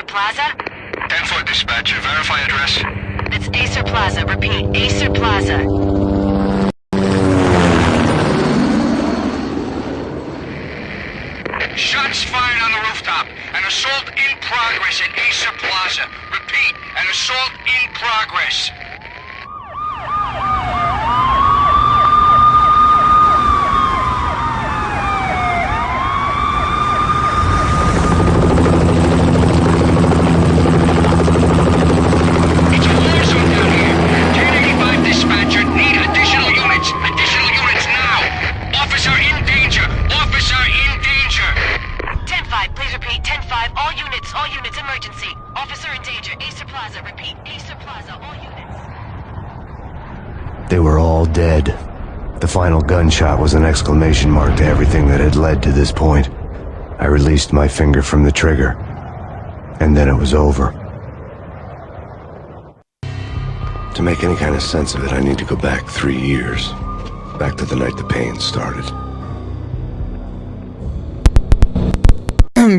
Plaza? 10-4 dispatcher. Verify address. It's Acer Plaza. Repeat, Acer Plaza. Shots fired on the rooftop. An assault in progress at Acer Plaza. Repeat, an assault in progress. It's a war zone down here. 1085 dispatcher. Need additional units. Additional units now. Officer in danger. Officer in danger. 10-5, please repeat. 10-5, all units, emergency. Officer in danger, Acer Plaza. Repeat, Acer Plaza, all units. They were all dead. The final gunshot was an exclamation mark to everything that had led to this point. I released my finger from the trigger, and then it was over. To make any kind of sense of it, I need to go back 3 years. Back to the night the pain started.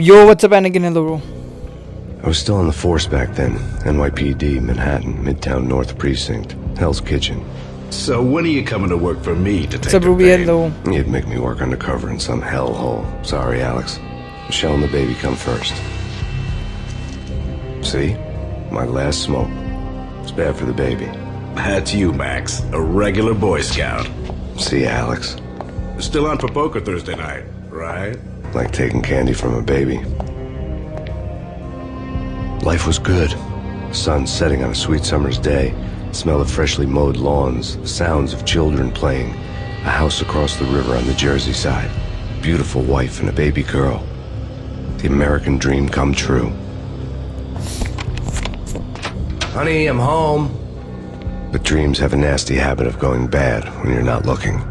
Yo, what's up, Anakin? Hello, bro. I was still on the force back then. NYPD, Manhattan, Midtown North Precinct, Hell's Kitchen. So when are you coming to work for me, Detective What's up, Ruby? Payne? Hello. You'd make me work undercover in some hellhole. Sorry, Alex. Michelle and the baby come first. See? My last smoke. It's bad for the baby. That's you, Max. A regular Boy Scout. See, Alex? Still on for poker Thursday night, right? Like taking candy from a baby. Life was good. Sun setting on a sweet summer's day. Smell of freshly mowed lawns. The sounds of children playing. A house across the river on the Jersey side. Beautiful wife and a baby girl. The American dream come true. Honey, I'm home. But dreams have a nasty habit of going bad when you're not looking.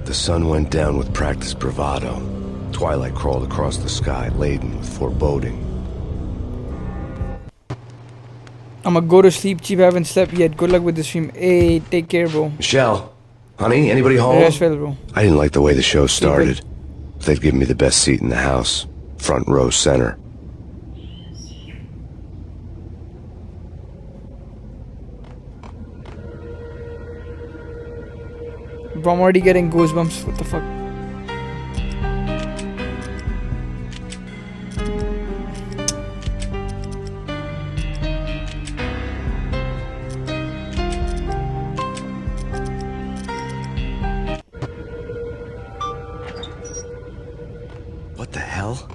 The sun went down with practiced bravado. Twilight crawled across the sky, laden with foreboding. I'ma go to sleep, Chief. I haven't slept yet. Good luck with the stream. Hey, take care, bro. Michelle, honey, anybody home? Rest well, bro. I didn't like the way the show started. They'd given me the best seat in the house. Front row center. Bro, I'm already getting goosebumps. What the fuck? What the hell?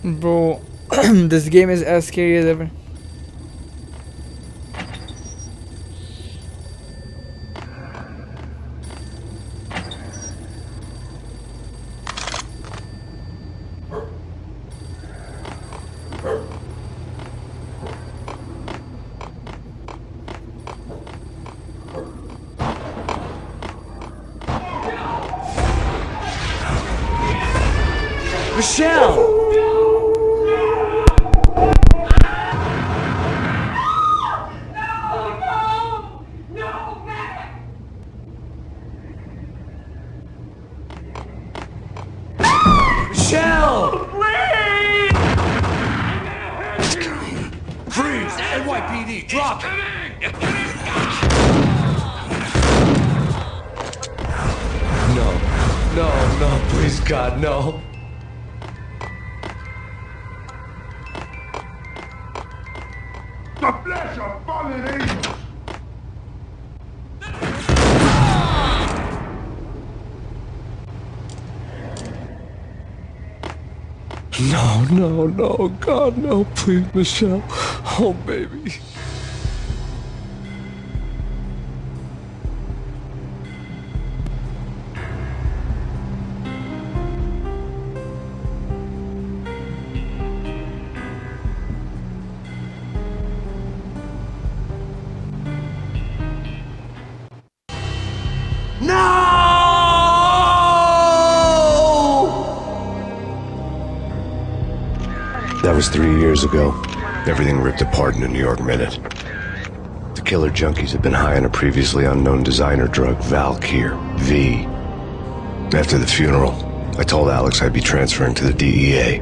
Bro, this game is as scary as ever. Michelle! Michelle! Freeze! NYPD, drop it! No, please God, no. The flesh of fallen angels! No, God, no, please, Michelle. Oh, baby. That was 3 years ago. Everything ripped apart in a New York minute. The killer junkies had been high on a previously unknown designer drug, Valkyr, V. After the funeral, I told Alex I'd be transferring to the DEA.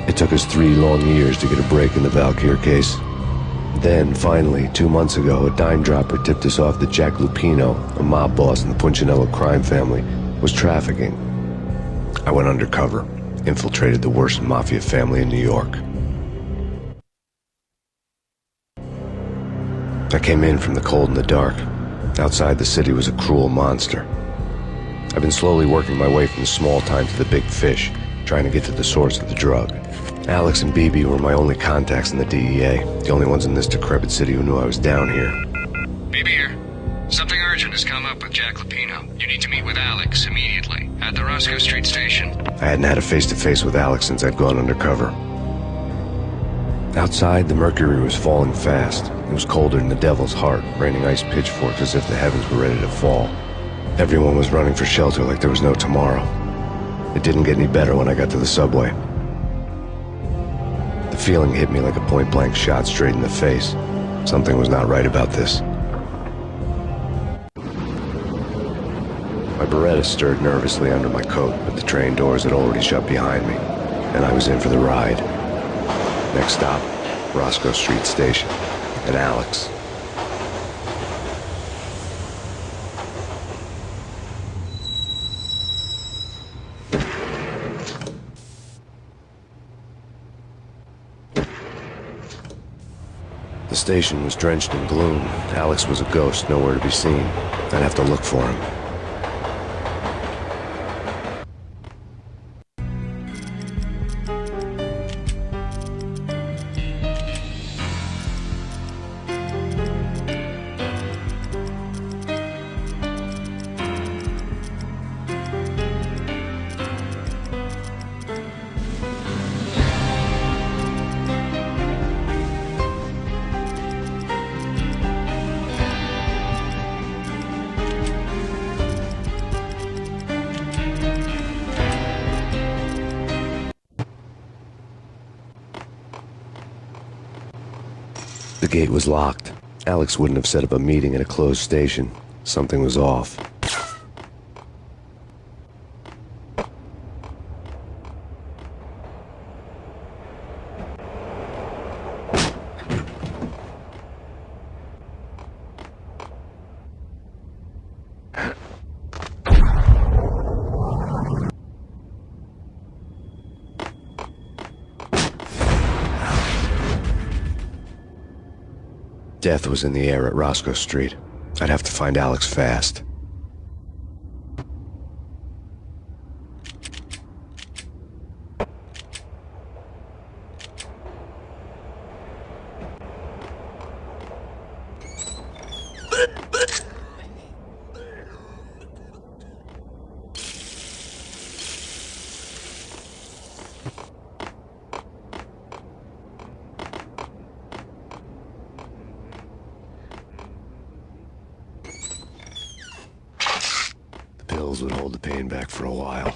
It took us 3 long years to get a break in the Valkyr case. Then, finally, 2 months ago, a dime dropper tipped us off that Jack Lupino, a mob boss in the Punchinello crime family, was trafficking. I went undercover, infiltrated the worst mafia family in New York. I came in from the cold and the dark. Outside the city was a cruel monster. I've been slowly working my way from the small time to the big fish, trying to get to the source of the drug. Alex and BB were my only contacts in the DEA, the only ones in this decrepit city who knew I was down here. BB here. Something urgent has come up with Jack Lupino. You need to meet with Alex immediately at the Roscoe Street station. I hadn't had a face-to-face with Alex since I'd gone undercover. Outside, the mercury was falling fast. It was colder than the devil's heart, raining ice pitchforks as if the heavens were ready to fall. Everyone was running for shelter like there was no tomorrow. It didn't get any better when I got to the subway. The feeling hit me like a point-blank shot straight in the face. Something was not right about this. My Beretta stirred nervously under my coat, but the train doors had already shut behind me, and I was in for the ride. Next stop, Roscoe Street Station, and Alex. The station was drenched in gloom. Alex was a ghost, nowhere to be seen. I'd have to look for him. The gate was locked. Alex wouldn't have set up a meeting at a closed station. Something was off. Death was in the air at Roscoe Street. I'd have to find Alex fast. Pills would hold the pain back for a while.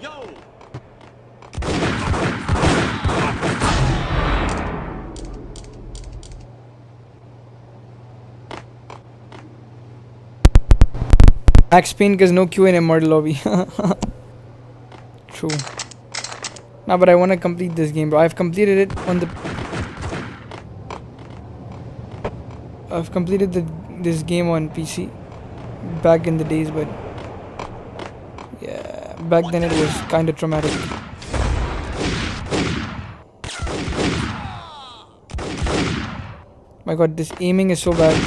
Yo! Max Payne because no QA in Immortal lobby. True. Nah, but I want to complete this game, bro. I've completed it on the... I've completed this game on PC back in the days, but yeah, back then it was kind of traumatic. My god, this aiming is so bad.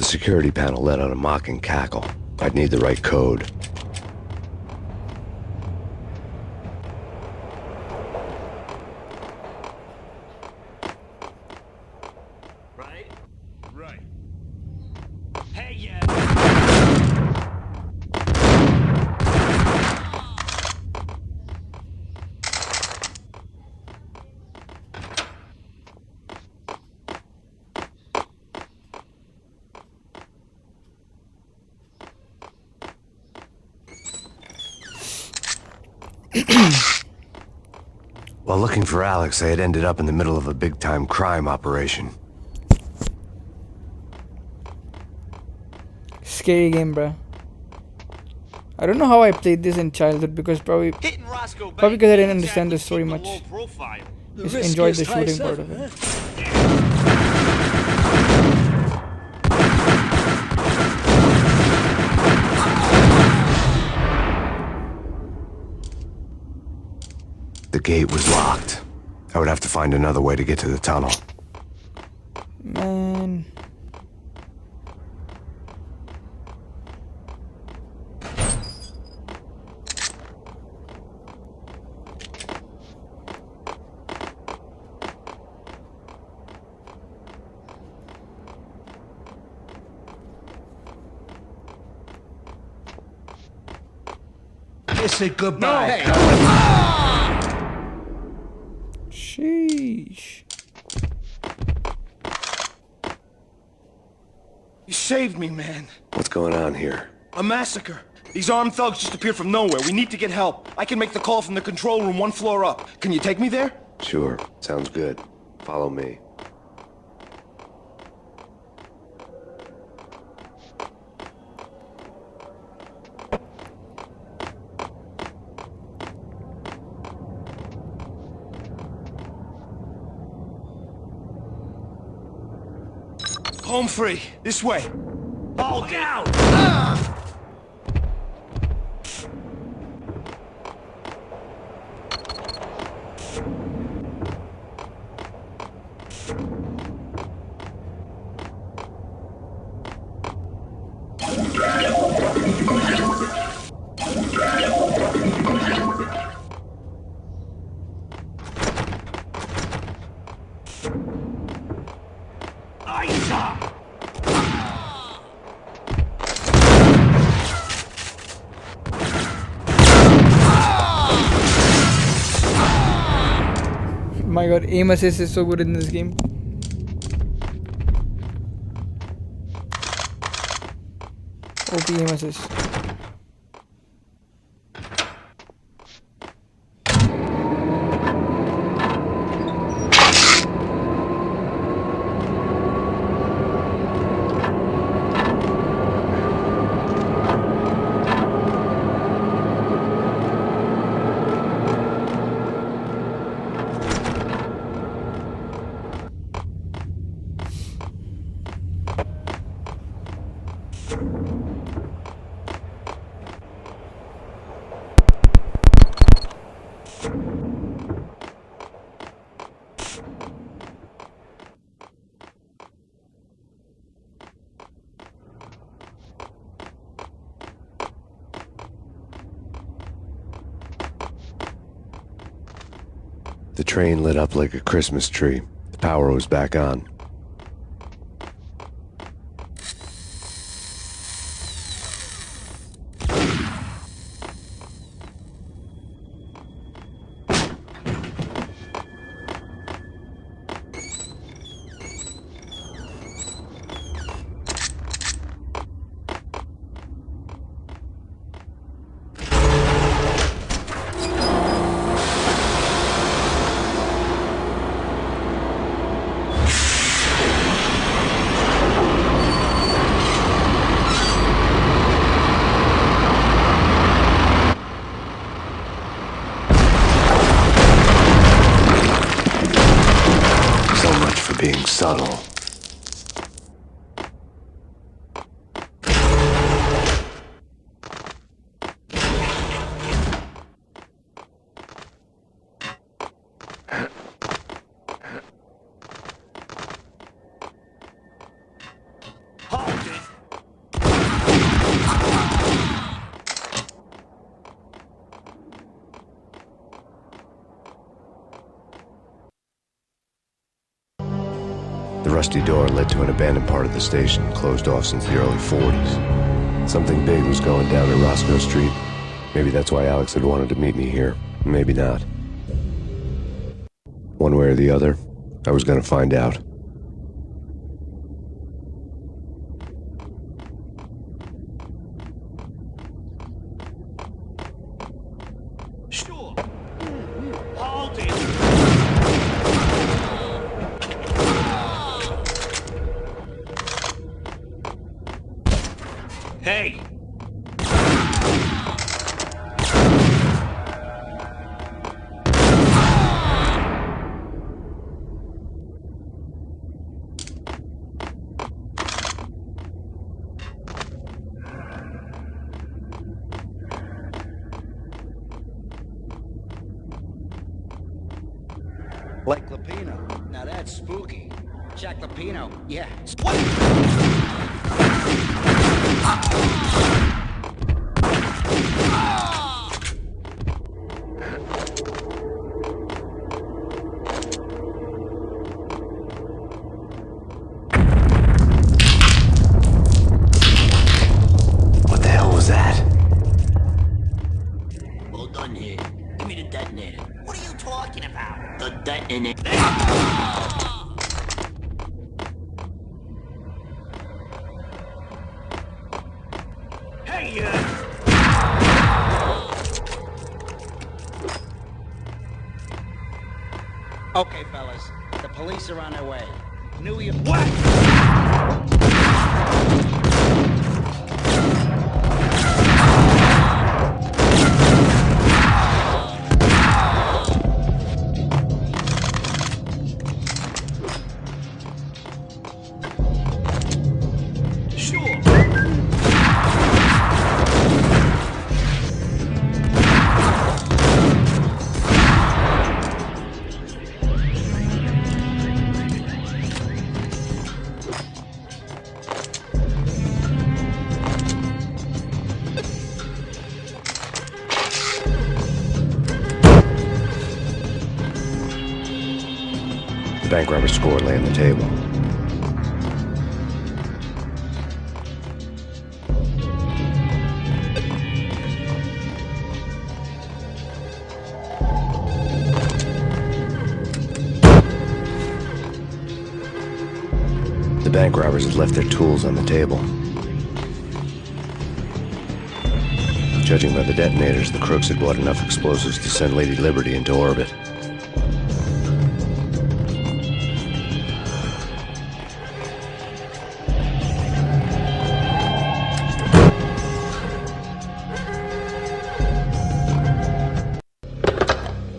security panel let out a mocking cackle. I'd need the right code. Right? Right. Hey, yeah. While looking for Alex, I had ended up in the middle of a big-time crime operation. Scary game, bruh. I don't know how I played this in childhood because probably Hitting Roscoe because I didn't understand the story much. much. Just enjoyed the shooting part of it. The gate was locked. I would have to find another way to get to the tunnel. Man. Kiss it goodbye. Sheesh. You saved me, man. What's going on here? A massacre. These armed thugs just appeared from nowhere. We need to get help. I can make the call from the control room 1 floor up. Can you take me there? Sure, sounds good. Follow me. Home free. This way. Hold down! My god, aim assist is so good in this game. OP aim assist. The train lit up like a Christmas tree. The power was back on. Being subtle. Hold it! The rusty door led to an abandoned part of the station, closed off since the early 40s. Something big was going down at Roscoe Street. Maybe that's why Alex had wanted to meet me here. Maybe not. One way or the other, I was gonna find out. Sure. Hold it. Hey! Like Lapino. Now that's spooky. Jack Lapino. Yeah. What the hell was that? Well done here. Give me the detonator. What are you talking about? The detonator. Hey, Okay, fellas. The police are on their way. Knew you. What? Sure. The bank robber's score lay on the table. The bank robbers had left their tools on the table. Judging by the detonators, the crooks had bought enough explosives to send Lady Liberty into orbit.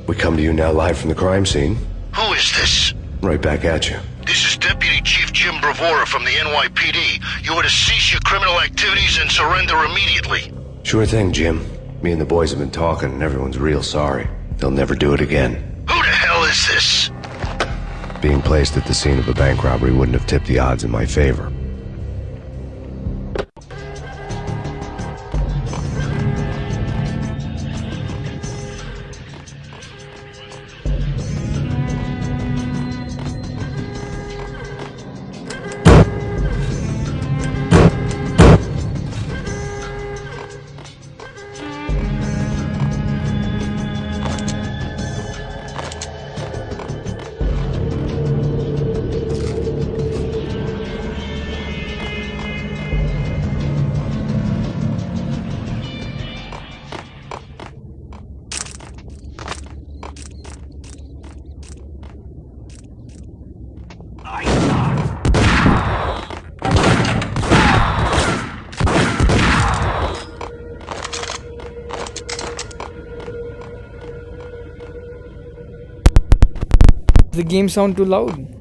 We come to you now live from the crime scene. Who is this? Right back at you. This is Deputy Chief Jim Bravura from the NYPD. You are to cease your criminal activities and surrender immediately. Sure thing, Jim. Me and the boys have been talking and everyone's real sorry. They'll never do it again. Who the hell is this? Being placed at the scene of a bank robbery wouldn't have tipped the odds in my favor. The game sound too loud.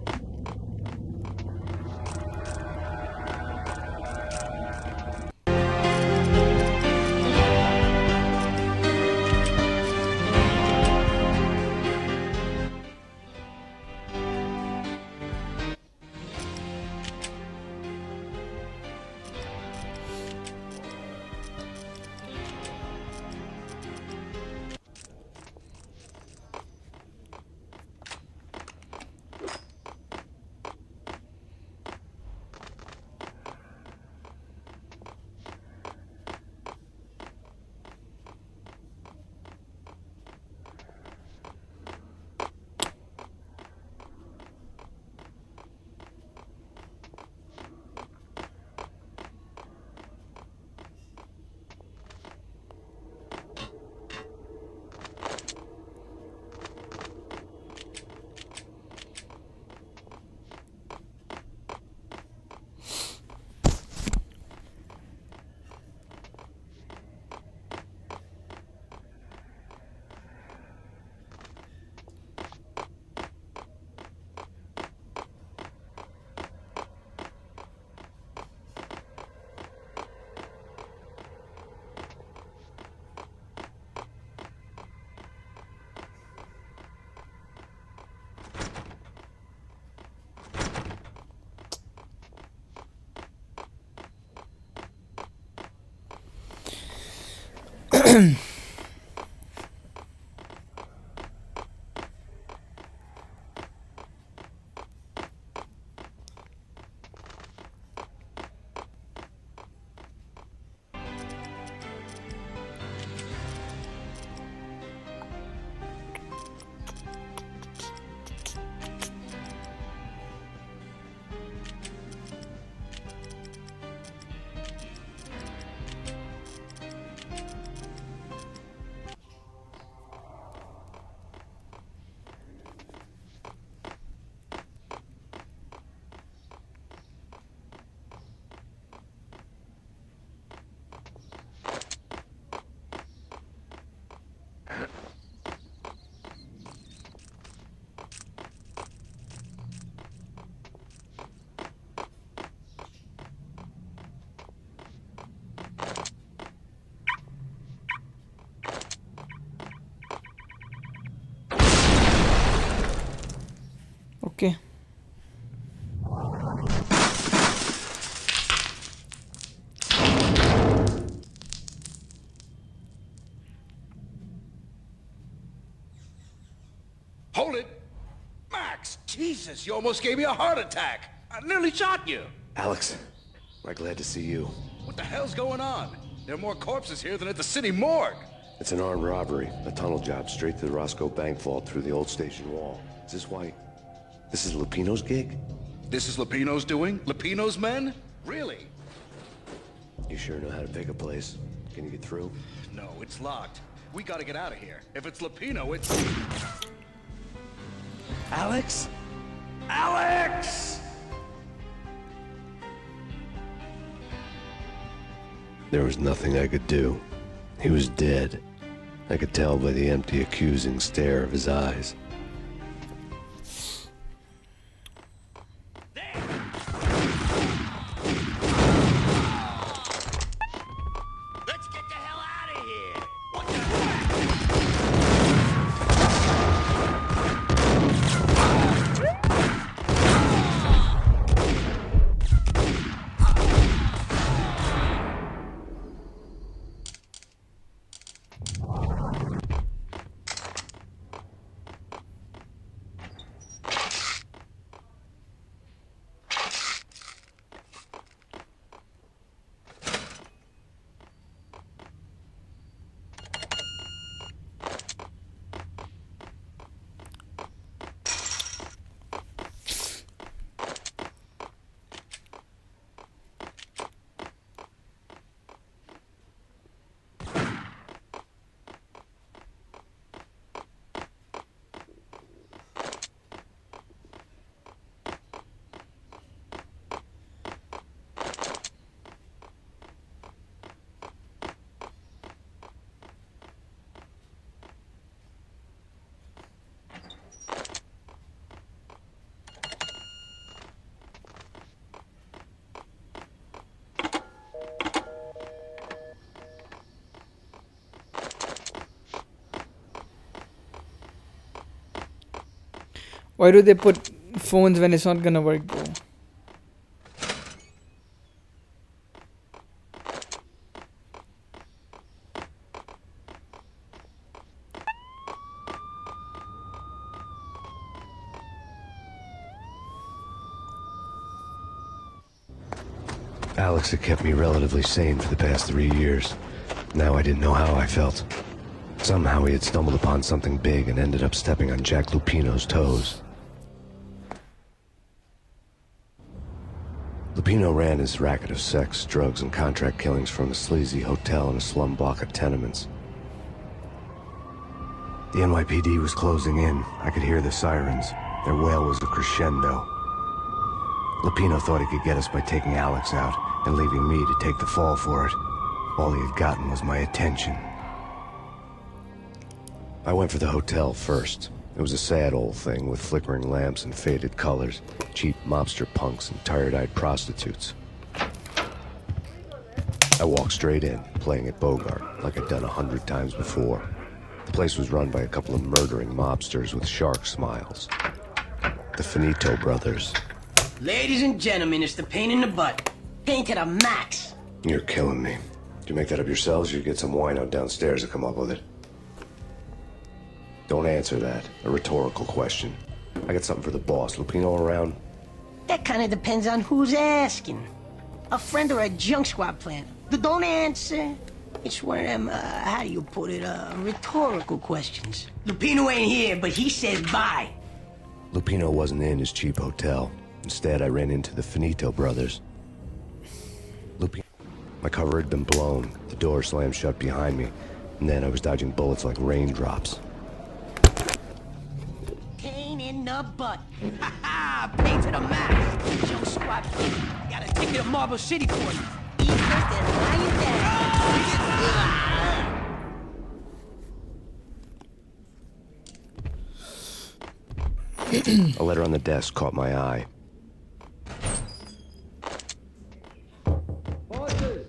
Okay. Hold it! Max! Jesus, you almost gave me a heart attack! I nearly shot you! Alex, we're glad to see you. What the hell's going on? There are more corpses here than at the city morgue! It's an armed robbery, a tunnel job straight to the Roscoe Bank vault through the old station wall. Is this why? This is Lupino's gig? This is Lupino's doing? Lupino's men? Really? You sure know how to pick a place? Can you get through? No, it's locked. We gotta get out of here. If it's Lupino, it's... Alex? Alex! There was nothing I could do. He was dead. I could tell by the empty, accusing stare of his eyes. Let's get the hell out of here! What the heck? Why do they put phones when it's not gonna work though? Alex had kept me relatively sane for the past 3 years. Now I didn't know how I felt. Somehow he had stumbled upon something big and ended up stepping on Jack Lupino's toes. Lupino ran his racket of sex, drugs, and contract killings from a sleazy hotel in a slum block of tenements. The NYPD was closing in. I could hear the sirens. Their wail was a crescendo. Lupino thought he could get us by taking Alex out and leaving me to take the fall for it. All he had gotten was my attention. I went for the hotel first. It was a sad old thing with flickering lamps and faded colors, cheap mobster punks and tired-eyed prostitutes. I walked straight in, playing at Bogart, like I'd done 100 times before. The place was run by a couple of murdering mobsters with shark smiles. The Finito brothers. Ladies and gentlemen, it's the pain in the butt. Pain to the max. You're killing me. Did you make that up yourselves, or you get some wine out downstairs to come up with it? Don't answer that. A rhetorical question. I got something for the boss. Lupino around? That kind of depends on who's asking. A friend or a junk squad plan. Don't answer. It's one of them, how do you put it, rhetorical questions. Lupino ain't here, but he said bye. Lupino wasn't in his cheap hotel. Instead, I ran into the Finito brothers. My cover had been blown. The door slammed shut behind me. And then I was dodging bullets like raindrops. Pain in the butt. Ha ha! Pain to the max. Junk squad. Got a ticket to Marble City for you. Eat first and lie A letter on the desk caught my eye. Bosses!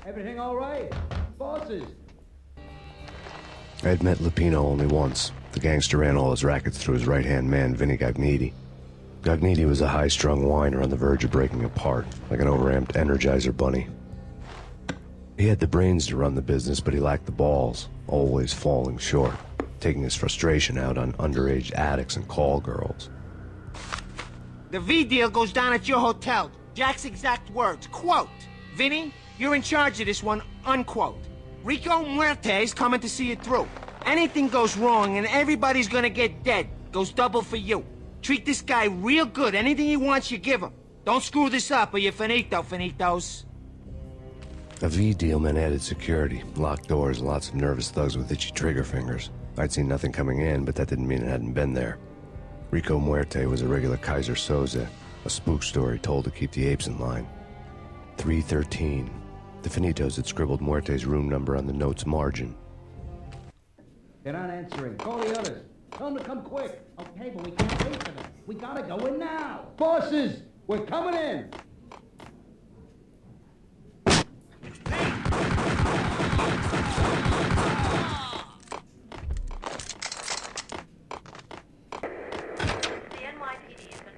Everything all right? Bosses! I had met Lupino only once. The gangster ran all his rackets through his right-hand man, Vinny Gagniti. Gagniti was a high-strung whiner on the verge of breaking apart, like an overamped Energizer bunny. He had the brains to run the business, but he lacked the balls, always falling short, taking his frustration out on underage addicts and call girls. The V deal goes down at your hotel. Jack's exact words, quote, "Vinny, you're in charge of this one," unquote. Rico Muerte's coming to see it through. Anything goes wrong and everybody's gonna get dead. Goes double for you. Treat this guy real good. Anything he wants, you give him. Don't screw this up or you're finito, finitos. A V deal meant added security, locked doors, and lots of nervous thugs with itchy trigger fingers. I'd seen nothing coming in, but that didn't mean it hadn't been there. Rico Muerte was a regular Kaiser Soze, a spook story told to keep the apes in line. 313. The Finitos had scribbled Muerte's room number on the note's margin. They're not answering. Call the others. Tell them to come quick. Okay, but we can't wait for them. We gotta go in now. Bosses, we're coming in. The NYPD has been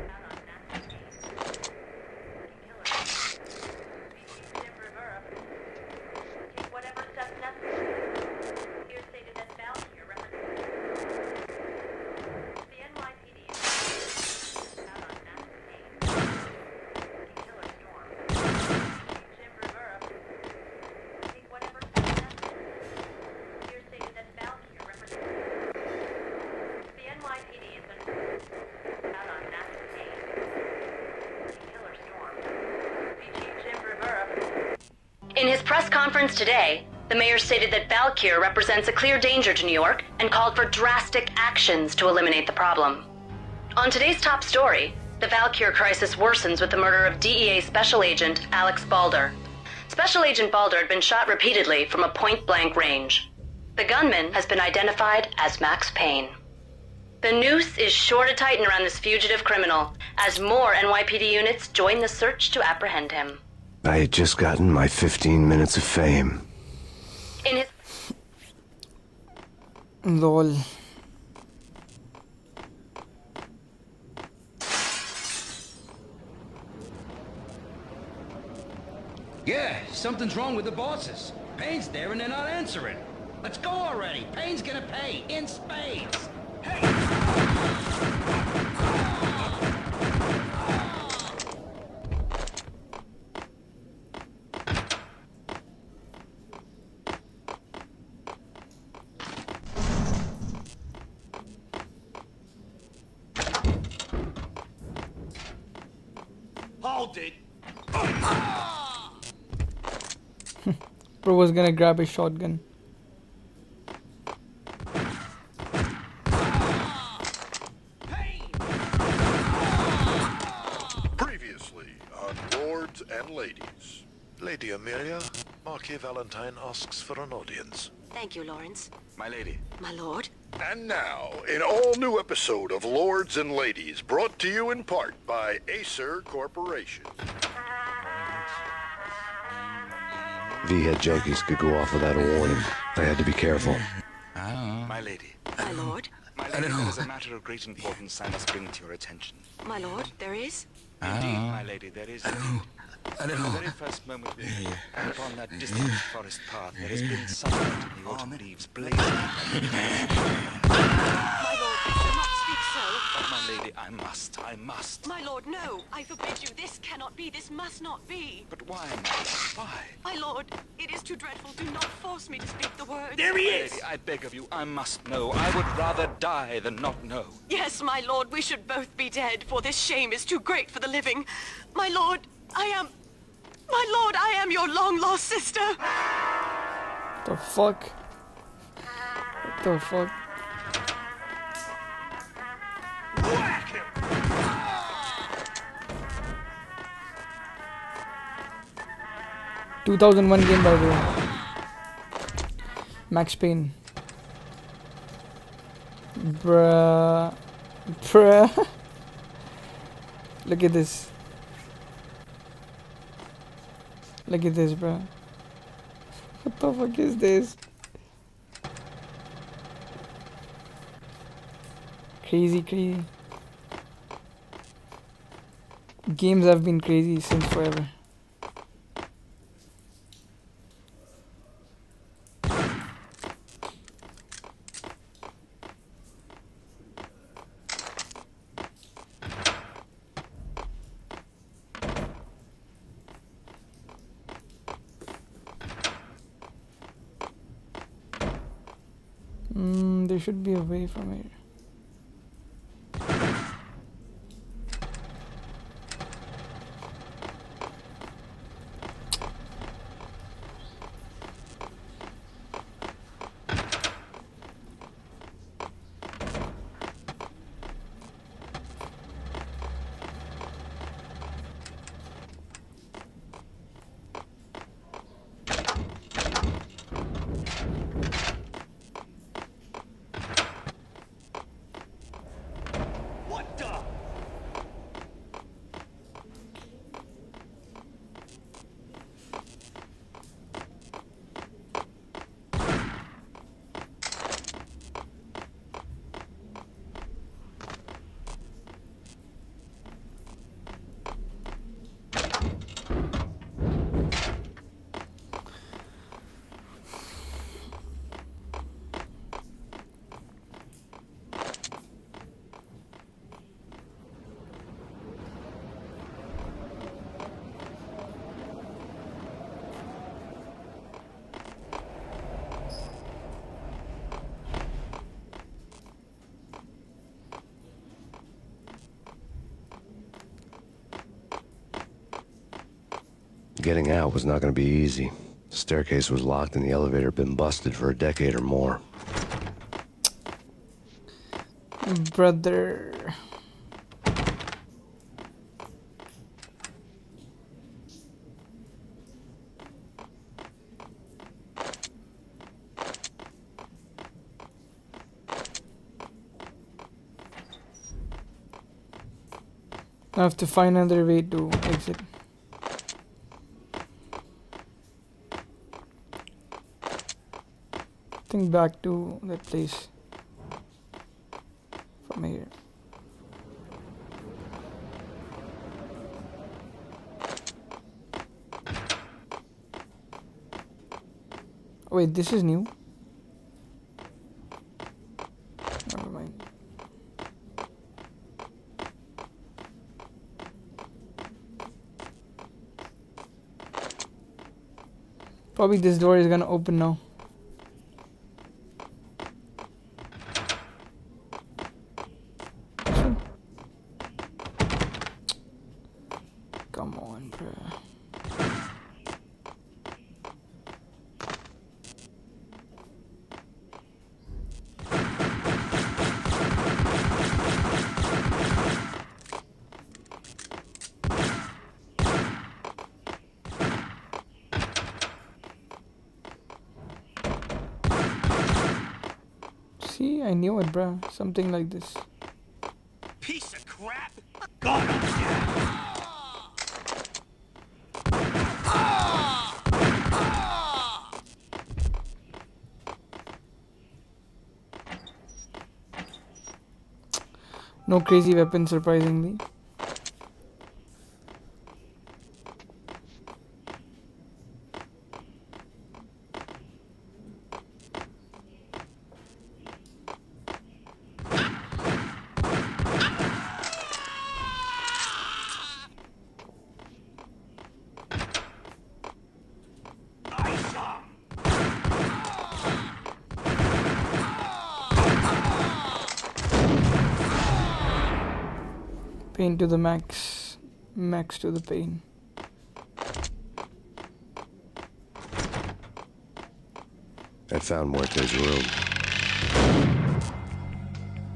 out on nasty killer. Jim Rivera. Take whatever steps necessary. Here stated as bound here reference. The NYPD is out on nasty killer storm. Jim Rivera. Take whatever steps necessary. Here stated as bound here reference. The NYPD has been out on nasty killer storm. Chief Jim Rivera. In his press conference today, the mayor stated that Valkyr represents a clear danger to New York and called for drastic actions to eliminate the problem. On today's top story, the Valkyr crisis worsens with the murder of DEA Special Agent Alex Balder. Special Agent Balder had been shot repeatedly from a point-blank range. The gunman has been identified as Max Payne. The noose is sure to tighten around this fugitive criminal as more NYPD units join the search to apprehend him. I had just gotten my 15 minutes of fame. In his Lol. Yeah, something's wrong with the bosses. Payne's there and they're not answering. Let's go already. Payne's gonna pay in spades. Hey! Hold it. Bro was gonna grab his shotgun. Previously on Lords and Ladies. Lady Amelia, Marquis Valentine asks for an audience. Thank you, Lawrence. My lady. My lord. And now, an all-new episode of Lords and Ladies, brought to you in part by Acer Corporation. V-head junkies could go off without a warning. I had to be careful. My lady. My lord. My lady, there is a matter of great importance I must bring to your attention. My lord, there is? Indeed, my lady, there is indeed. From the very first moment we and upon that distant forest path, there has been sunlight in the autumn leaves blazing. My lord, you should not speak so. But my lady, I must. My lord, no. I forbid you. This cannot be. This must not be. But why, madam? Why? My lord, it is too dreadful. Do not force me to speak the words. There he is! Lady, I beg of you, I must know. I would rather die than not know. Yes, my lord, we should both be dead, for this shame is too great for the living. My lord, I am your long-lost sister. The fuck? What the fuck? Whack him! 2001 game, by the way. Max Payne. Bruh. Look at this. Look at this, bruh. What the fuck is this? Crazy. Games have been crazy since forever. There should be a way from here. Getting out was not going to be easy. The staircase was locked and the elevator had been busted for a decade or more. Brother. I have to find another way to exit. Think back to that place from here. Wait, this is new. Never mind. Probably this door is gonna open now. Come on, bro. See, I knew it, bro. Something like this. Piece of crap! Got him! No crazy weapons, surprisingly. Pain to the max. Max to the pain. I found Muerte's room.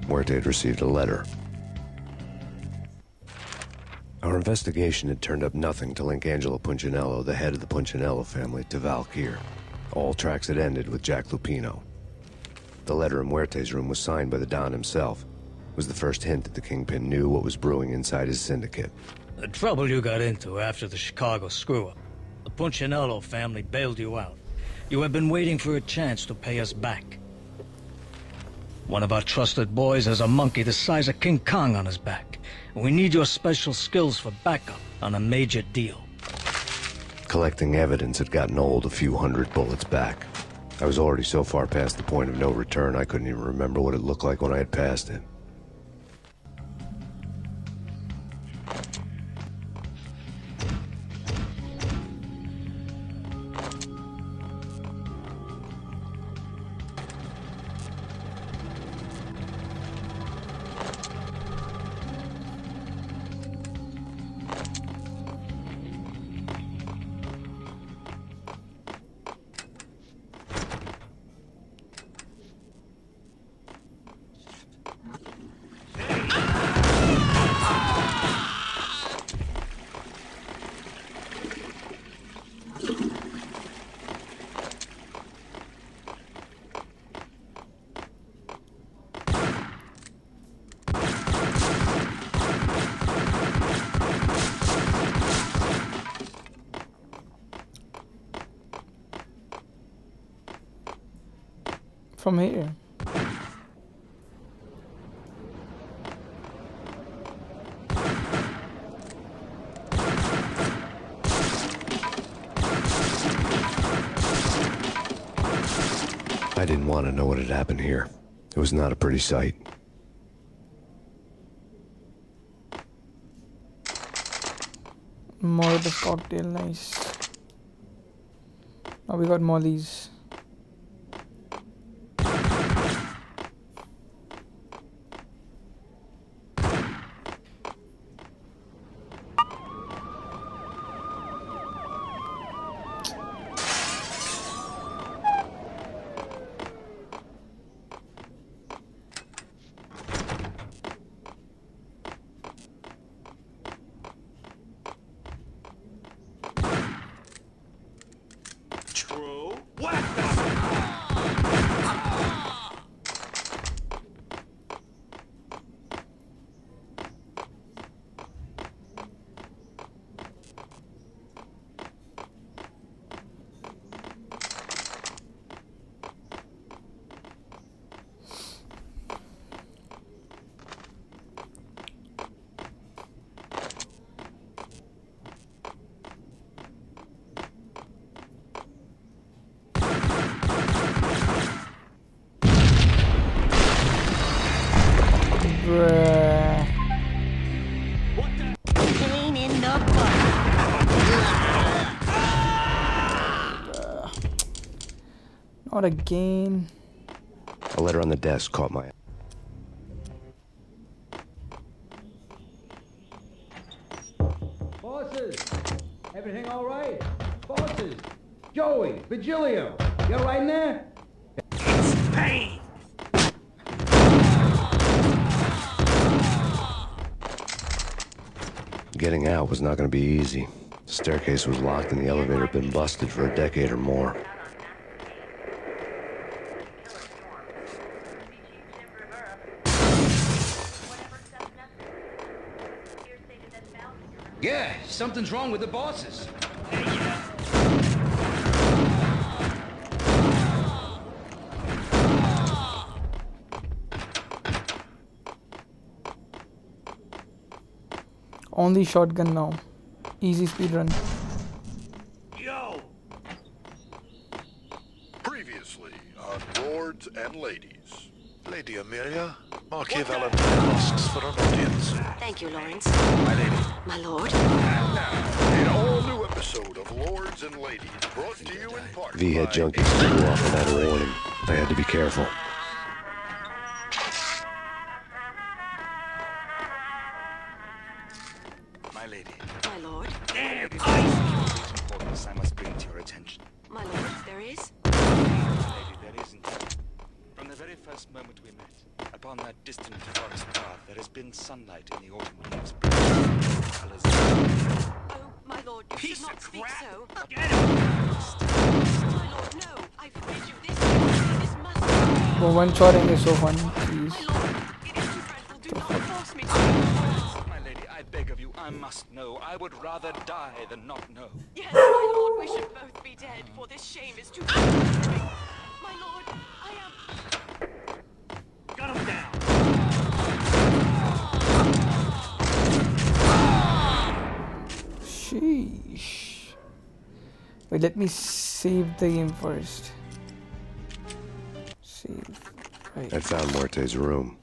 Muerte had received a letter. Our investigation had turned up nothing to link Angelo Punchinello, the head of the Punchinello family, to Valkyr. All tracks had ended with Jack Lupino. The letter in Muerte's room was signed by the Don himself. It was the first hint that the Kingpin knew what was brewing inside his syndicate. The trouble you got into after the Chicago screw-up. The Punchinello family bailed you out. You have been waiting for a chance to pay us back. One of our trusted boys has a monkey the size of King Kong on his back. We need your special skills for backup on a major deal. Collecting evidence had gotten old a few hundred bullets back. I was already so far past the point of no return I couldn't even remember what it looked like when I had passed it. From here. I didn't want to know what had happened here. It was not a pretty sight. More of the cocktail, nice. Now we got mollies. Bruh. Pain in the butt. Not again. A letter on the desk caught my eye. Bosses! Everything all right? Bosses! Joey! Vigilio! You all right in there? It's Payne! Getting out was not going to be easy. The staircase was locked and the elevator had been busted for a decade or more. Yeah, something's wrong with the bosses. Only shotgun now. Easy speed run. Yo! Previously on Lords and Ladies. Lady Amelia, Marquis Valentine asks for an audience. Thank you, Lawrence. My lady. My lord. And now, an all-new episode of Lords and Ladies, brought to you in part V had by... junkies flew off without a warning. I had to be careful. My lady. My lord. Damn! Importance I must bring to your attention. My lord, there is? Lady, there isn't. From the very first moment we met, upon that distant forest path, there has been sunlight in the autumn leaves. Colors. Oh, my lord, you Piece should not of speak crap. so. Get him! My lord, no. I forbid you this. This must. But one shotting is so fun. Please. My lord, it is too dreadful. Do not force me to. My lady, I beg of you, I must know. I would rather die than not know. Yes, my lord, we should both be dead, for this shame is too great. My lord, I am. Gun him down! Sheesh. Wait, let me save the game first. Save. Right. I found Muerte's room.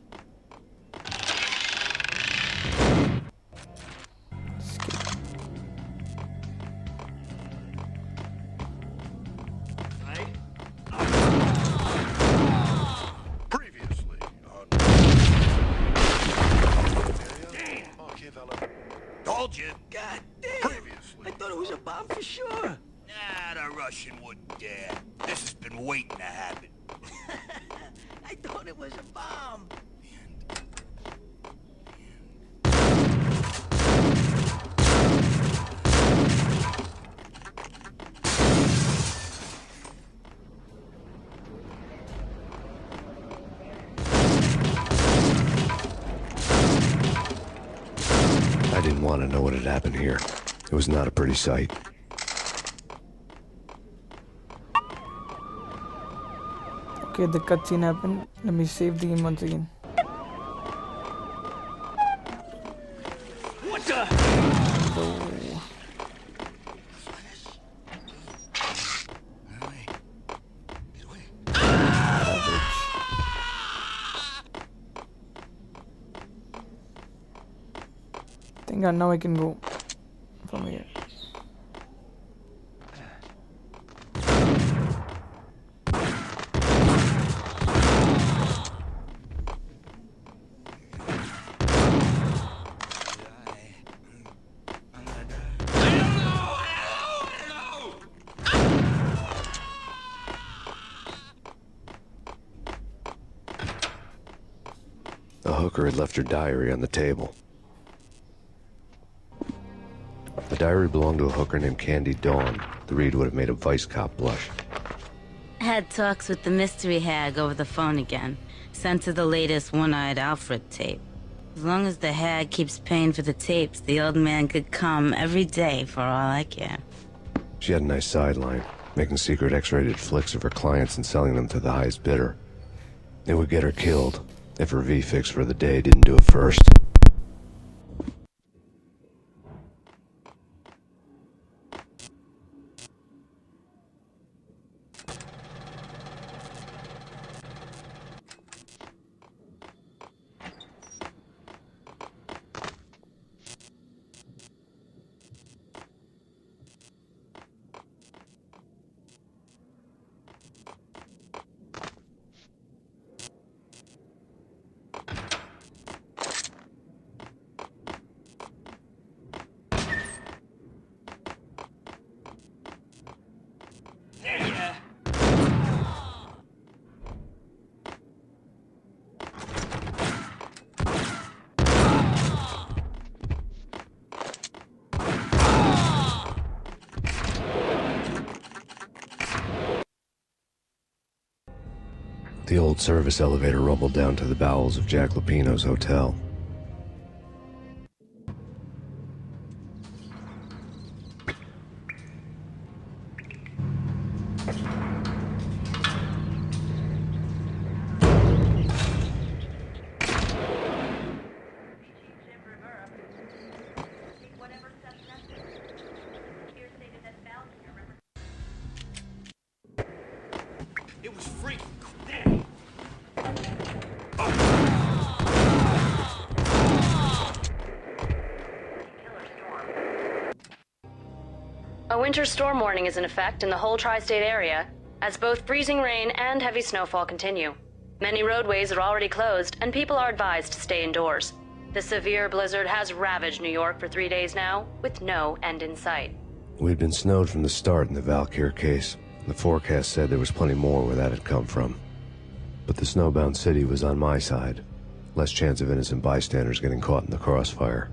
Previously on... Marquis Valentine... Told you! God damn! Previously... I thought it was a bomb for sure. Nah, the Russian wouldn't dare. This has been waiting to happen. I thought it was a bomb. I didn't want to know what had happened here. It was not a pretty sight. Okay, the cutscene happened. Let me save the game once again. What the? So, think now I can go from here. The hooker had left her diary on the table. The diary belonged to a hooker named Candy Dawn. The read would have made a vice cop blush. Had talks with the mystery hag over the phone again. Sent her the latest One-Eyed Alfred tape. As long as the hag keeps paying for the tapes, the old man could come every day for all I care. She had a nice sideline, making secret X-rated flicks of her clients and selling them to the highest bidder. It would get her killed if her V-fix for the day didn't do it first. The old service elevator rumbled down to the bowels of Jack Lupino's hotel. A winter storm warning is in effect in the whole tri-state area, as both freezing rain and heavy snowfall continue. Many roadways are already closed, and people are advised to stay indoors. The severe blizzard has ravaged New York for 3 days now, with no end in sight. We'd been snowed from the start in the Valkyr case. The forecast said there was plenty more where that had come from. But the snowbound city was on my side. Less chance of innocent bystanders getting caught in the crossfire.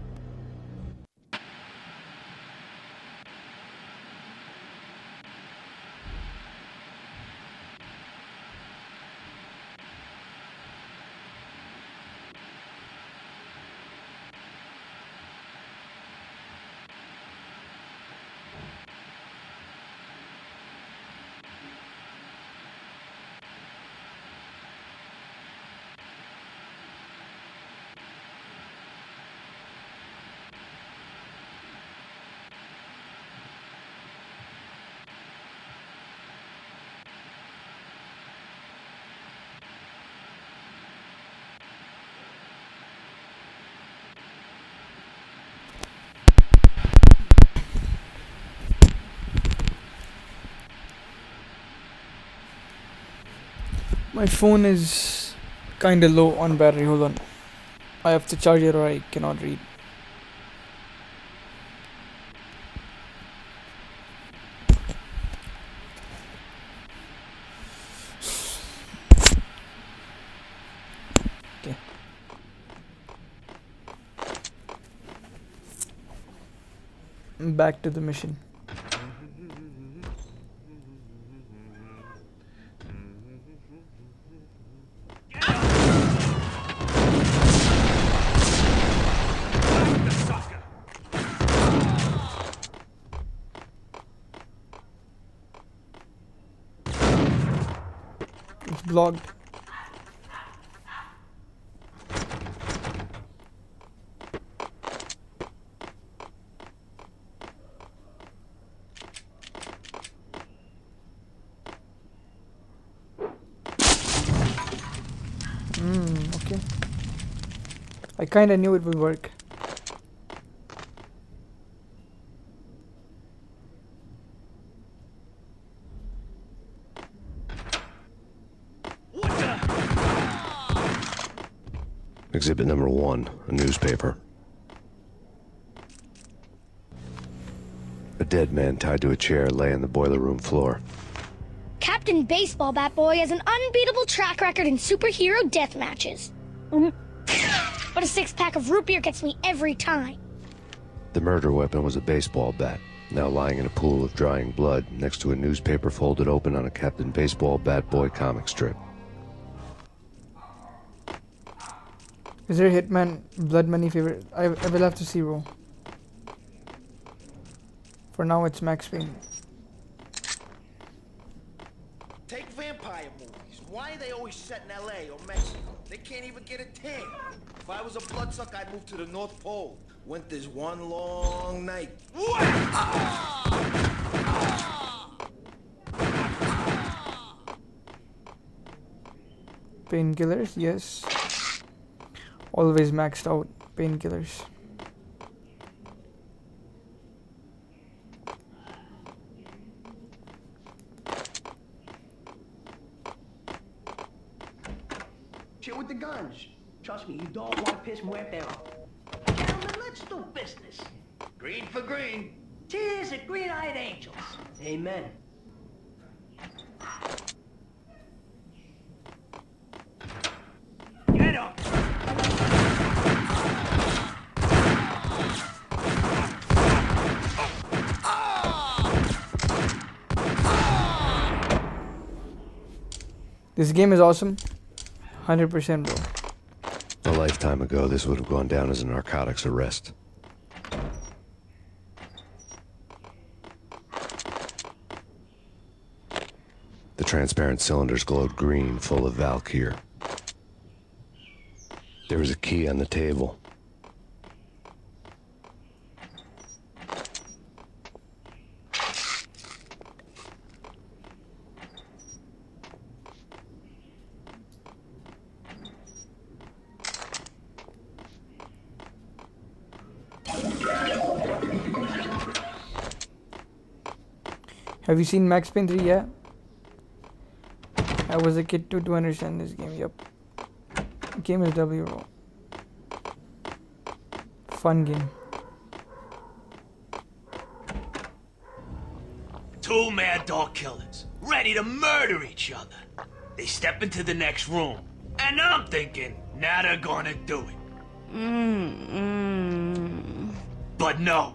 My phone is kinda low on battery. Hold on. I have to charge it or I cannot read. Okay. Back to the mission. It's blocked. Okay. I kinda knew it would work. Exhibit number 1, a newspaper. A dead man tied to a chair lay on the boiler room floor. Captain Baseball Bat Boy has an unbeatable track record in superhero death matches. But a 6-pack of root beer gets me every time. The murder weapon was a baseball bat, now lying in a pool of drying blood next to a newspaper folded open on a Captain Baseball Bat Boy comic strip. Is there Hitman Blood Money favorite? I will have to see, bro. For now, it's Max Payne. Take vampire movies. Why are they always set in LA or Mexico? They can't even get a tan. If I was a bloodsucker, I'd move to the North Pole. Winter's one long night. Painkillers, yes. Always maxed out painkillers. Chill with the guns. Trust me, you don't want to piss muerte off. Gentlemen, let's do business. Green for green. Cheers at green-eyed angels. Amen. Get up! This game is awesome. 100%, bro. A lifetime ago, this would have gone down as a narcotics arrest. The transparent cylinders glowed green, full of Valkyr. There was a key on the table. Have you seen Max Payne 3? Yeah. I was a kid too to understand this game. Yep. Game is W, bro. Fun game. Two mad dog killers, ready to murder each other. They step into the next room, and I'm thinking, now they're gonna do it. But no.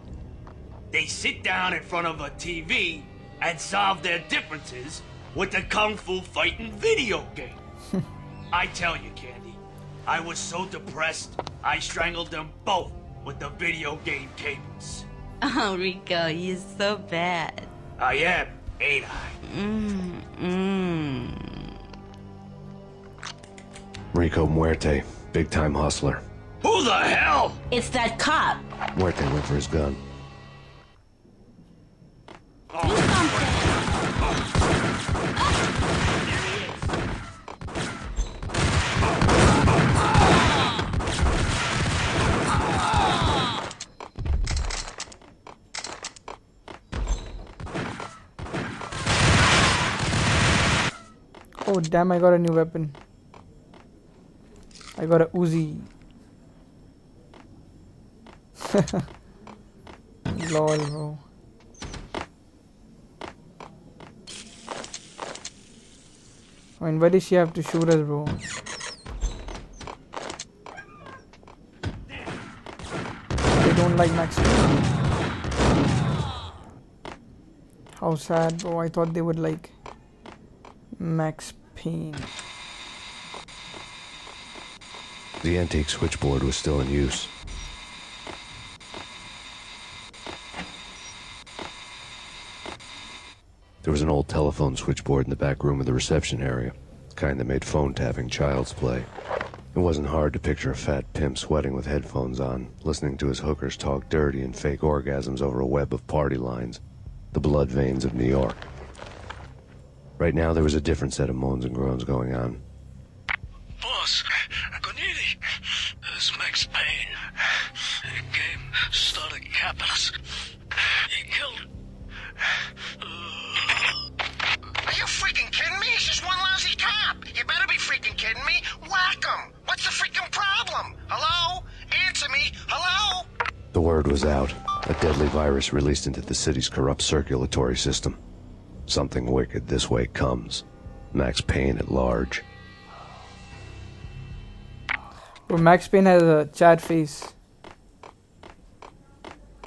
They sit down in front of a TV and solve their differences with a kung fu fighting video game. I tell you, Candy, I was so depressed, I strangled them both with the video game cables. Oh, Rico, you're so bad. I am, ain't I? Rico Muerte, big-time hustler. Who the hell? It's that cop. Muerte went for his gun. Oh damn, I got a new weapon. I got a Uzi. Lol, bro. I mean, why does she have to shoot us, bro? They don't like Max Payne. How sad, bro. I thought they would like Max Payne. The antique switchboard was still in use. There was an old telephone switchboard in the back room of the reception area, the kind that made phone tapping child's play. It wasn't hard to picture a fat pimp sweating with headphones on, listening to his hookers talk dirty and fake orgasms over a web of party lines, the blood veins of New York. Right now, there was a different set of moans and groans going on. Boss, Conidi, it's Max Payne. The game started capping us. He killed. Are you freaking kidding me? He's just one lousy cop. You better be freaking kidding me. Whack him. What's the freaking problem? Hello? Answer me. Hello? The word was out. A deadly virus released into the city's corrupt circulatory system. Something wicked this way comes. Max Payne at large. Bro, Max Payne has a chat face.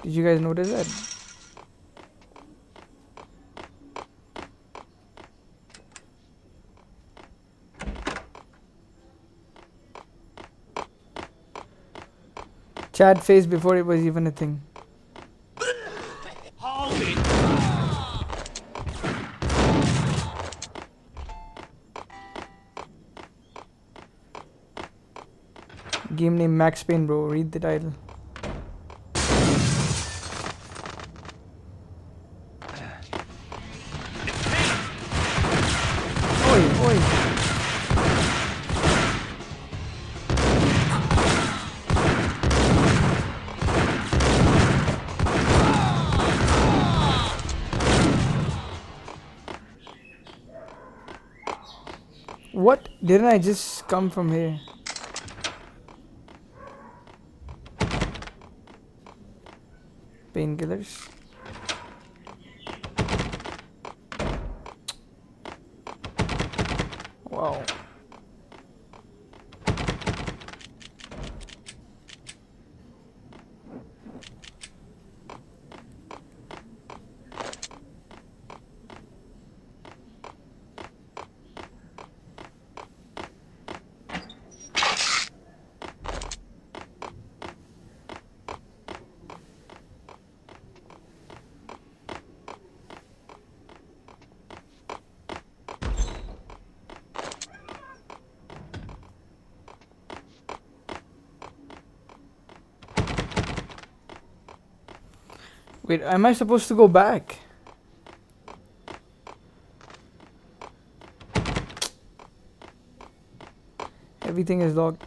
Did you guys notice that? Chat face before it was even a thing. Hold it. Game name Max Payne, bro. Read the title. Oi, oi. What? Didn't I just come from here? Painkillers. Wow. Wait, am I supposed to go back? Everything is locked.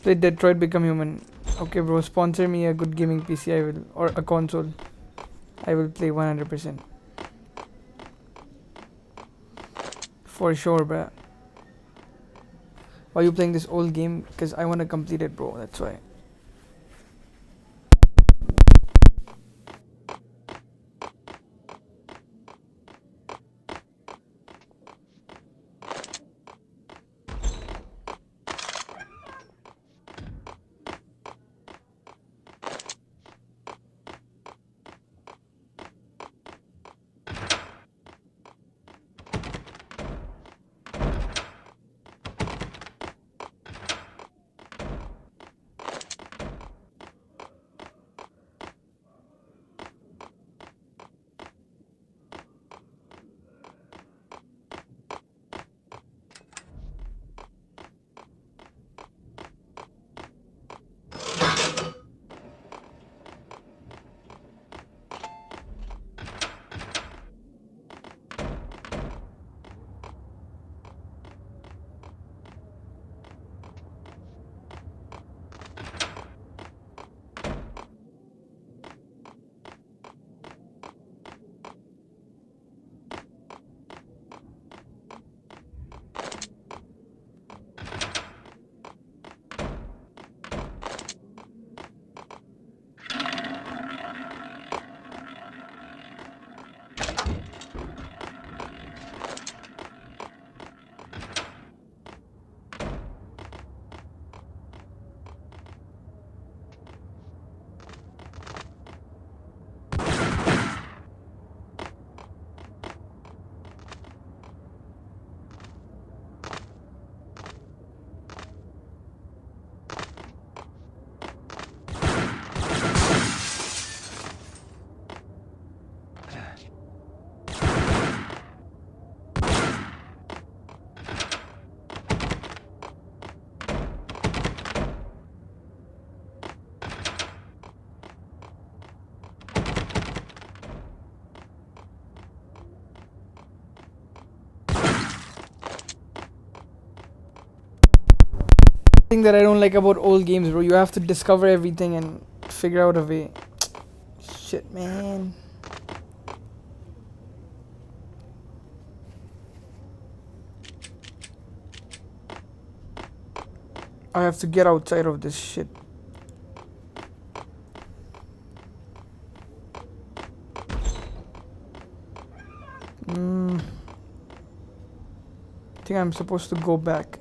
Play Detroit Become Human. Okay, bro. Sponsor me a good gaming PC. I will, or a console. I will play 100%. For sure, bruh. Why are you playing this old game? Because I want to complete it, bro. That's why. Thing that I don't like about old games, bro. You have to discover everything and figure out a way. Shit, man. I have to get outside of this shit. I think I'm supposed to go back.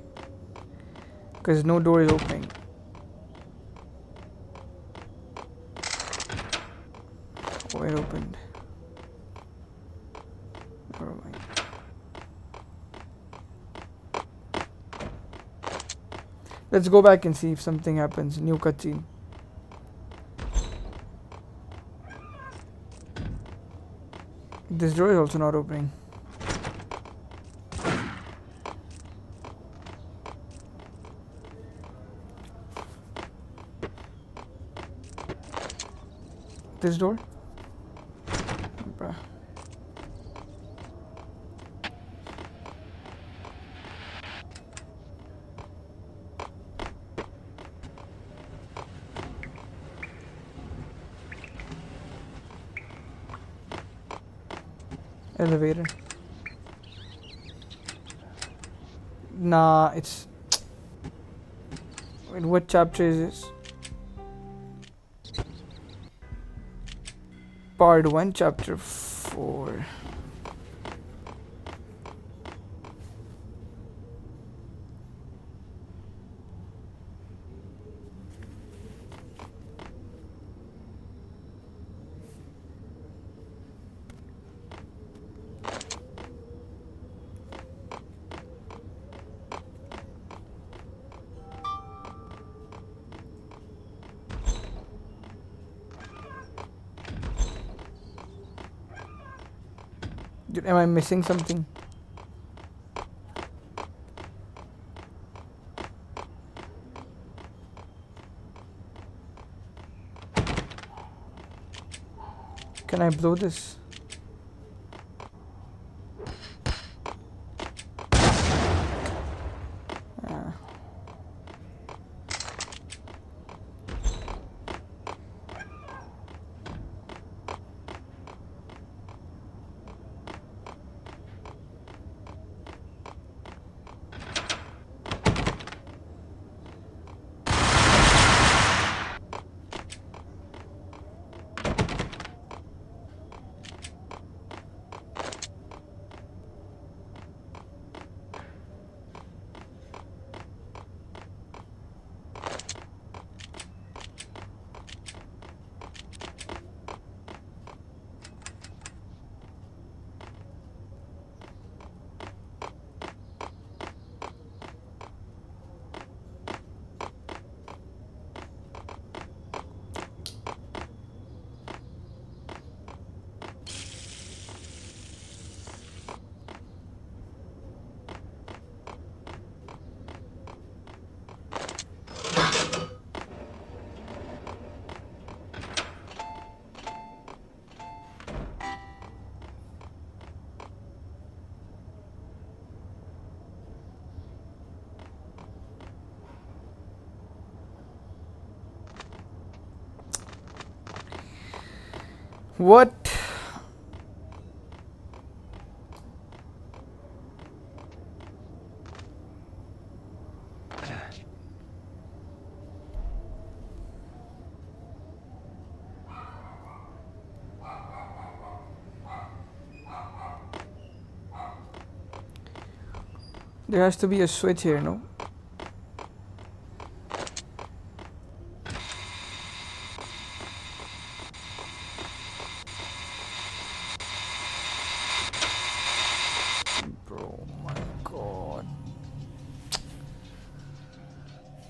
Because no door is opening. Oh, it opened. Never mind. Let's go back and see if something happens. New cutscene. This door is also not opening. This door? Bruh. Elevator. Nah, it's... Wait, what chapter is this? Part 1, Chapter 4. Dude, am I missing something? Can I blow this? What? There has to be a switch here, no? Bro, my god.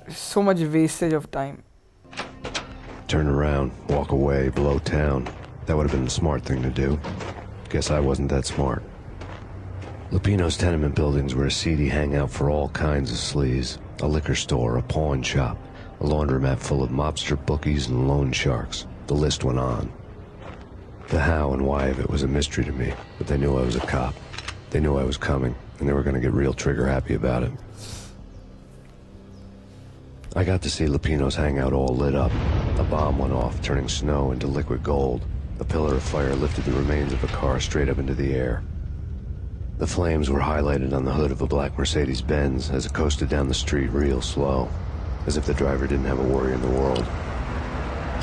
So much wastage of time. Turn around, walk away, blow town. That would have been the smart thing to do. Guess I wasn't that smart. Lupino's tenement buildings were a seedy hangout for all kinds of sleaze. A liquor store, a pawn shop, a laundromat full of mobster bookies and loan sharks. The list went on. The how and why of it was a mystery to me, but they knew I was a cop. They knew I was coming, and they were going to get real trigger happy about it. I got to see Lupino's hangout all lit up. A bomb went off, turning snow into liquid gold. A pillar of fire lifted the remains of a car straight up into the air. The flames were highlighted on the hood of a black Mercedes-Benz as it coasted down the street real slow, as if the driver didn't have a worry in the world.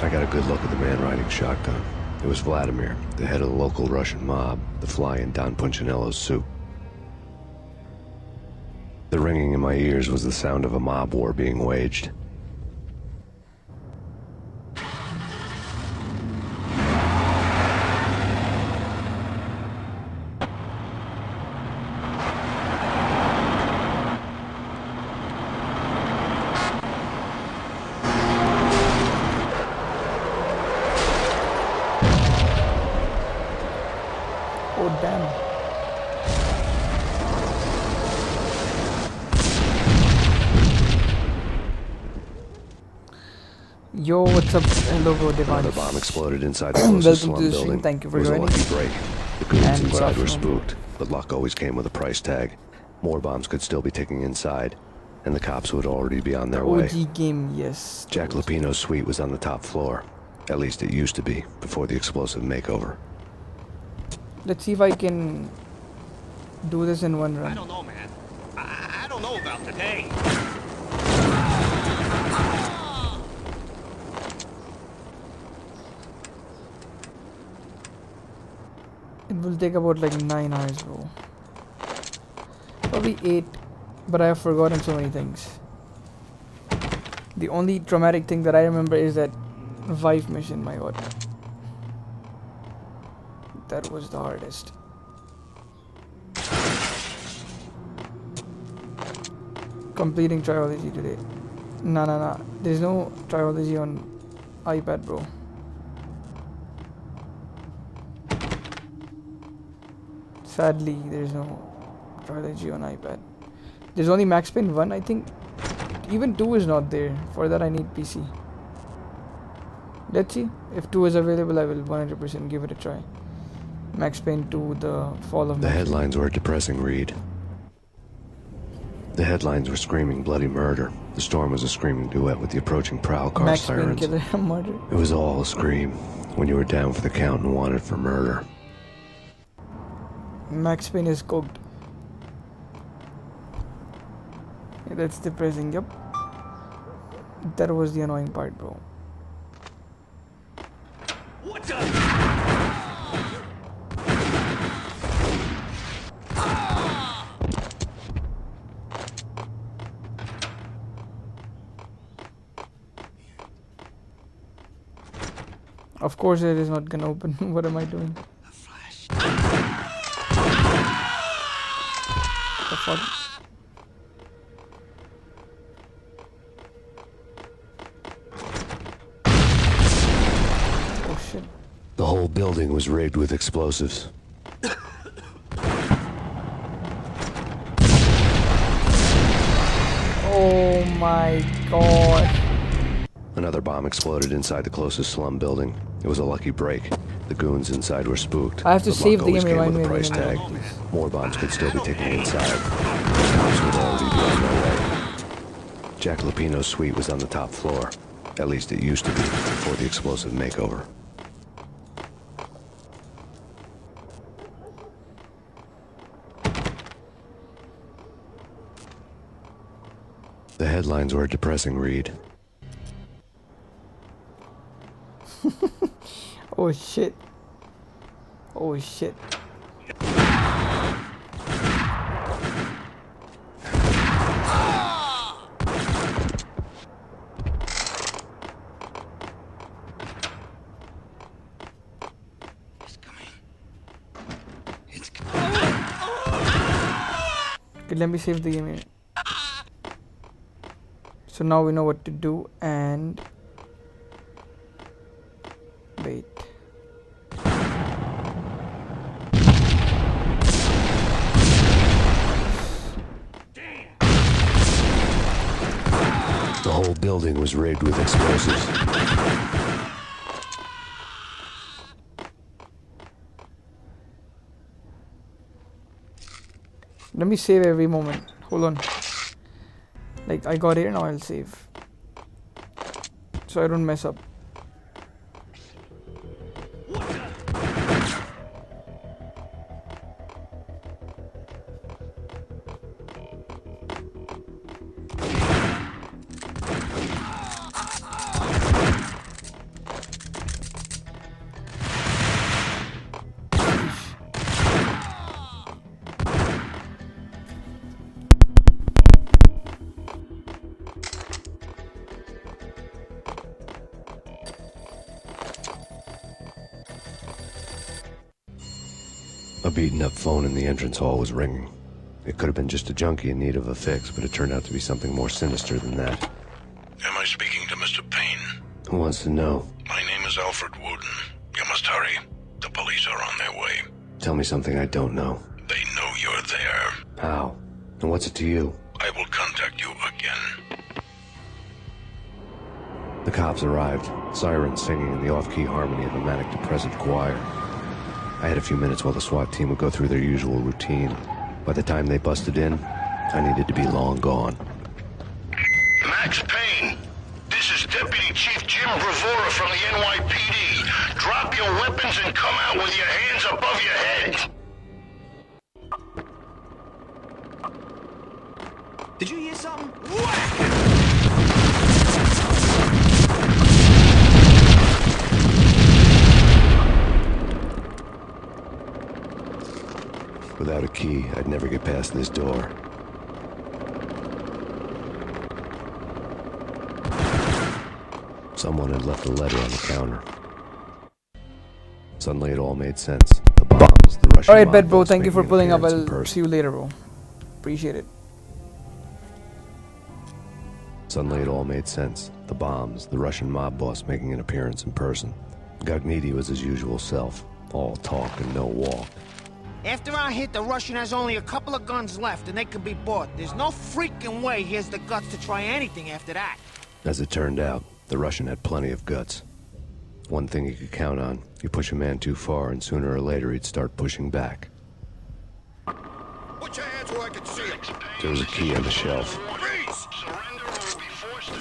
I got a good look at the man riding shotgun. It was Vladimir, the head of the local Russian mob, the fly in Don Punchinello's soup. The ringing in my ears was the sound of a mob war being waged. Oh damn. Yo, what's up? Hello, bro, Devansh. Another bomb exploded inside the closest slum Welcome to the building. stream. Thank you for It was a joining. lucky break. The goons And good inside were afternoon. spooked, but luck always came with a price tag. More bombs could still be ticking inside, and the cops would already be on their way. OG game, yes. Jack Lupino's suite was on the top floor. At least it used to be, before the explosive makeover. Let's see if I can do this in one run. I don't know, man. I don't know about today. It will take about like 9 hours, bro. Probably 8, but I have forgotten so many things. The only traumatic thing that I remember is that Vive mission, my god. That was the hardest. Completing trilogy today. Nah. There's no trilogy on iPad, bro. Sadly, there's no trilogy on iPad. There's only Max Payne 1, I think. Even 2 is not there. For that, I need PC. Let's see. If 2 is available, I will 100% give it a try. Max Payne 2, The Fall of The Max Payne. headlines were a depressing read. The headlines were screaming bloody murder. The storm was a screaming duet with the approaching prowl car Max Payne sirens. Killer Murder. It was all a scream when you were down for the count and wanted for murder. Max Payne is cooked. Yeah, that's depressing, yep. That was the annoying part, bro. What the? Of course it is not gonna open. What am I doing? The fuck? Oh shit. The whole building was rigged with explosives. Oh my god. Another bomb exploded inside the closest slum building. It was a lucky break. The goons inside were spooked. I have to but save luck the always game, came remind with a me price again. tag. More bombs could still be taken inside. The cops would already be on their way. Jack Lupino's suite was on the top floor. At least it used to be before the explosive makeover. The headlines were a depressing read. Oh shit. Oh shit. Okay, let me save the game here. So now we know what to do and wait. The whole building was rigged with explosives. Let me save every moment. Hold on. Like, I got here, now I'll save. So I don't mess up. A beaten-up phone in the entrance hall was ringing. It could have been just a junkie in need of a fix, but it turned out to be something more sinister than that. Am I speaking to Mr. Payne? Who wants to know? My name is Alfred Wooden. You must hurry. The police are on their way. Tell me something I don't know. They know you're there. How? And what's it to you? I will contact you again. The cops arrived, sirens singing in the off-key harmony of a manic-depressive choir. I had a few minutes while the SWAT team would go through their usual routine. By the time they busted in, I needed to be long gone. Max Payne, this is Deputy Chief Jim Bravura from the NYPD. Drop your weapons and come out with your hands above your head. Did you hear something? Without a key, I'd never get past this door. Someone had left a letter on the counter. Suddenly it all made sense. The bombs, the Russian Alright, bet bro, mob thank you for making pulling up. appearance in I'll person. see you later, bro. Appreciate it. Suddenly it all made sense. The bombs, the Russian mob boss making an appearance in person. Gagniti was his usual self. All talk and no walk. After our hit, the Russian has only a couple of guns left, and they can be bought. There's no freaking way he has the guts to try anything after that. As it turned out, the Russian had plenty of guts. One thing you could count on, you push a man too far and sooner or later he'd start pushing back. Put your hands where I can see them. There was a key on the shelf. Freeze! Surrender or we'll be forced to...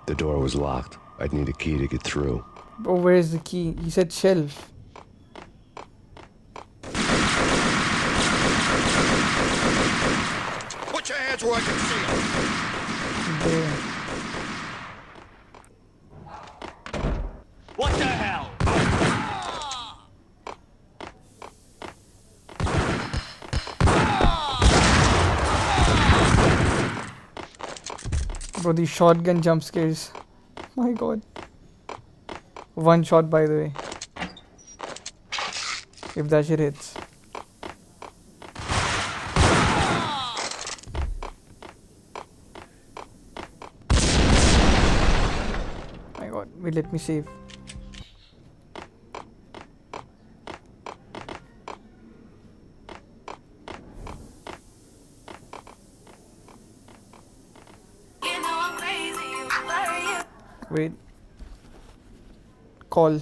The door was locked. I'd need a key to get through. Oh, where's the key? He said shelf. Put your hands where I can see them. There. What the hell? Bro, these shotgun jump scares. My god. One shot, by the way. If that shit hits. My god, wait, let me save. Wait. Call.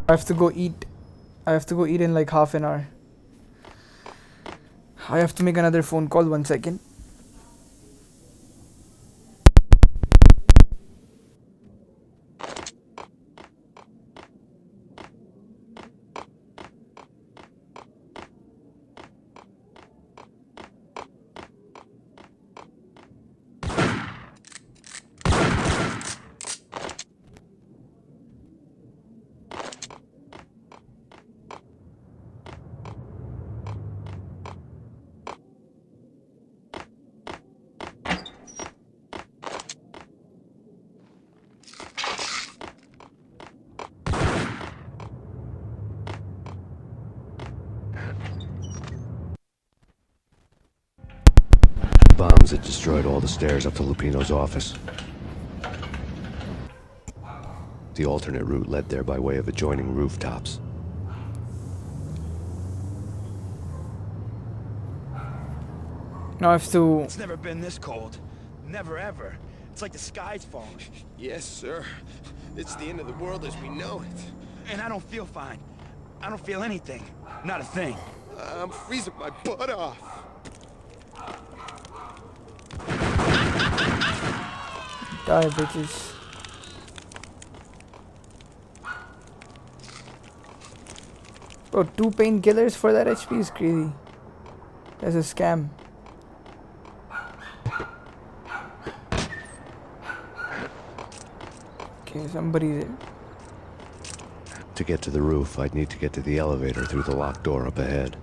I have to go eat. I have to go eat in like half an hour. I have to make another phone call. 1 second. Bombs had destroyed all the stairs up to Lupino's office. The alternate route led there by way of adjoining rooftops. Now I have to... It's never been this cold. Never ever. It's like the sky's falling. Yes, sir. It's the end of the world as we know it. And I don't feel fine. I don't feel anything. Not a thing. I'm freezing my butt off. Die, bitches. Bro, 2 painkillers for that HP is crazy. That's a scam. Okay, somebody there. To get to the roof, I'd need to get to the elevator through the locked door up ahead.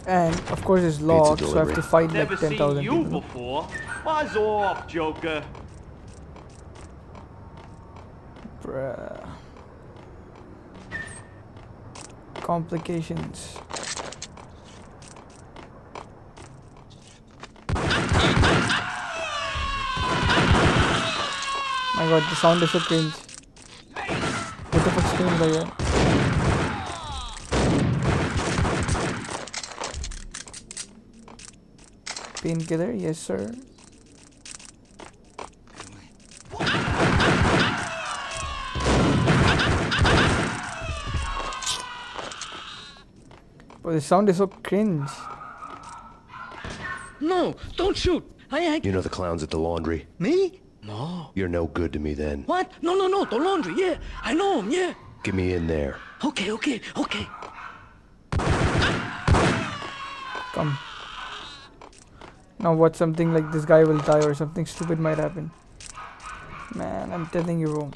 And of course it's locked, so I have to fight like Never 10,000 seen you people. before. Buzz off, Joker. Bruh. Complications. My god, the sound is so cringe. What the fuck's cringe like that? Painkiller, yes sir. But the sound is so cringe. No, don't shoot. I You know the clowns at the laundry? Me? No. You're no good to me then. What? No, the laundry, yeah. I know him, yeah. Get me in there. Okay. Come. Now what, something like this guy will die or something stupid might happen. Man, I'm telling you, bro.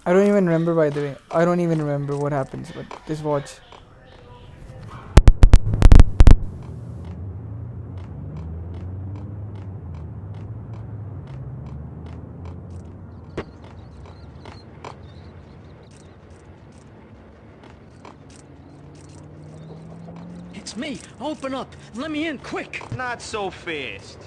I don't even remember, by the way. I don't even remember what happens, but just watch. It's me. Open up. Let me in, quick. Not so fast.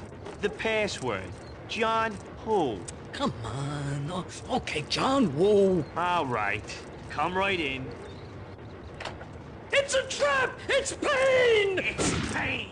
The password. John who? Come on. Oh, okay, John Woo. All right. Come right in. It's a trap! It's Payne! It's Payne!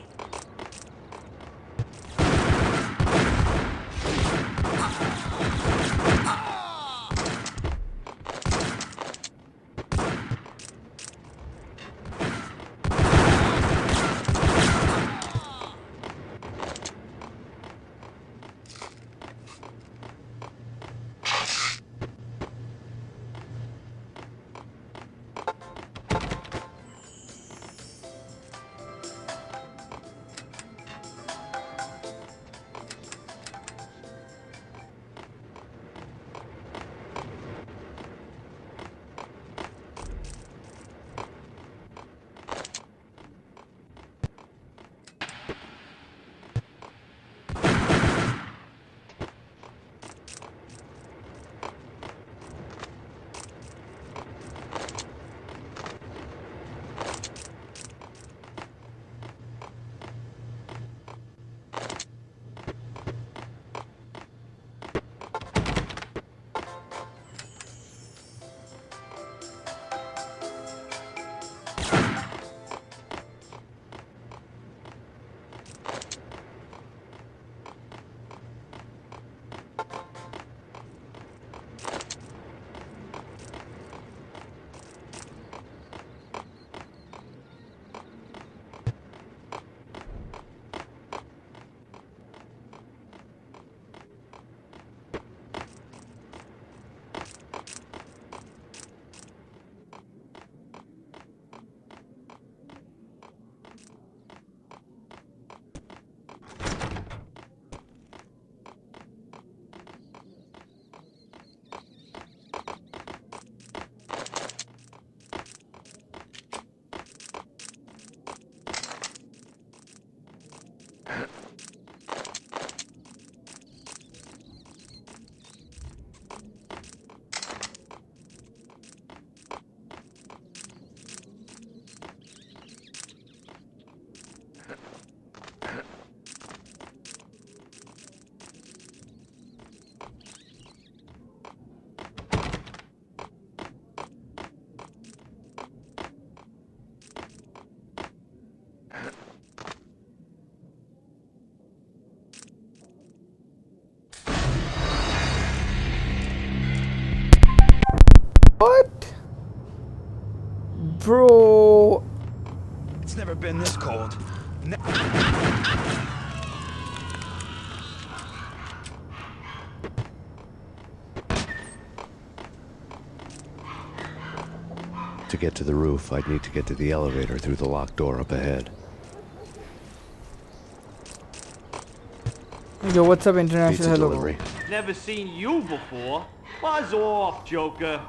What? Bro. It's never been this cold. To get to the roof, I'd need to get to the elevator through the locked door up ahead. Yo, what's up, international? Pizza Hello. delivery. Never seen you before. Buzz off, Joker.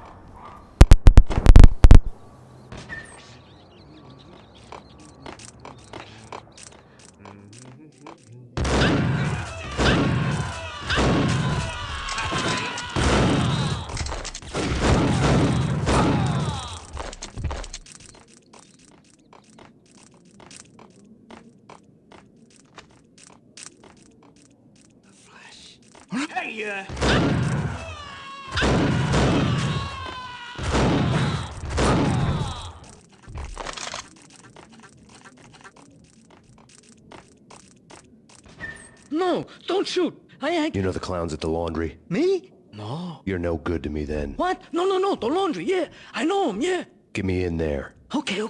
Hey, No, don't shoot. I ain't. You know the clowns at the laundry? Me? No. You're no good to me then. What? No, the laundry, yeah. I know him, yeah. Get me in there. Okay.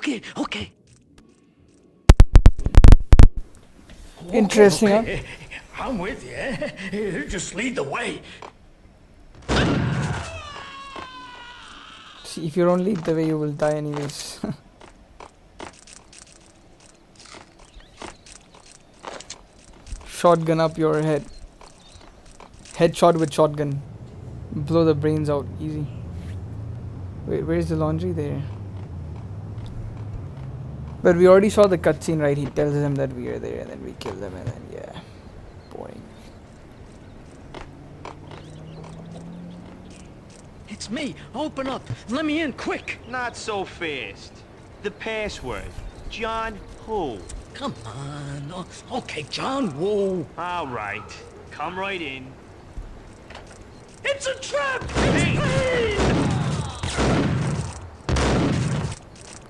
Interesting, huh? Okay. I'm with you. Just lead the way. See, if you don't lead the way, you will die anyways. Shotgun up your head. Headshot with shotgun. Blow the brains out. Easy. Wait, where's the laundry? There. But we already saw the cutscene, right? He tells them that we are there and then we kill them and then, yeah. Boring. It's me. Open up. Let me in, quick. Not so fast. The password. John who? Come on. Oh, okay, John Woo. All right. Come right in. It's a trap! It's Payne!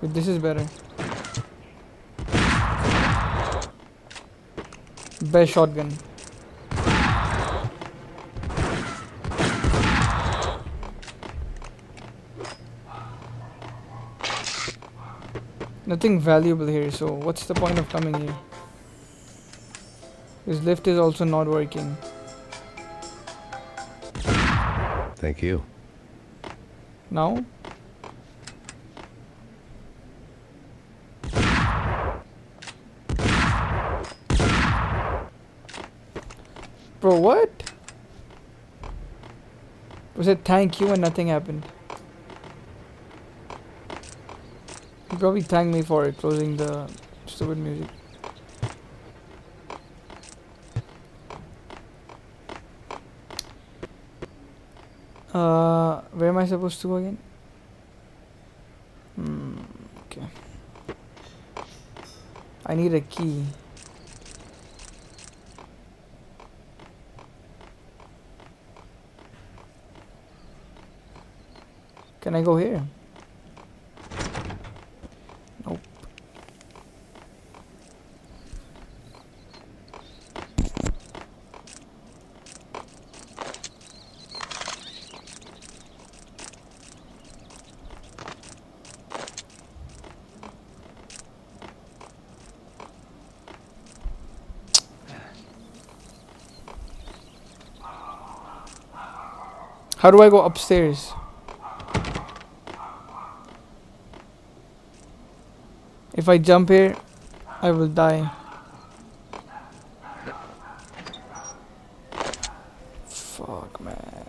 Wait, this is better. Best shotgun. Nothing valuable here, so what's the point of coming here? This lift is also not working. Thank you. Now? Bro, what? Was it thank you and nothing happened? You probably thanked me for it, closing the stupid music. Where am I supposed to go again? Okay. I need a key. Can I go here? Nope. How do I go upstairs? If I jump here, I will die. Fuck, man.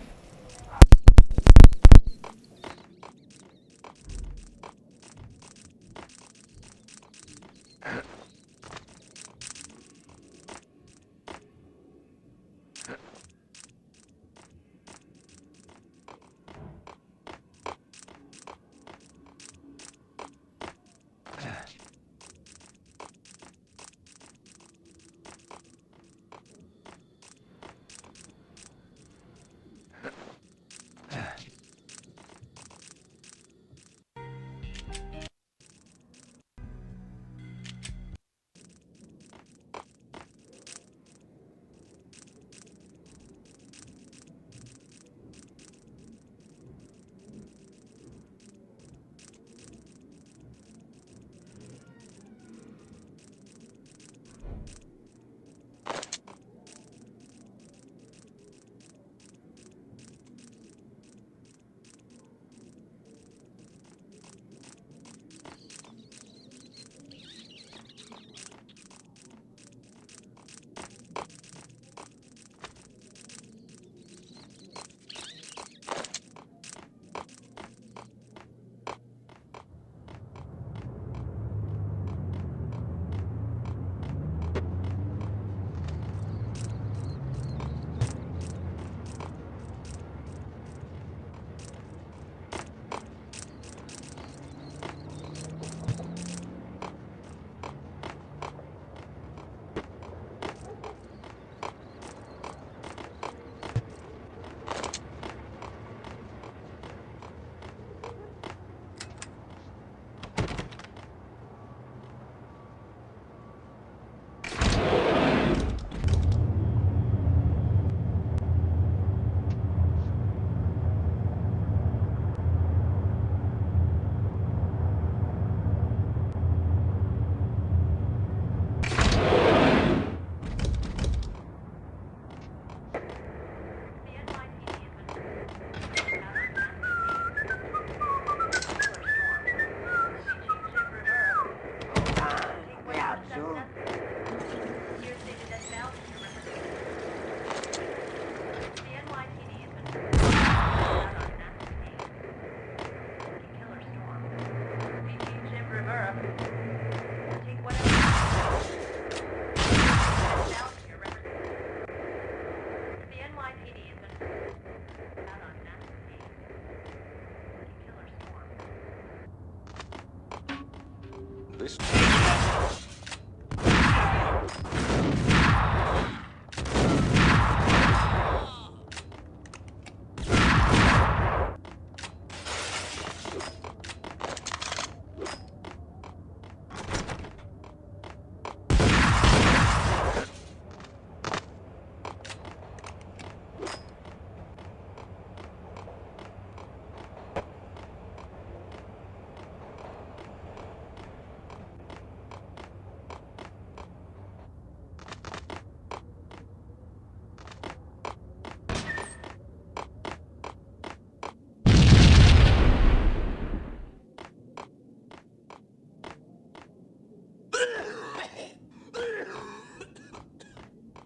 this.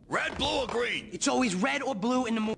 Red, blue, or green? It's always red or blue in the movie.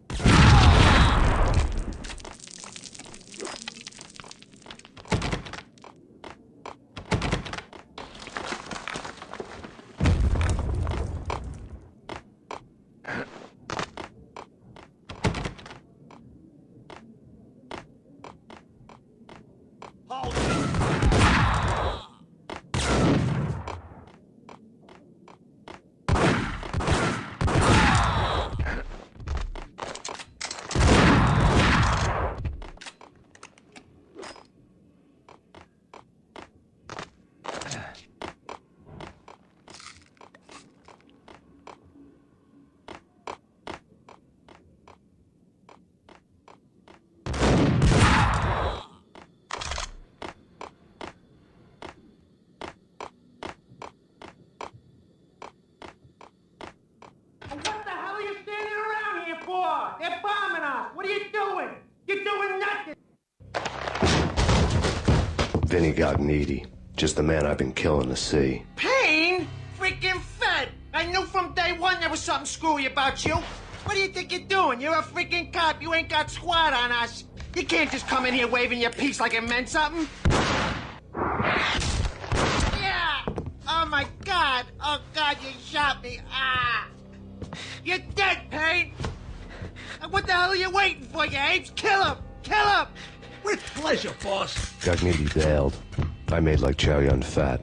What the hell are you standing around here for? They're bombing us. What are you doing? You're doing nothing. Vinny Gognitti. Just the man I've been killing to see. Payne? Freaking Fed! I knew from day one there was something screwy about you. What do you think you're doing? You're a freaking cop. You ain't got squad on us. You can't just come in here waving your piece like it meant something. Yeah! Oh my God! Oh God, you shot me! Ah! You're dead, Payne! What the hell are you waiting for, you apes? Kill him! Kill him! With pleasure, boss. Gognitti bailed. I made like Chow Yun Fat.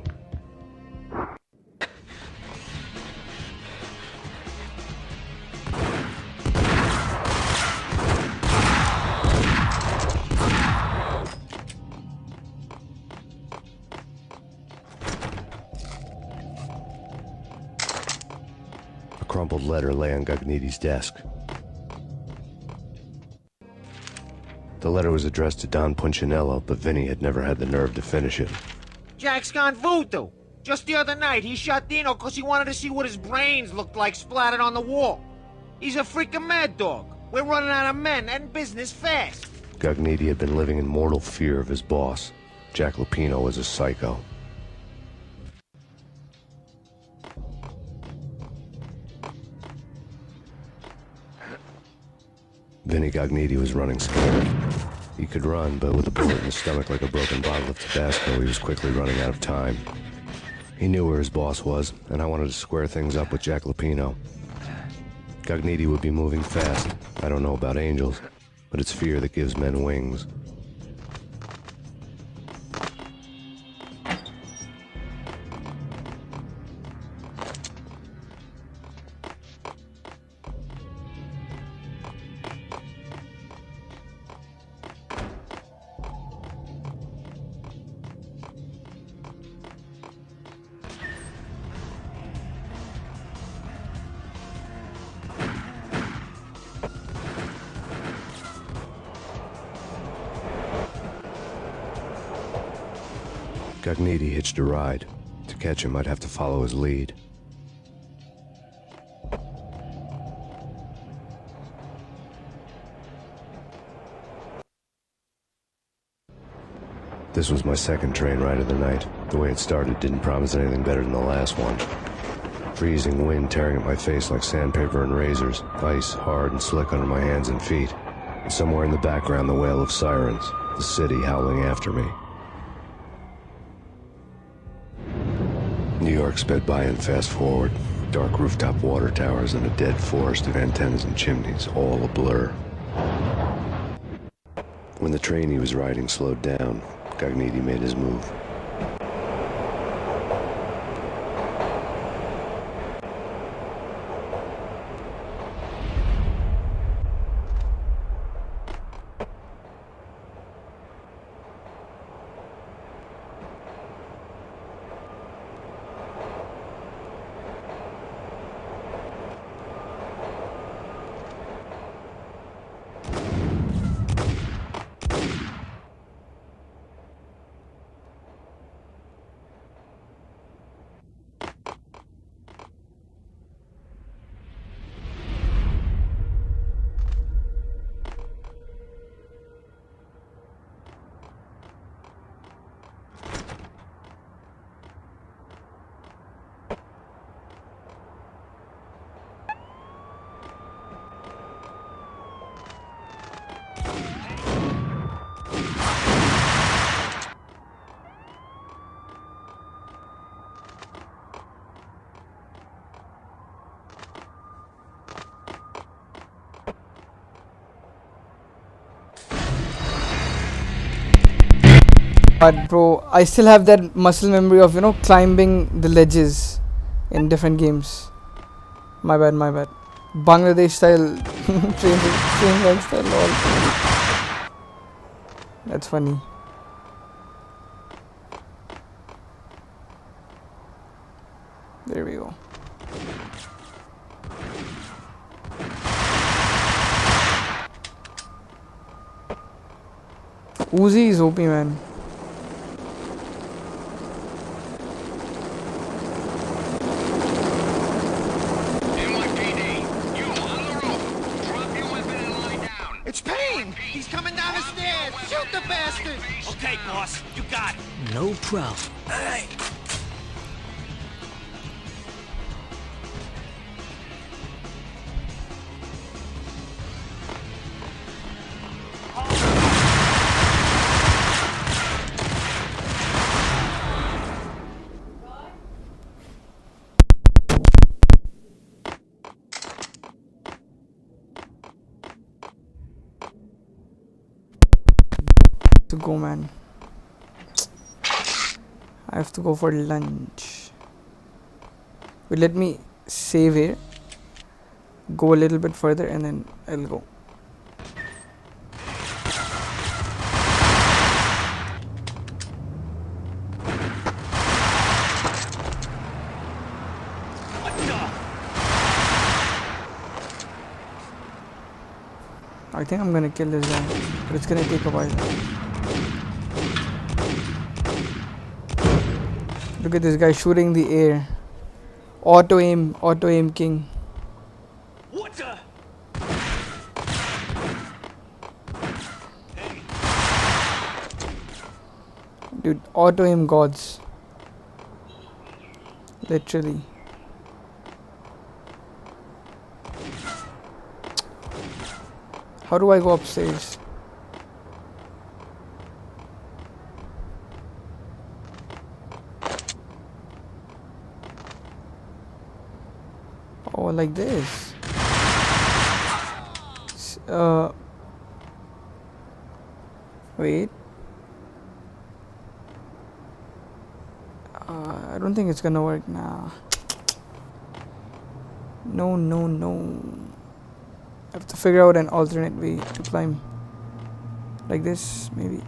A crumpled letter lay on Gognitti's desk. The letter was addressed to Don Punchinello, but Vinny had never had the nerve to finish it. Jack's gone voodoo. Just the other night, he shot Dino because he wanted to see what his brains looked like splattered on the wall. He's a freaking mad dog. We're running out of men and business fast. Gognitti had been living in mortal fear of his boss. Jack Lupino was a psycho. Vinny Gognitti was running scared. He could run, but with a bullet in his stomach like a broken bottle of Tabasco, he was quickly running out of time. He knew where his boss was, and I wanted to square things up with Jack Lupino. Gognitti would be moving fast. I don't know about angels, but it's fear that gives men wings. Gognitti hitched a ride. To catch him, I'd have to follow his lead. This was my second train ride of the night. The way it started didn't promise anything better than the last one. Freezing wind tearing at my face like sandpaper and razors, ice hard and slick under my hands and feet. And somewhere in the background, the wail of sirens, the city howling after me. New York sped by in fast forward. Dark rooftop water towers and a dead forest of antennas and chimneys, all a blur. When the train he was riding slowed down, Gognitti made his move. But bro, I still have that muscle memory of, you know, climbing the ledges in different games. My bad, my bad. Bangladesh style, train ride style, lol. That's funny. There we go. Uzi is OP, man. It's Payne! He's coming down the stairs! Shoot the bastard! Okay, boss, you got it. No problem. Hey! To go, man. I have to go for lunch. But let me save here, go a little bit further, and then I'll go. I think I'm gonna kill this guy, but it's gonna take a while. Look at this guy shooting the air. Auto aim king. What the? Dude, auto aim gods. Literally. How do I go upstairs? Oh, like this. Wait. I don't think it's gonna work now. No. I have to figure out an alternate way to climb. Like this, maybe.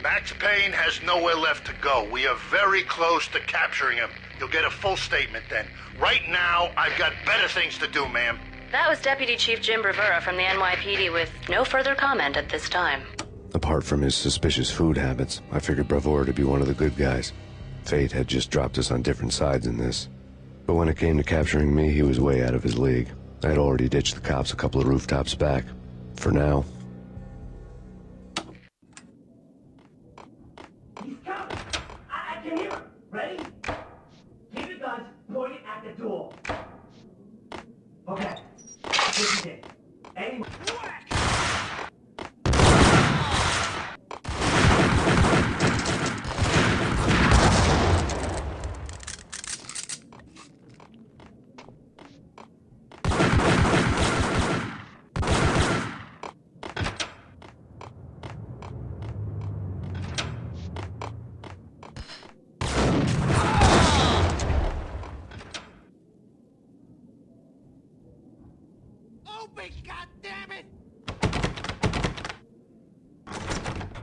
Max Payne has nowhere left to go. We are very close to capturing him. You'll get a full statement then. Right now, I've got better things to do, ma'am. That was Deputy Chief Jim Rivera from the NYPD with no further comment at this time. Apart from his suspicious food habits, I figured Bravura to be one of the good guys. Fate had just dropped us on different sides in this. But when it came to capturing me, he was way out of his league. I had already ditched the cops a couple of rooftops back. For now. He's coming! I can hear him! Ready? Keep your guns pointed at the door. Okay. This is it. Anyone... Open, goddammit!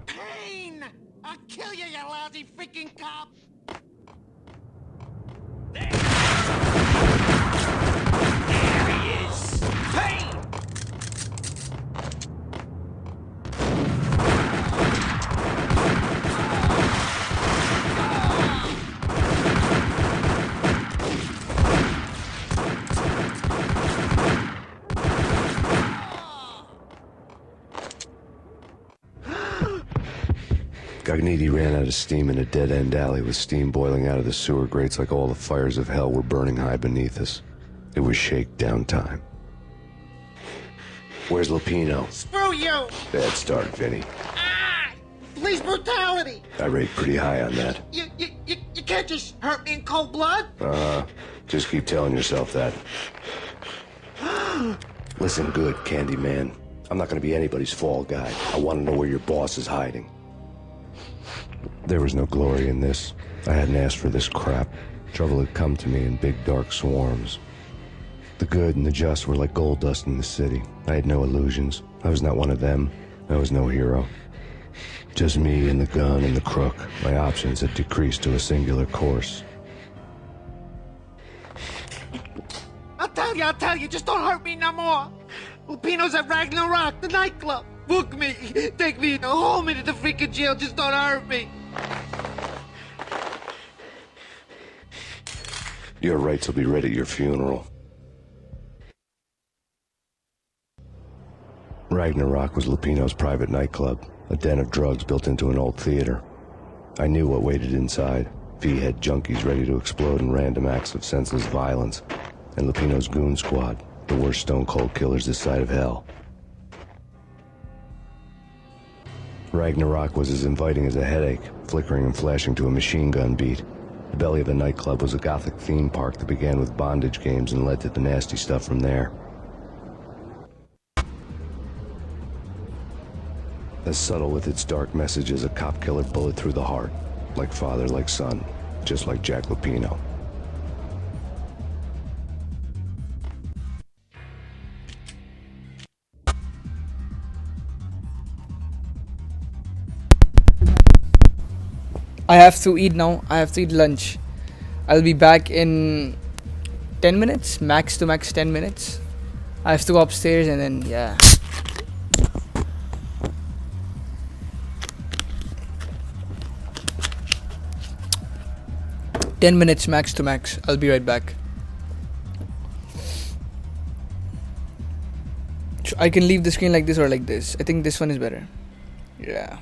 Payne! I'll kill you, you lousy freaking cop! There he is! Payne! Gagniti ran out of steam in a dead-end alley with steam boiling out of the sewer grates like all the fires of hell were burning high beneath us. It was shakedown time. Where's Lupino? Screw you! Bad start, Vinny. Police brutality! I rate pretty high on that. You can't just hurt me in cold blood! Just keep telling yourself that. Listen good, Candyman. I'm not gonna be anybody's fall guy. I want to know where your boss is hiding. There was no glory in this. I hadn't asked for this crap. Trouble had come to me in big dark swarms. The good and the just were like gold dust in the city. I had no illusions. I was not one of them. I was no hero. Just me and the gun and the crook. My options had decreased to a singular course. I'll tell you, just don't hurt me no more. Lupino's at Ragnarok, the nightclub. Book me, take me, haul me to the freaking jail, just don't hurt me. Your rights will be read at your funeral. Ragnarok was Lupino's private nightclub, a den of drugs built into an old theater. I knew what waited inside. V had junkies ready to explode in random acts of senseless violence, and Lupino's goon squad, the worst stone-cold killers this side of hell. Ragnarok was as inviting as a headache, flickering and flashing to a machine gun beat. The belly of the nightclub was a gothic theme park that began with bondage games and led to the nasty stuff from there. As subtle with its dark message as a cop killer bullet through the heart. Like father, like son. Just like Jack Lupino. I have to eat now. I have to eat lunch. I'll be back in 10 minutes. Max to max 10 minutes. I have to go upstairs and then, yeah. "10 minutes max to max." I'll be right back. I can leave the screen like this or like this. I think this one is better. Yeah.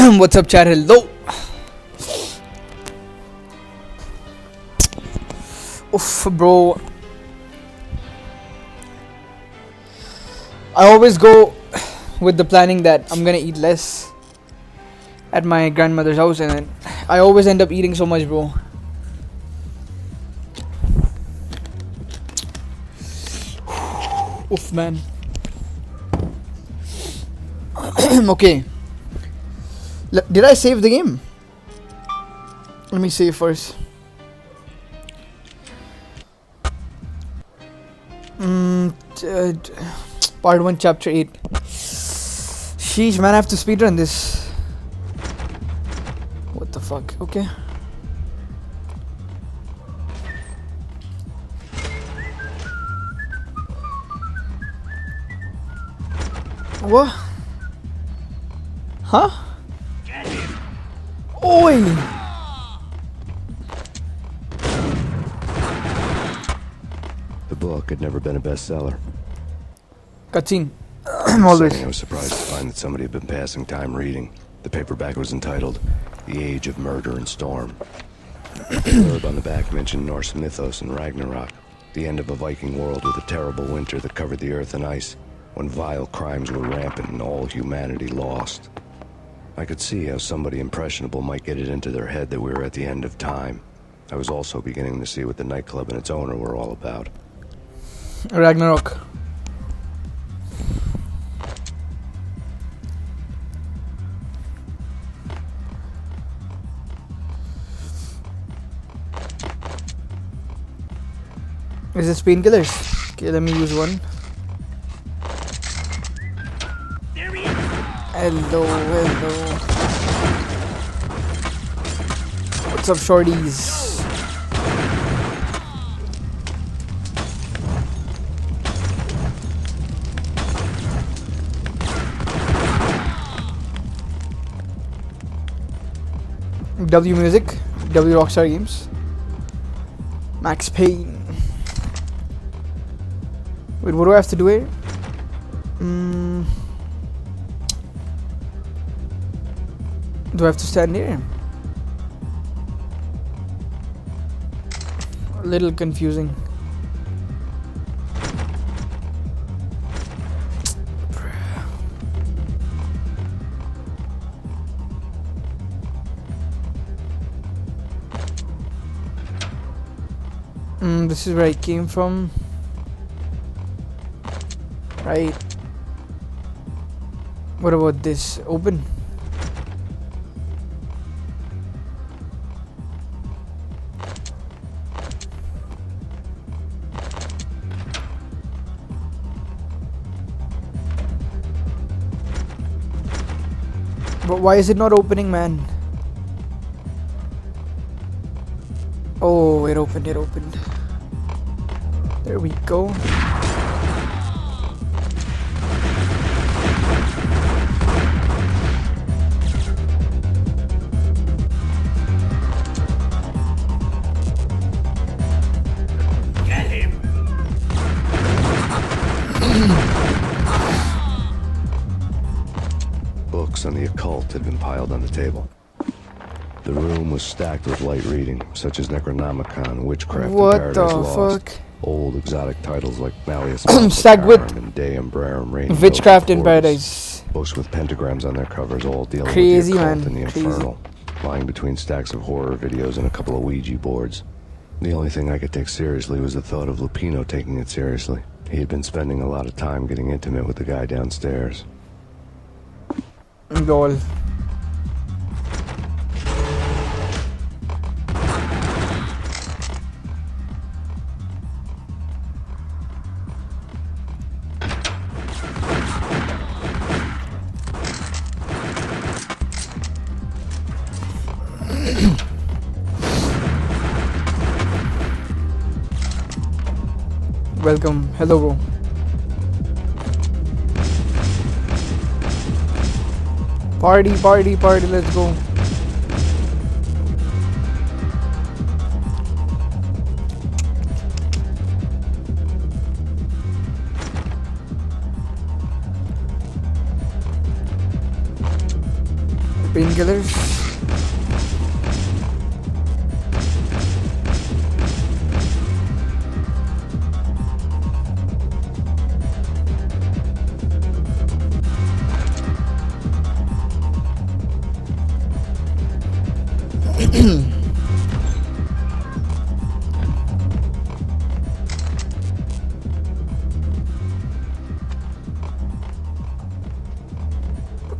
What's up, chat? Hello. Oof, bro. I always go with the planning that I'm gonna eat less at my grandmother's house, and then I always end up eating so much, bro. Oof, man. Okay. Did I save the game? Let me save first. Part 1, Chapter 8. Sheesh, man, I have to speedrun this. What the fuck? Okay. What? Huh? Oi! The book had never been a bestseller. Cutscene. Always. I was surprised to find that somebody had been passing time reading. The paperback was entitled The Age of Murder and Storm. The blurb on the back mentioned Norse mythos and Ragnarok, the end of a Viking world with a terrible winter that covered the earth in ice, when vile crimes were rampant and all humanity lost. I could see how somebody impressionable might get it into their head that we were at the end of time. I was also beginning to see what the nightclub and its owner were all about. Ragnarok. Is this painkillers? Okay, let me use one. Hello, hello. What's up, shorties? W Music, W Rockstar Games, Max Payne. Wait, what do I have to do here? Do I have to stand here? A little confusing. This is where I came from. Right. What about this? Open. But why is it not opening, man? Oh, it opened, it opened. There we go. Get him! Books on the occult had been piled on the table. The room was stacked with light reading, such as Necronomicon, Witchcraft, What and the Paradise Lost. fuck? Old exotic titles like Malleus Stacked with and De Umbrarum Reign. Witchcraft in Paradise. Books with pentagrams on their covers, all dealing Crazy, with the occult man. and the Crazy. infernal. Lying between stacks of horror videos and a couple of Ouija boards. The only thing I could take seriously was the thought of Lupino taking it seriously. He had been spending a lot of time getting intimate with the guy downstairs. Goal. Welcome. Hello, bro. Party, party, party. Let's go. Payne painkillers.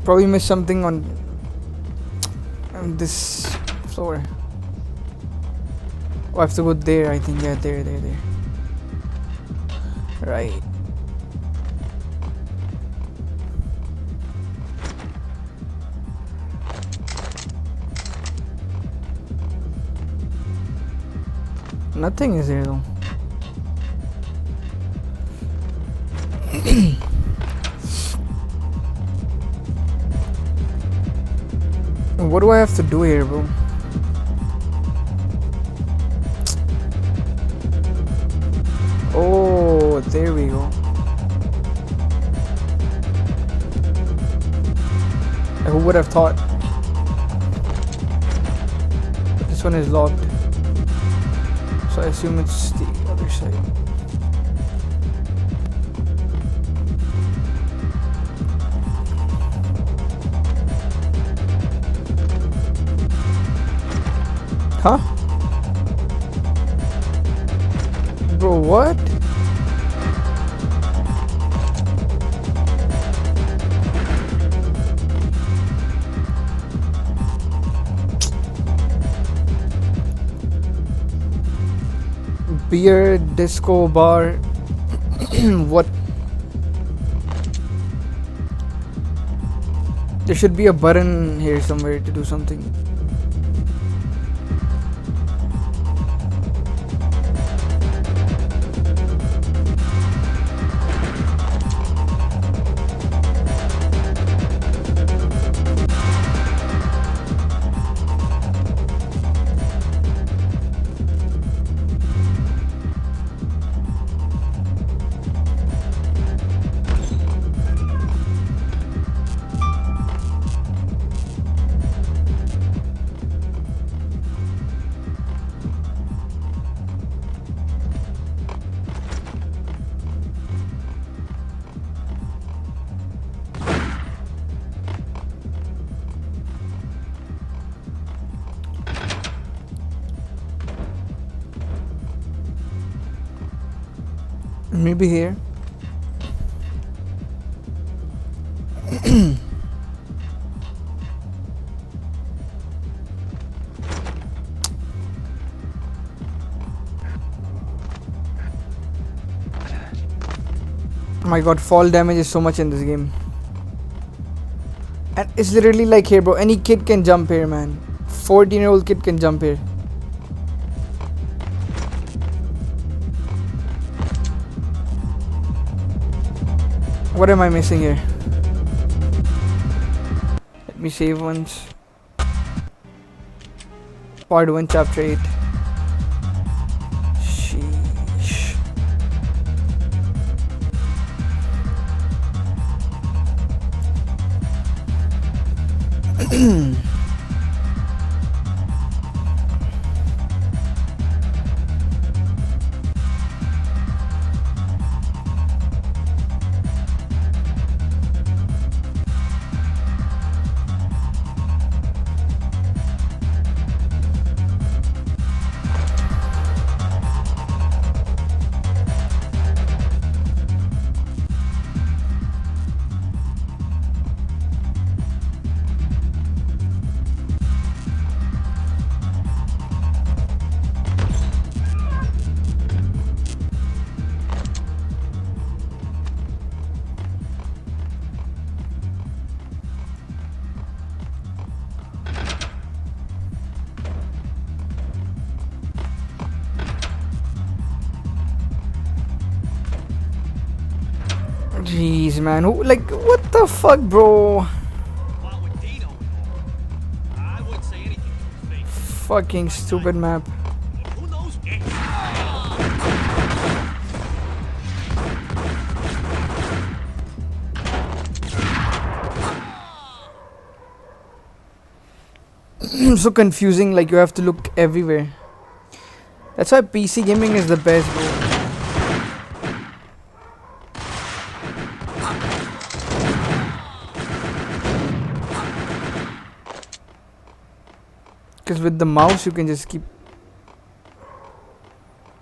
Probably missed something on this floor. Oh, I have to go there, I think. Yeah, there. Right. Nothing is here though. What do I have to do here, bro? Oh, there we go. Who would have thought? But this one is locked. So I assume it's the other side. Huh? Bro, what? Beer, disco, bar. What? There should be a button here somewhere to do something. Maybe here. My god, fall damage is so much in this game. And it's literally like here, bro. Any kid can jump here, man. 14-year-old kid can jump here. What am I missing here? Let me save once. Part 1, Chapter 8. Sheesh. Jeez, man. Who, like, what the fuck, bro? Fucking stupid map. So confusing, like you have to look everywhere. That's why PC gaming is the best, bro. Because with the mouse you can just keep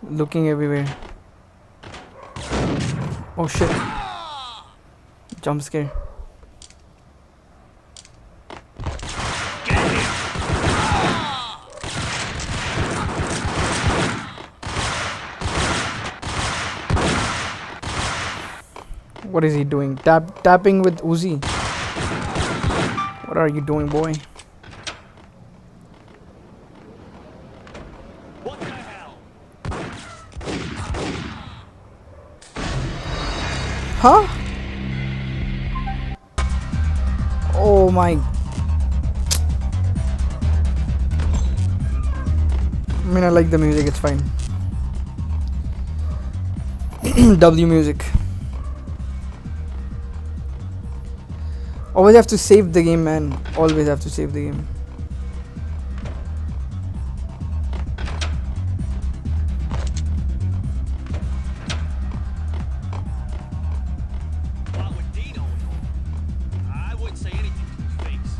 looking everywhere. Oh shit. Jump scare. What is he doing? Tapping with Uzi. What are you doing, boy? What the hell? Huh? Oh my. I mean, I like the music, it's fine. W music. Always have to save the game, man. Always have to save the game. What would Dino know? I wouldn't say anything to his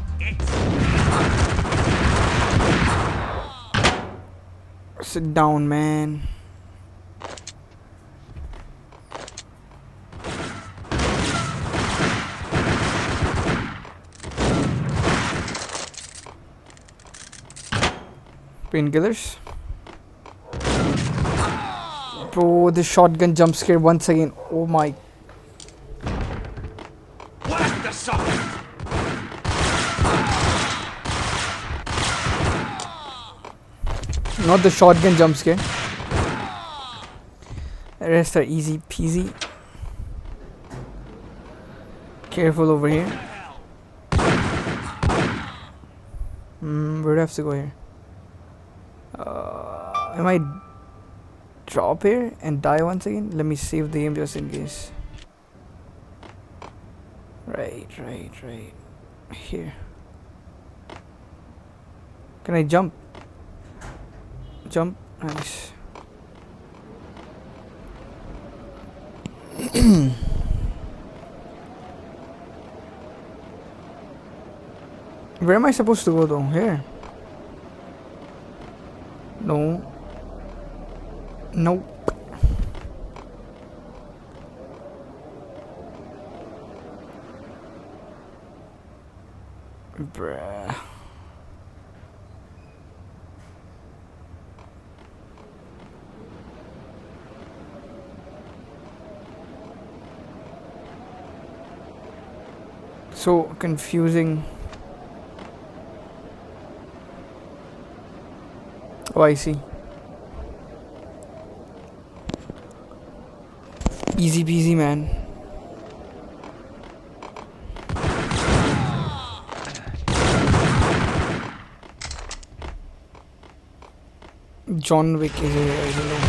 face. Sit down, man. Painkillers. Bro, the shotgun jump scare once again. Oh my. Whack the sucker! Not the shotgun jump scare. The rest are easy peasy. Careful over here. Where do I have to go here? I might drop here and die once again. Let me save the game just in case. Right. Here. Can I jump? Jump. Nice. Where am I supposed to go though? Here? No. Nope. Bruh. So confusing. Oh, I see. Easy peasy, man. John Wick is here, I don't know.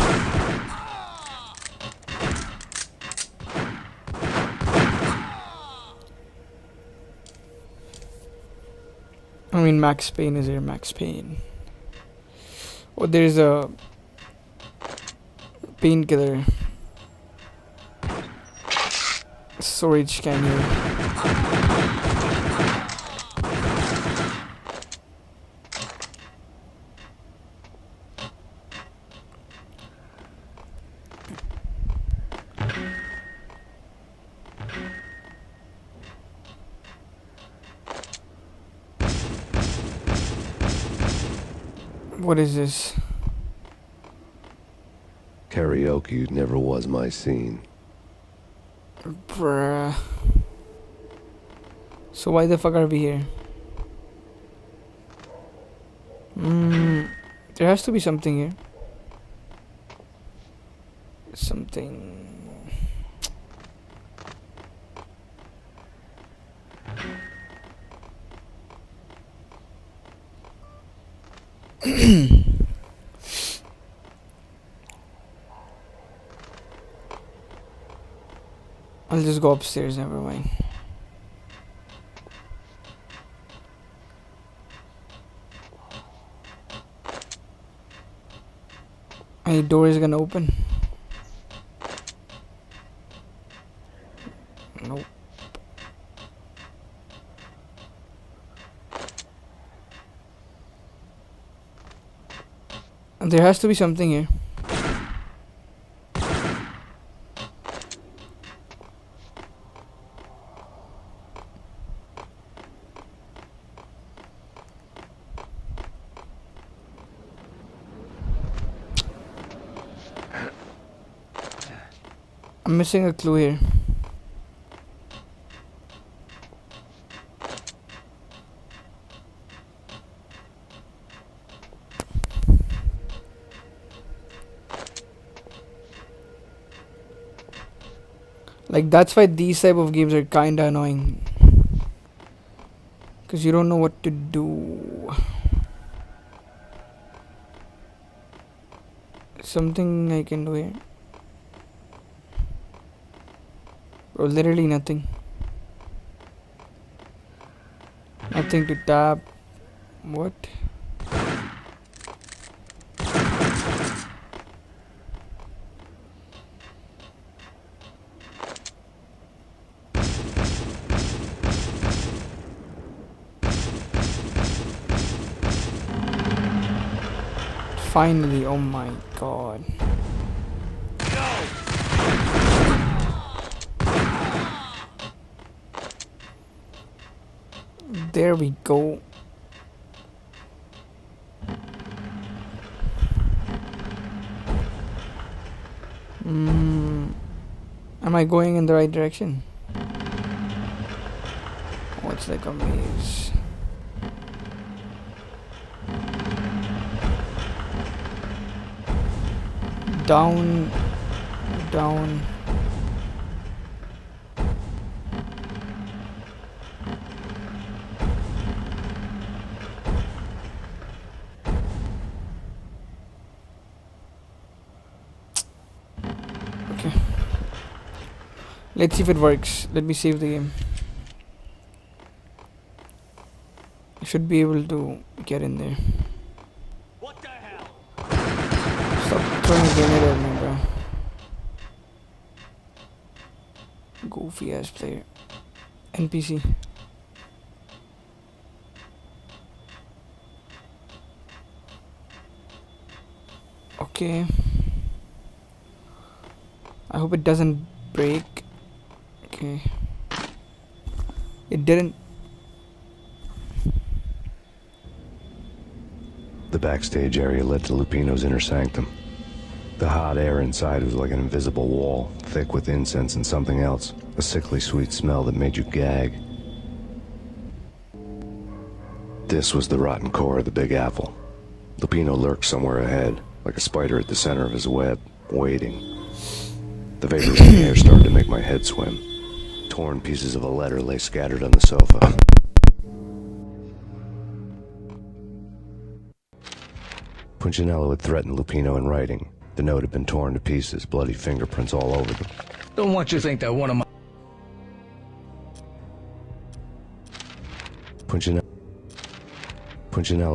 I mean, Max Payne is here, Max Payne. Oh, there's a painkiller. Storage can here. What is this? Karaoke never was my scene. Bruh. So why the fuck are we here? There has to be something here. Something. I'll just go upstairs, never mind. Any door is gonna open? Nope. There has to be something here. I'm missing a clue here. Like, that's why these type of games are kinda annoying. Because you don't know what to do. Something I can do here. Bro, literally nothing. Nothing to tap. What? Finally, oh my god. There we go. Am I going in the right direction? Oh, it's like a maze. Down, down. Okay. Let's see if it works. Let me save the game. I should be able to get in there. Stop throwing a grenade at me, bro. Goofy ass player. NPC. Okay. I hope it doesn't break. Okay. It didn't. The backstage area led to Lupino's inner sanctum. The hot air inside was like an invisible wall, thick with incense and something else, a sickly sweet smell that made you gag. This was the rotten core of the Big Apple. Lupino lurked somewhere ahead, like a spider at the center of his web, waiting. The vapors in the air started to make my head swim. Torn pieces of a letter lay scattered on the sofa. Punchinello had threatened Lupino in writing. The note had been torn to pieces, bloody fingerprints all over them. Don't want you to think that one of my... Punchinello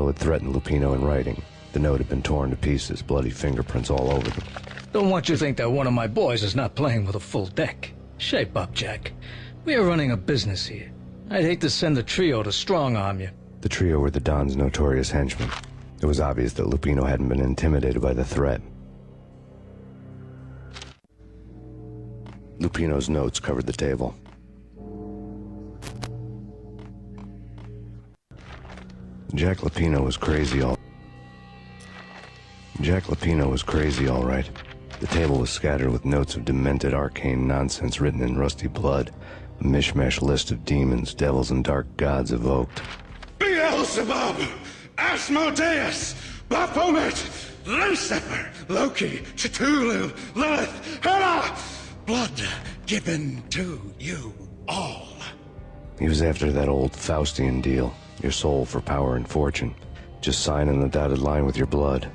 had threatened Lupino in writing. The note had been torn to pieces, bloody fingerprints all over them. Don't want you to think that one of my boys is not playing with a full deck. Shape up, Jack. We are running a business here. I'd hate to send the trio to strong-arm you. The trio were the Don's notorious henchmen. It was obvious that Lupino hadn't been intimidated by the threat. Lupino's notes covered the table. Jack Lupino was crazy all right. The table was scattered with notes of demented arcane nonsense written in rusty blood, a mishmash list of demons, devils, and dark gods evoked. Beelzebub! Asmodeus! Baphomet! Lucifer! Loki! Cthulhu! Lilith! Hera! Blood given to you all. He was after that old Faustian deal. Your soul for power and fortune. Just sign on the dotted line with your blood.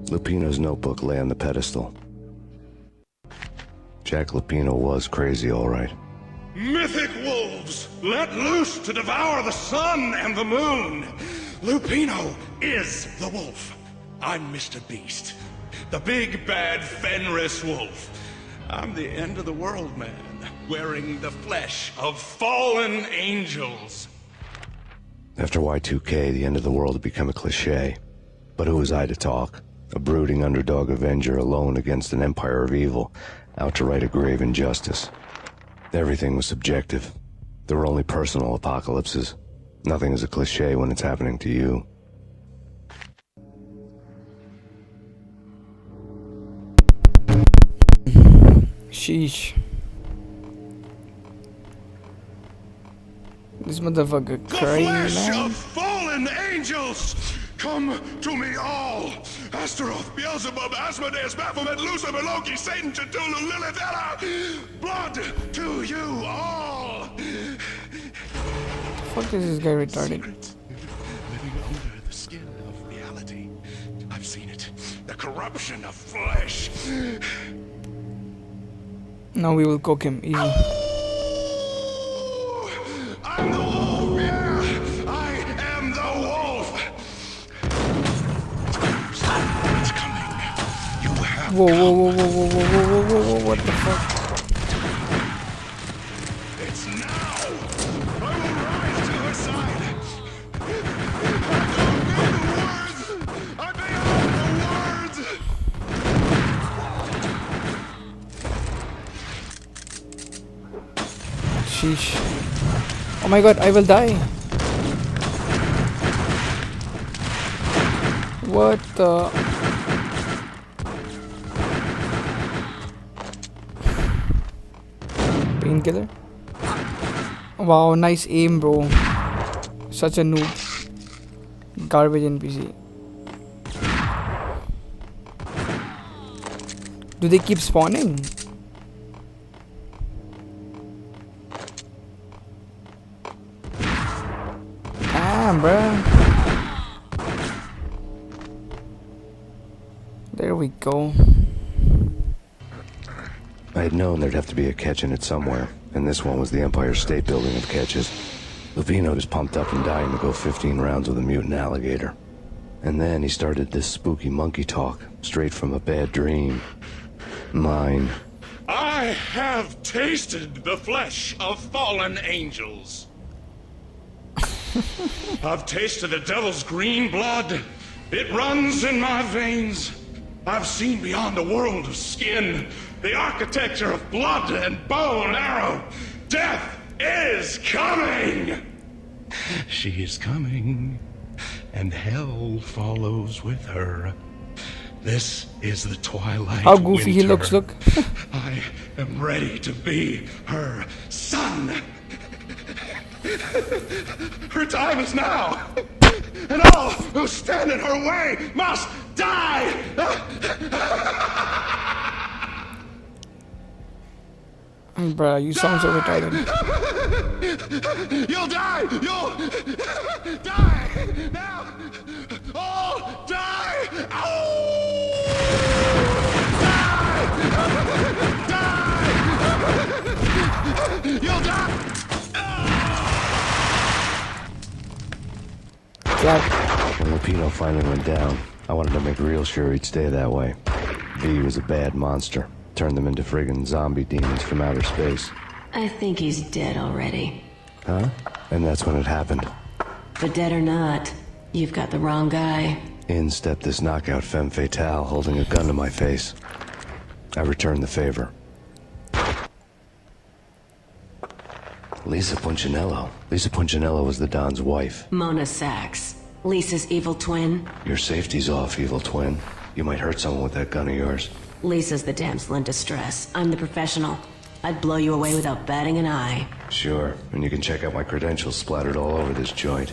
Lupino's notebook lay on the pedestal. Jack Lupino was crazy, all right. Mythic wolves, let loose to devour the sun and the moon. Lupino is the wolf. I'm Mr. Beast, the big bad Fenris wolf. I'm the end of the world man, wearing the flesh of fallen angels. After Y2K, the end of the world had become a cliche. But who was I to talk? A brooding underdog avenger alone against an empire of evil, out to right a grave injustice. Everything was subjective. There were only personal apocalypses. Nothing is a cliche when it's happening to you. Sheesh. This motherfucker crazy, Flesh man. of fallen angels! Come to me all! Astaroth, Beelzebub, Asmodeus, Baphomet, Lucifer, Loki, Satan, Cthulhu, Lilith, Ella! Blood to you all! Fuck is this guy retarded? Living under the skin of reality. I've seen it. The corruption of flesh. Now we will cook him easy. I'm the wolf, yeah! I am the wolf! It's coming. You have Whoa, whoa, whoa, whoa, whoa, whoa, whoa, whoa, whoa, whoa, what the fuck? It's now! I will rise to her side! I don't know the words! Sheesh. Oh my god, I will die. What the... Painkiller? Wow, nice aim, bro. Such a noob. Garbage NPC. Do they keep spawning? Damn, bruh. There we go. I had known there'd have to be a catch in it somewhere, and this one was the Empire State Building of catches. Lupino was pumped up and dying to go 15 rounds with a mutant alligator. And then he started this spooky monkey talk, straight from a bad dream. Mine. I have tasted the flesh of fallen angels. I've tasted the devil's green blood. It runs in my veins. I've seen beyond the world of skin, the architecture of blood and bow and arrow. Death is coming! She is coming, and hell follows with her. This is the twilight. How goofy he winter. looks, look. I am ready to be her son. Her time is now, and all who stand in her way must die! Bruh, you sound so retarded. You'll die! You'll die! Now! All die! Die! You'll die! When Lupino finally went down, I wanted to make real sure he'd stay that way. V was a bad monster. Turned them into friggin' zombie demons from outer space. I think he's dead already. Huh? And that's when it happened. But dead or not, you've got the wrong guy. In stepped this knockout femme fatale holding a gun to my face. I returned the favor. Lisa Punchinello. Lisa Punchinello was the Don's wife. Mona Sachs. Lisa's evil twin. Your safety's off, evil twin. You might hurt someone with that gun of yours. Lisa's the damsel in distress. I'm the professional. I'd blow you away without batting an eye. Sure, and you can check out my credentials splattered all over this joint.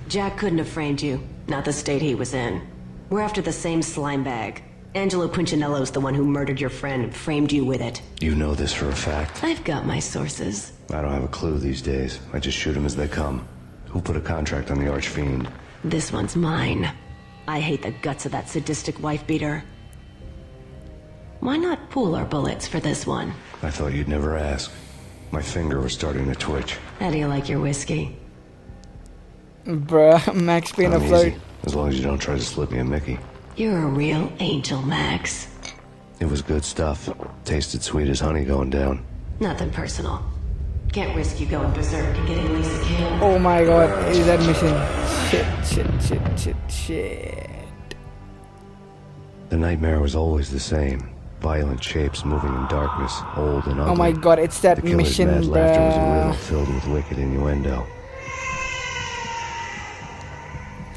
Jack couldn't have framed you. Not the state he was in. We're after the same slime bag. Angelo Punchinello's the one who murdered your friend and framed you with it. You know this for a fact. I've got my sources. I don't have a clue these days. I just shoot them as they come. Who put a contract on the Archfiend? This one's mine. I hate the guts of that sadistic wife-beater. Why not pool our bullets for this one? I thought you'd never ask. My finger was starting to twitch. How do you like your whiskey? Bruh, Max Payne a I'm flirt. easy, as long as you don't try to slip me a Mickey. You're a real angel, Max. It was good stuff. Tasted sweet as honey going down. Nothing personal. Can't risk you going berserk and getting Lisa killed. Oh my god, is that mission? Shit. The nightmare was always the same. Violent shapes moving in darkness, old and ugly. Oh my god, it's that The killer's mission, mad laughter was a riddle bruh. filled with wicked innuendo.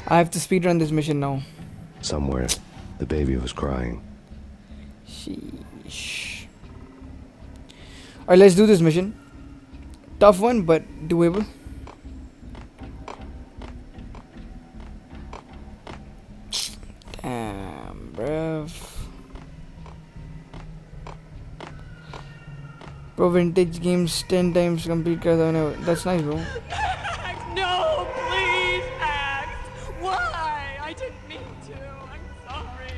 I have to speedrun this mission now. Somewhere, the baby was crying. Sheesh. Alright, let's do this mission. Tough one, but doable. Damn, bruv. Bro, vintage games 10 times complete karta whenever. That's nice, bro. No, please, Axe. Why? I didn't mean to. I'm sorry.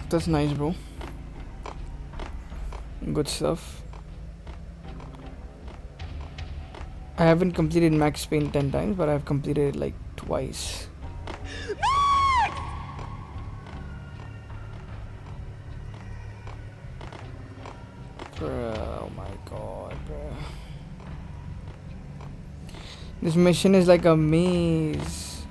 That's nice, bro. Good stuff. I haven't completed Max Payne 10 times, but I've completed it like twice. Bruh, oh my god, bruh. This mission is like a maze.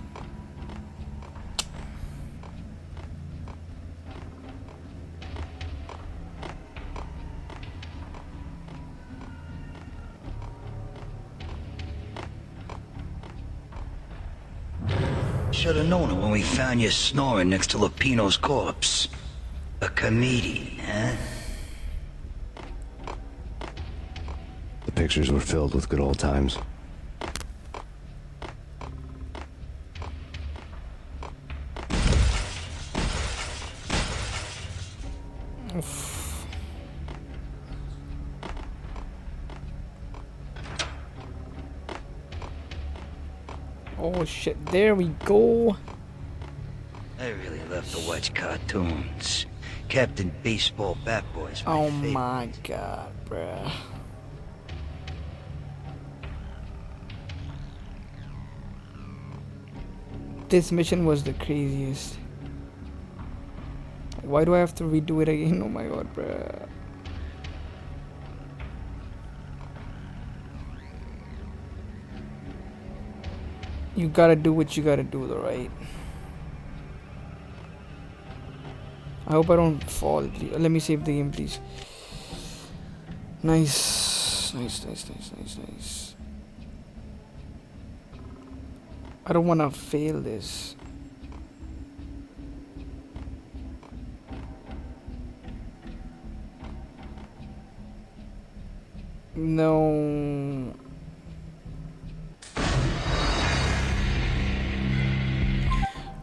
Should have known it when we found you snoring next to Lupino's corpse. A comedian, huh? The pictures were filled with good old times. Oof. Oh shit, there we go. I really love to watch cartoons. Captain Baseball Bat Boy's my Oh favorite. my god, bruh. This mission was the craziest. Why do I have to redo it again? Oh my god, bruh. You gotta do what you gotta do though, right? I hope I don't fall. Let me save the game, please. Nice. I don't wanna fail this. No.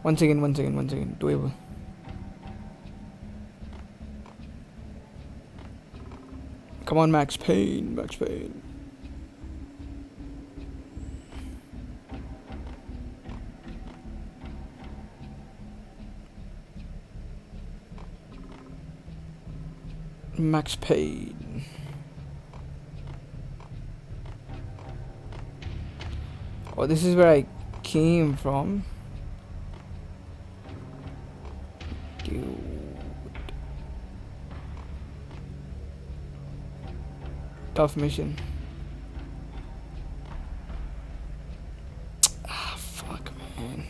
One second. Doable. Come on, Max Payne. Max Payne. Oh, this is where I came from. Dude. Tough mission. Ah, fuck, man.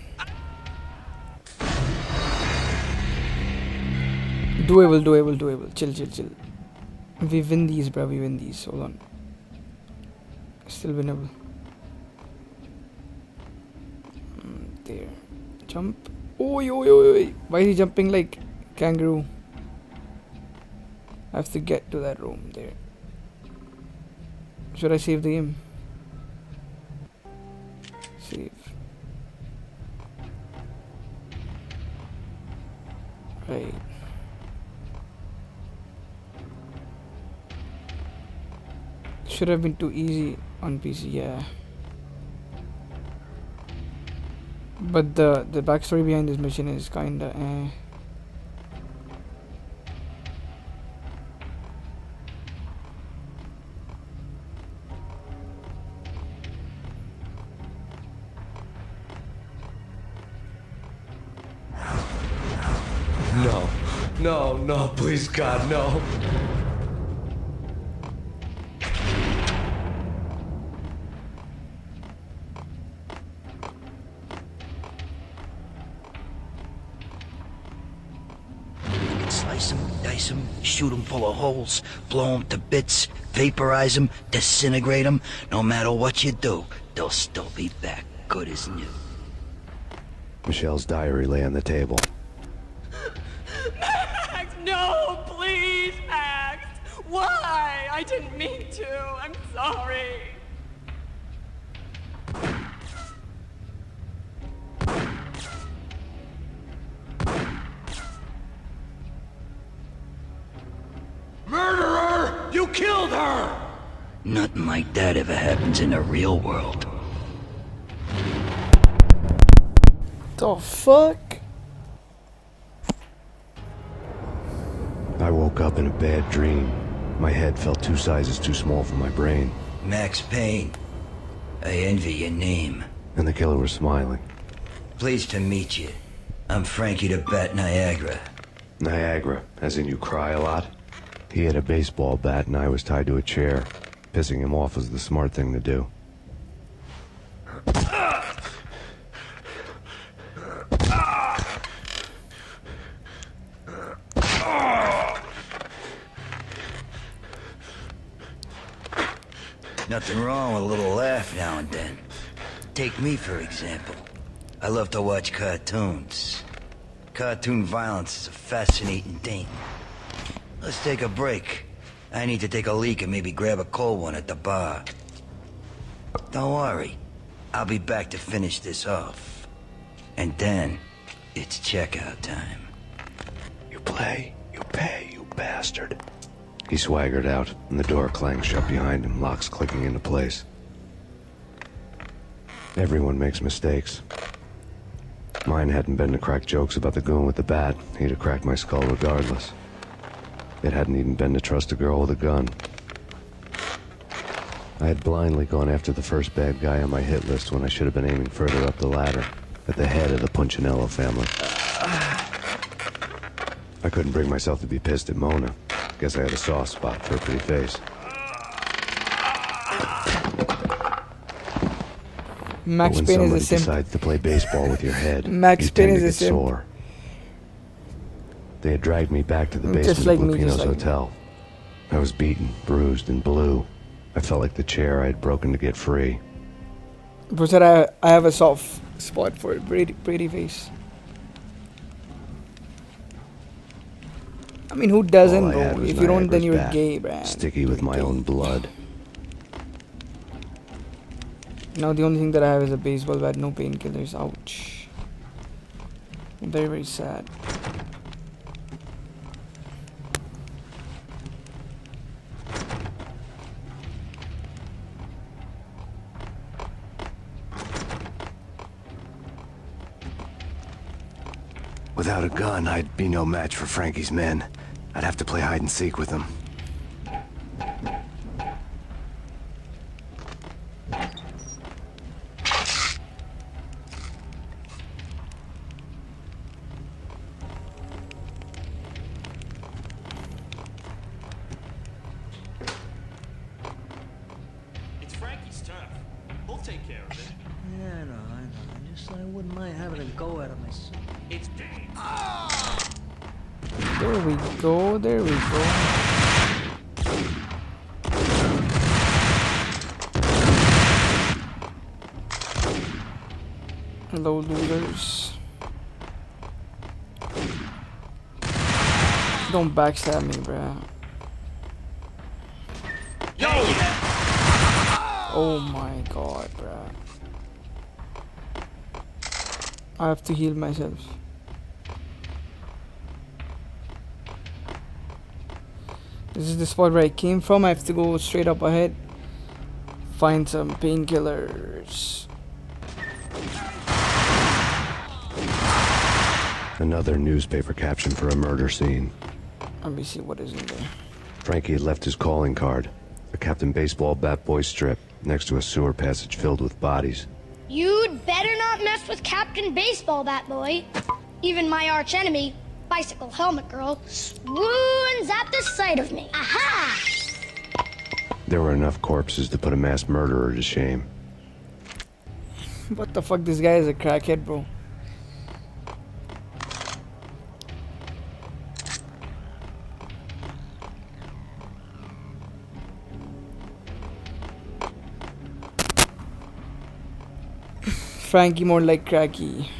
Doable. Chill. We win these, bro. Hold on. Still winnable. There. Jump. Oi. Why is he jumping like kangaroo? I have to get to that room there. Should I save the game? Save. Right. Should have been too easy on PC, yeah. But the backstory behind this mission is kinda eh. No, no, please, God, no. Slice 'em, dice 'em, shoot 'em full of holes, blow 'em to bits, vaporize 'em, disintegrate 'em. No matter what you do, they'll still be back, good as new. Michelle's diary lay on the table. Max, no, please, Max. Why? I didn't mean to. I'm sorry. Murderer! You killed her! Nothing like that ever happens in the real world. The fuck? I woke up in a bad dream. My head felt 2 sizes too small for my brain. Max Payne. I envy your name. And the killer was smiling. Pleased to meet you. I'm Frankie the Bat Niagara. Niagara, as in you cry a lot? He had a baseball bat and I was tied to a chair. Pissing him off was the smart thing to do. Nothing wrong with a little laugh now and then. Take me, for example. I love to watch cartoons. Cartoon violence is a fascinating thing. Let's take a break. I need to take a leak and maybe grab a cold one at the bar. Don't worry. I'll be back to finish this off. And then, it's checkout time. You play, you pay, you bastard. He swaggered out, and the door clanged shut behind him, locks clicking into place. Everyone makes mistakes. Mine hadn't been to crack jokes about the goon with the bat. He'd have cracked my skull regardless. It hadn't even been to trust a girl with a gun. I had blindly gone after the first bad guy on my hit list when I should have been aiming further up the ladder, at the head of the Punchinello family. I couldn't bring myself to be pissed at Mona. Guess I had a soft spot for a pretty face. Max But when Payne somebody is a simp. decides to play baseball with your head, Max you Payne tend to is a get simp. sore. They had dragged me back to the Just basement like of me, Lupino's just like me. hotel. I was beaten, bruised, and blue. I felt like the chair I had broken to get free. Bro said I have a soft spot for it. Pretty face. I mean, who doesn't, All I had bro? was If you don't, then Niagara's you're bat, gay, bruh. Sticky with my own blood. Now the only thing that I have is a baseball bat, no painkillers. Ouch. Very, very sad. Without a gun, I'd be no match for Frankie's men. I'd have to play hide and seek with them. It's Frankie's turf. We'll take care of it. Yeah, I know. I wouldn't mind having a go at him myself. It's Dane. There we go. There we go. Hello, losers. Don't backstab me, bruh. Oh my god, bruh. I have to heal myself. This is the spot where I came from. I have to go straight up ahead. Find some painkillers. Another newspaper caption for a murder scene. Let me see what is in there. Frankie had left his calling card. A Captain Baseball Bat Boy strip next to a sewer passage filled with bodies. You'd better not mess with Captain Baseball Bat Boy. Even my arch enemy, bicycle helmet girl swoons at the sight of me. Aha! There were enough corpses to put a mass murderer to shame. What the fuck? This guy is a crackhead, bro. Frankie more like cracky.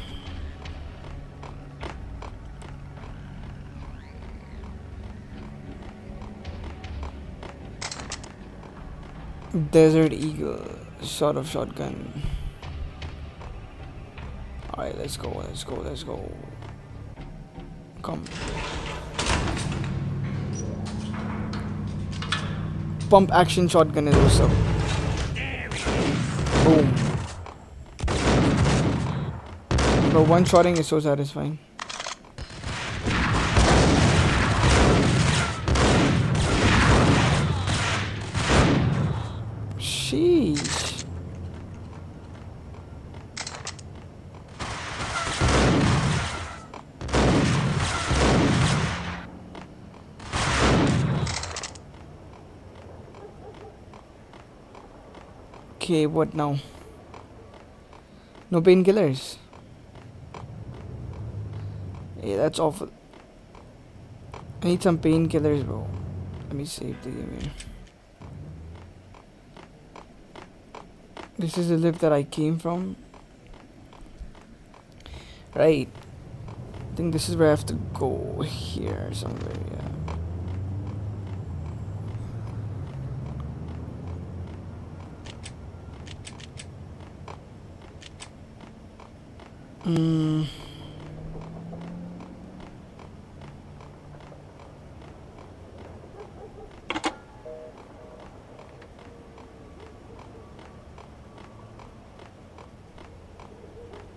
Desert Eagle sort of shotgun. Alright, let's go. Come. Pump action shotgun is awesome. Boom. But one shotting is so satisfying. Sheesh. Okay, what now? No painkillers. Hey, that's awful. I need some painkillers, bro. Let me save the game here. This is the lift that I came from. Right. I think this is where I have to go. Here somewhere, yeah.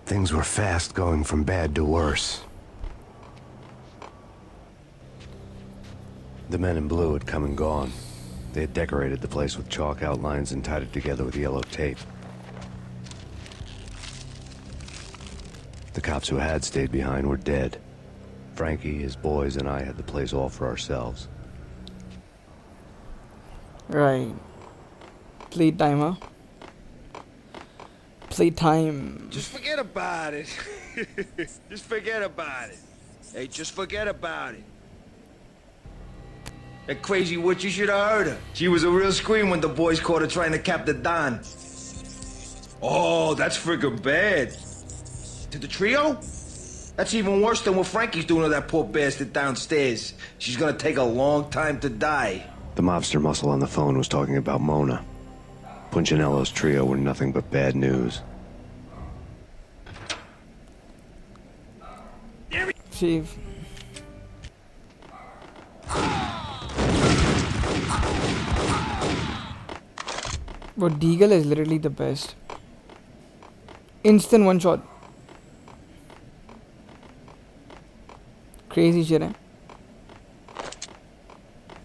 Things were fast going from bad to worse. The men in blue had come and gone. They had decorated the place with chalk outlines and tied it together with yellow tape. The cops who had stayed behind were dead. Frankie, his boys, and I had the place all for ourselves. Right. Playtime, huh? Playtime. Just forget about it. Just forget about it. Hey, just forget about it. That crazy witch, you should have heard her. She was a real scream when the boys caught her trying to cap the Don. Oh, that's friggin' bad. To the trio? That's even worse than what Frankie's doing to that poor bastard downstairs. She's gonna take a long time to die. The mobster muscle on the phone was talking about Mona. Punchinello's trio were nothing but bad news. Chief. But Deagle is literally the best. Instant one shot. Crazy shit, eh?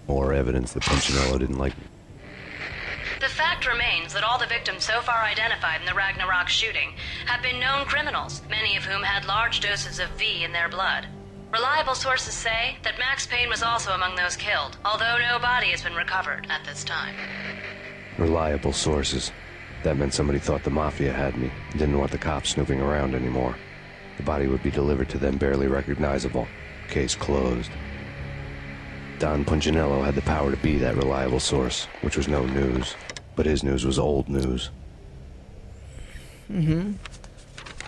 More evidence that Punchinello didn't like me. The fact remains that all the victims so far identified in the Ragnarok shooting have been known criminals, many of whom had large doses of V in their blood. Reliable sources say that Max Payne was also among those killed, although no body has been recovered at this time. Reliable sources. That meant somebody thought the Mafia had me, and didn't want the cops snooping around anymore. The body would be delivered to them barely recognizable. Case closed. Don Punchinello had the power to be that reliable source, which was no news. But his news was old news.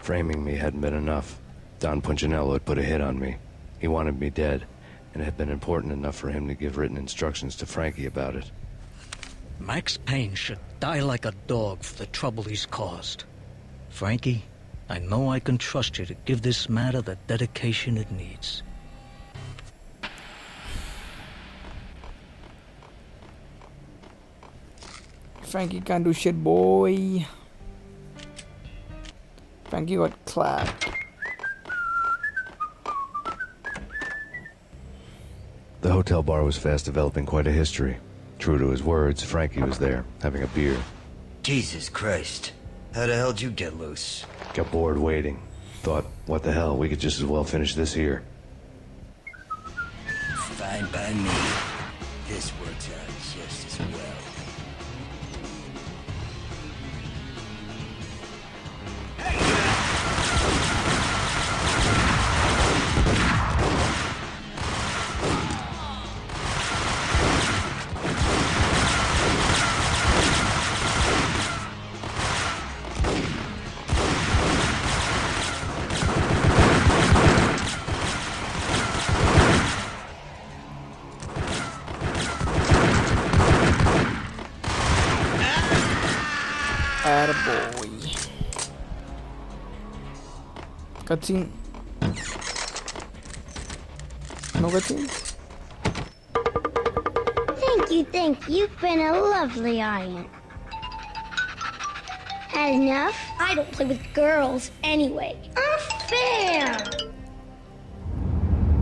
Framing me hadn't been enough. Don Punchinello had put a hit on me. He wanted me dead, and it had been important enough for him to give written instructions to Frankie about it. Max Payne should die like a dog for the trouble he's caused. Frankie, I know I can trust you to give this matter the dedication it needs. Frankie can't do shit, boy. Frankie got clapped. The hotel bar was fast developing quite a history. True to his words, Frankie was there, having a beer. Jesus Christ. How the hell'd you get loose? Got bored waiting. Thought, what the hell, we could just as well finish this here. Fine by me. This works out just as well. Attaboy. Cutscene. No cutscene? Thank you. You've been a lovely aunt. Had enough? I don't play with girls anyway. Unfair!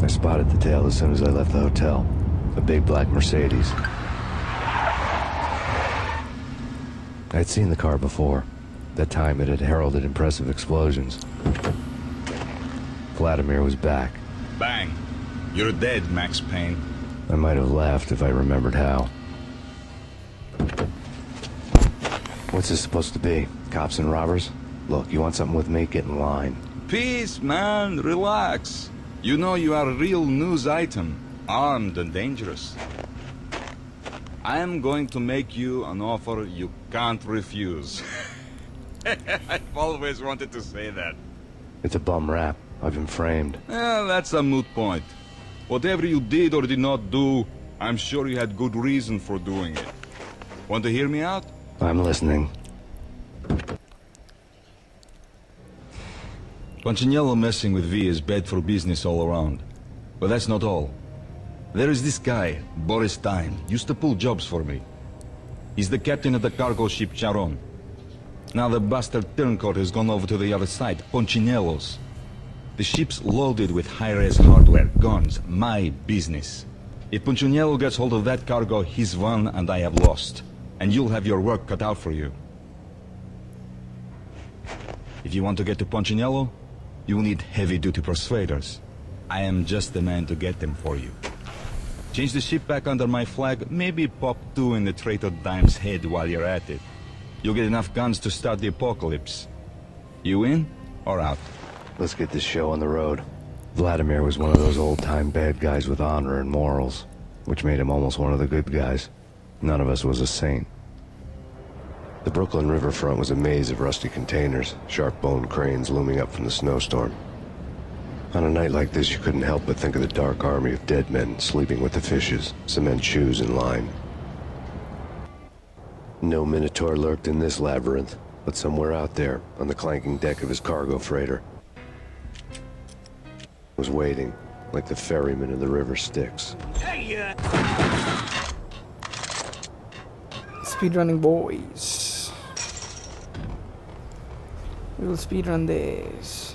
I spotted the tail as soon as I left the hotel. A big black Mercedes. I'd seen the car before. That time it had heralded impressive explosions. Vladimir was back. Bang! You're dead, Max Payne. I might have laughed if I remembered how. What's this supposed to be? Cops and robbers? Look, you want something with me? Get in line. Peace, man. Relax. You know you are a real news item. Armed and dangerous. I am going to make you an offer you can't refuse. I've always wanted to say that. It's a bum rap. I've been framed. That's a moot point. Whatever you did or did not do, I'm sure you had good reason for doing it. Want to hear me out? I'm listening. Punchinello messing with V is bad for business all around. But that's not all. There is this guy, Boris Stein, used to pull jobs for me. He's the captain of the cargo ship Charon. Now the bastard turncoat has gone over to the other side, Punchinello's. The ship's loaded with high-res hardware, guns, my business. If Punchinello gets hold of that cargo, he's won and I have lost. And you'll have your work cut out for you. If you want to get to Punchinello, you'll need heavy-duty persuaders. I am just the man to get them for you. Change the ship back under my flag, maybe pop 2 in the traitor Dime's head while you're at it. You'll get enough guns to start the apocalypse. You in or out? Let's get this show on the road. Vladimir was one of those old-time bad guys with honor and morals, which made him almost one of the good guys. None of us was a saint. The Brooklyn riverfront was a maze of rusty containers, sharp-boned cranes looming up from the snowstorm. On a night like this, you couldn't help but think of the dark army of dead men sleeping with the fishes, cement shoes in line. No Minotaur lurked in this labyrinth, but somewhere out there, on the clanking deck of his cargo freighter, was waiting, like the ferryman in the river Styx. Hey, Speedrunning boys. We will speedrun this.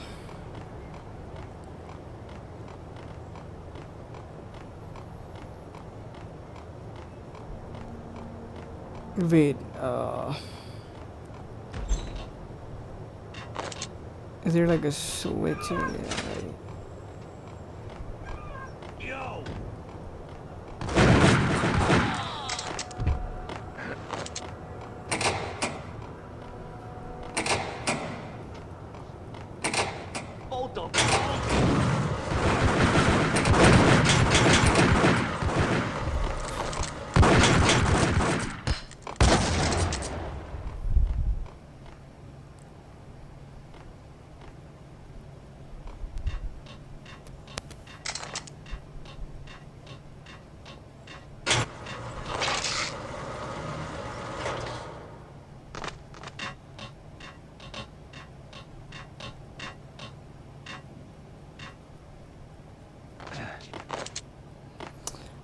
Wait, is there like a switch here? Right? Yo! Hold up.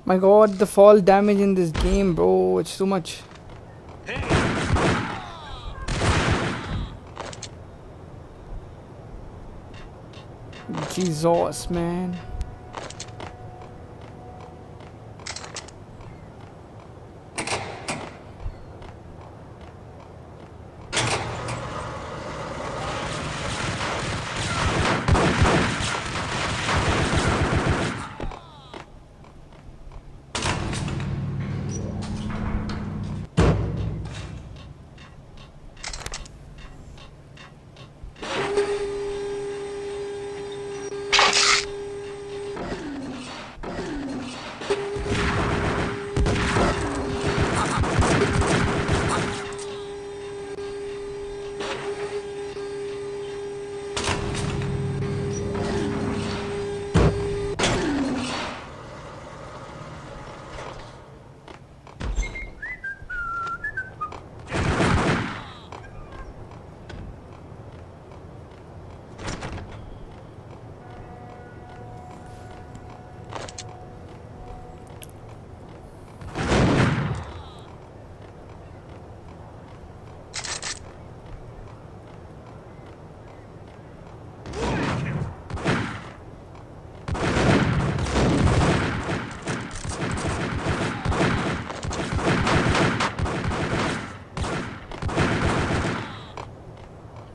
My god, the fall damage in this game, bro, it's too much. Jesus, man.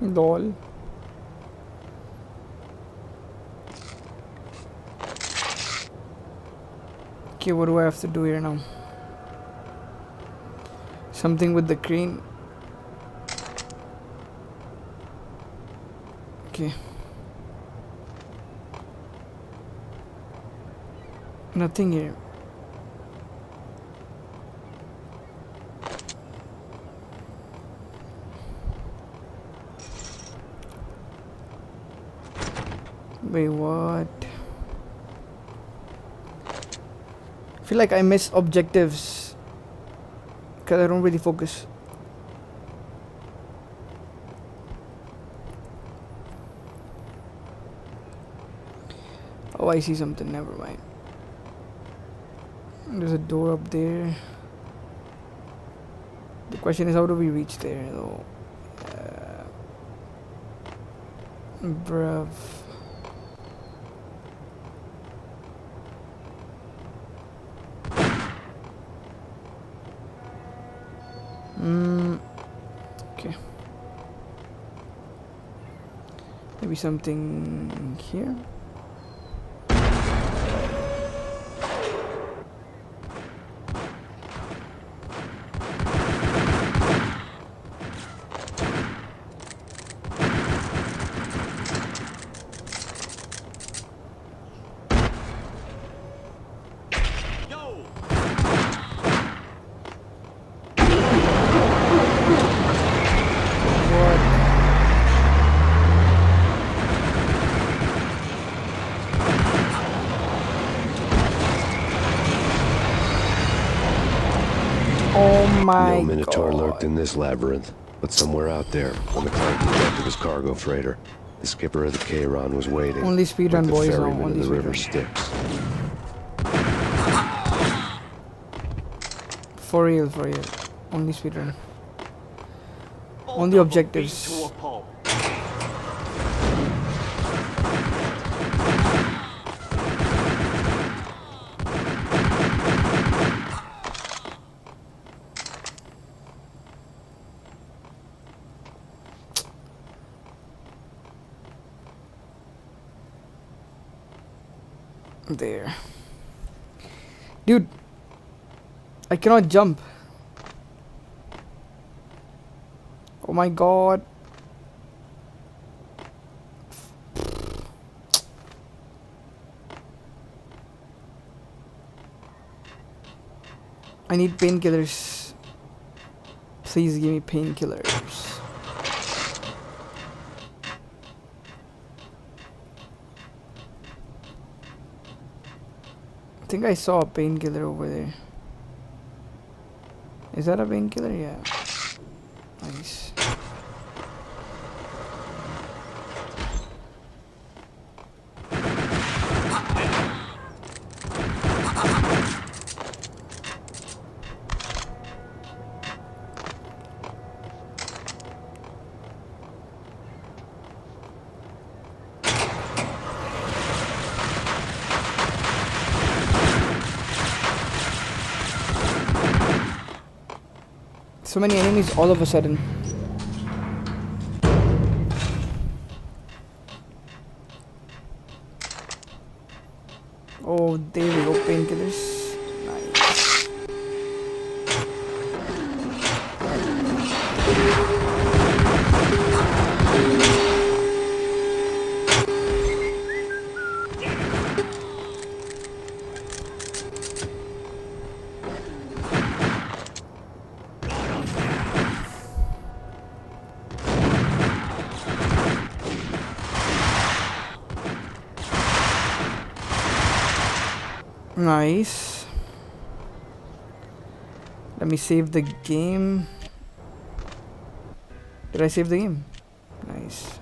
Lol. Okay, what do I have to do here now? Something with the crane. Okay. Nothing here. Wait, what? I feel like I miss objectives because I don't really focus. Oh, I see something. Never mind. There's a door up there. The question is, how do we reach there, though? Bruv. Okay. Maybe something here. No Minotaur lurked in this labyrinth, but somewhere out there, on the clanking deck of his cargo freighter, the skipper of the Chiron was waiting. Only speedrun, like boys. the ferryman Only in the river speedrun. Styx. For real, for real. Only speedrun. Only objectives. There. Dude, I cannot jump. Oh my god. I need painkillers. Please give me painkillers. I think I saw a painkiller over there. Is that a painkiller? Yeah. Nice. So many enemies all of a sudden. Oh, there we go, painkillers. Nice. Nice. Let me save the game. Did I save the game? Nice.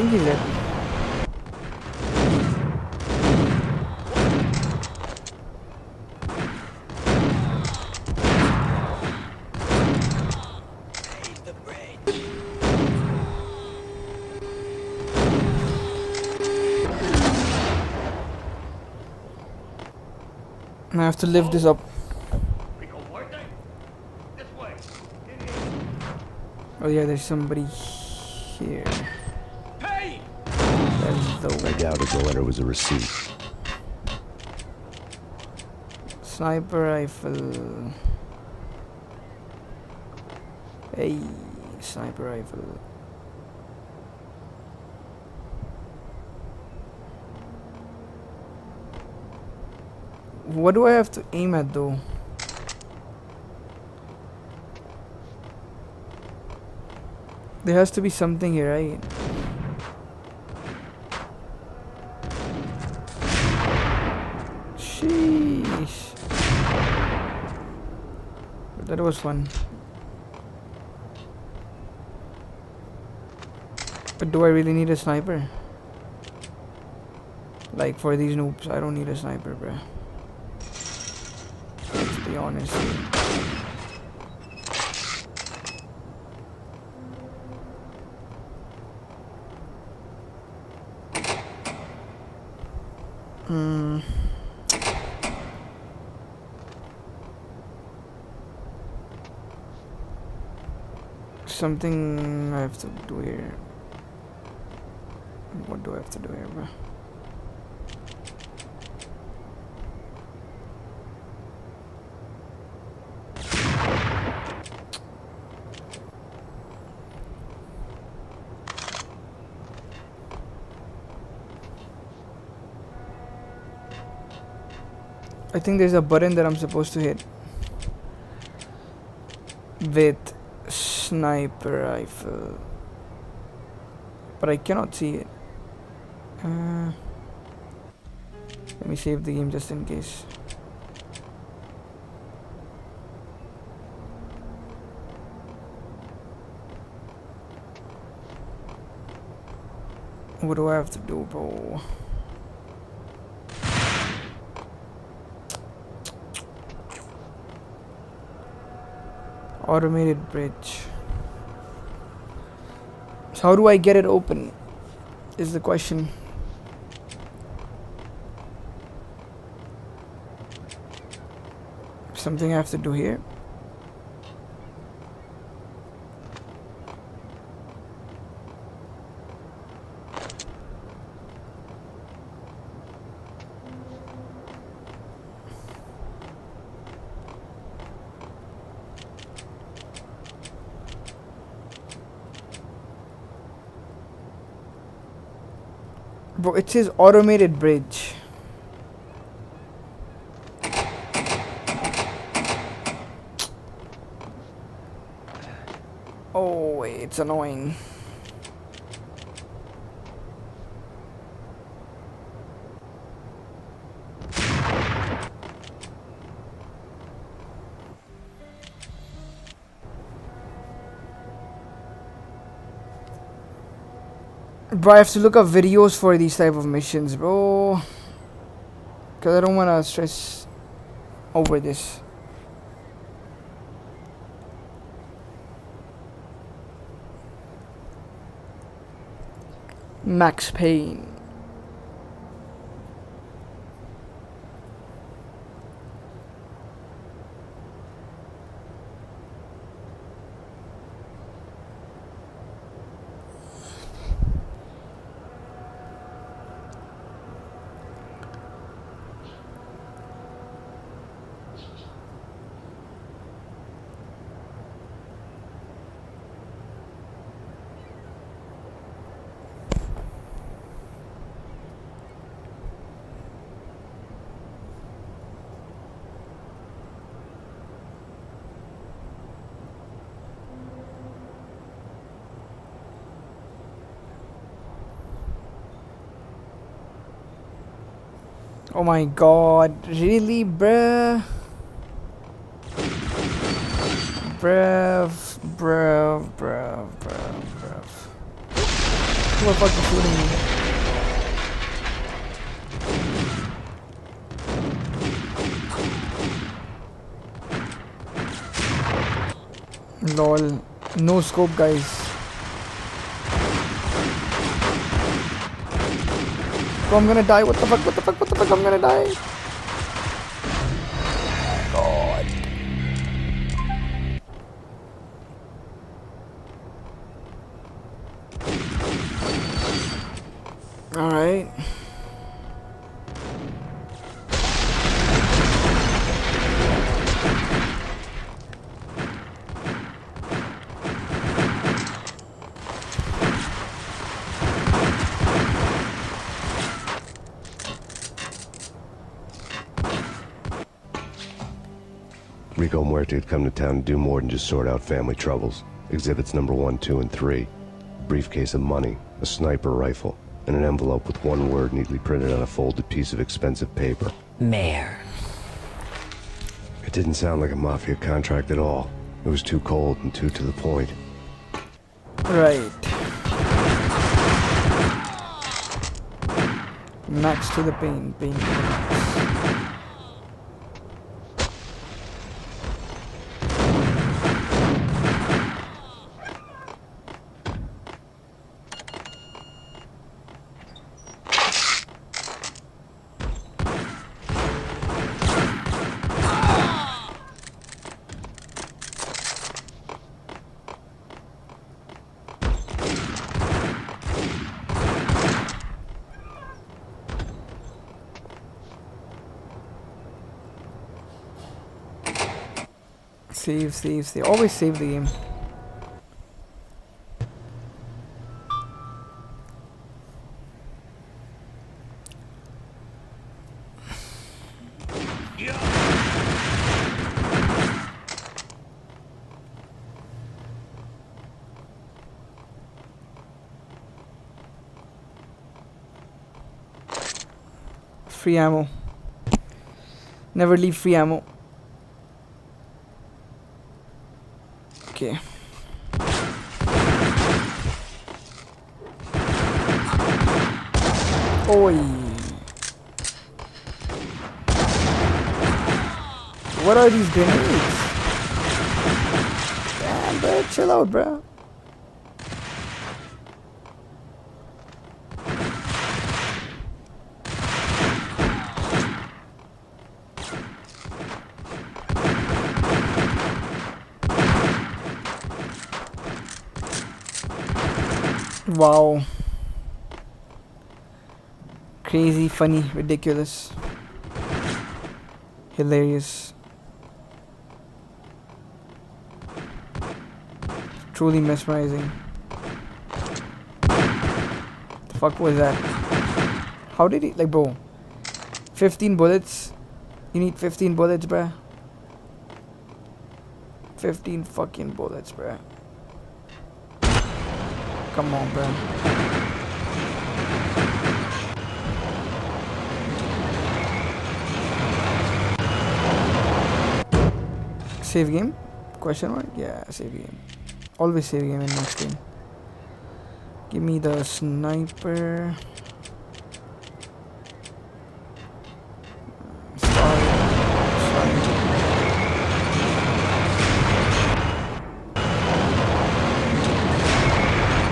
think he's dead. I have to lift this up. Oh yeah, there's somebody here. I doubted the letter was a receipt. Sniper rifle. Hey, sniper rifle. What do I have to aim at though? There has to be something here, right? Sheesh. But that was fun. But do I really need a sniper? Like for these noobs, I don't need a sniper, bruh. Let's be honest. Something I have to do here. What do I have to do here, bro? I think there's a button that I'm supposed to hit with sniper rifle, but I cannot see it. Let me save the game just in case. What do I have to do, bro? Automated bridge. So how do I get it open is the question. Something I have to do here. Bro, it says automated bridge. Oh, wait, it's annoying. Bro, I have to look up videos for these type of missions, bro. Because I don't want to stress over this. Max Payne. Oh my god, really, bruh? Bruh. Who are fucking shooting me? Lol. No scope, guys. Oh, I'm gonna die. What the fuck? What the fuck? What the fuck? I'm gonna die. God. Alright. Rico Muerte had come to town to do more than just sort out family troubles. Exhibits number 1, 2, and 3. A briefcase of money, a sniper rifle, and an envelope with one word neatly printed on a folded piece of expensive paper. Mayor. It didn't sound like a mafia contract at all. It was too cold and too to the point. Right. Max to the pain. Pain to the max. Save. Always save the game. Free ammo. Never leave free ammo. Okay. Oi. What are these grenades? Damn, bro, chill out, bro. Wow. Crazy, funny, ridiculous, hilarious, truly mesmerizing. The fuck was that? How did he, like, bro, 15 bullets? You need 15 bullets, bruh. 15 fucking bullets, bruh. Come on, bro. Save game? Question mark? Yeah, save game. Always save game in next game. Give me the sniper.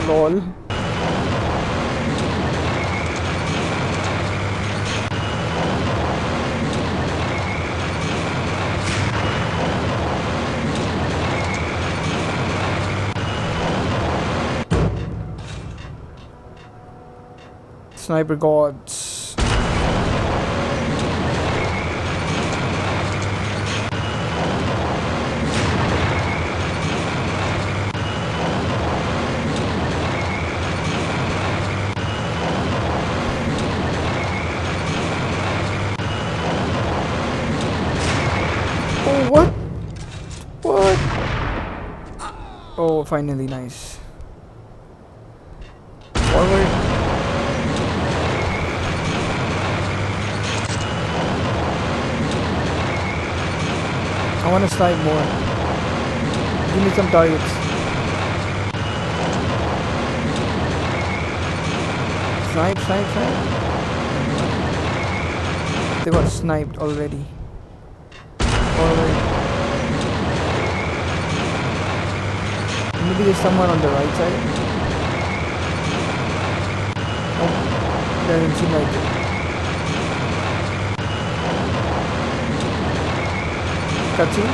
LOL. Sniper gods. Oh, what? What? Oh, finally, nice. Forward. I want to snipe more. Give me some targets. Snipe. They got sniped already. Maybe there's someone on the right side. Nope. Doesn't seem like it. Cutscene?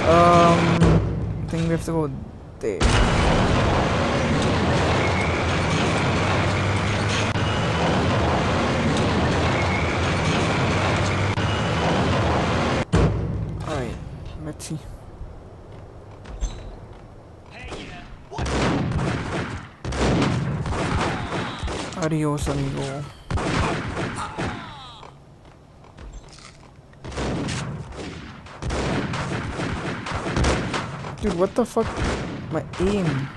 I think we have to go there. Alright, let's see. Adios, amigo. Dude, what the fuck? My aim.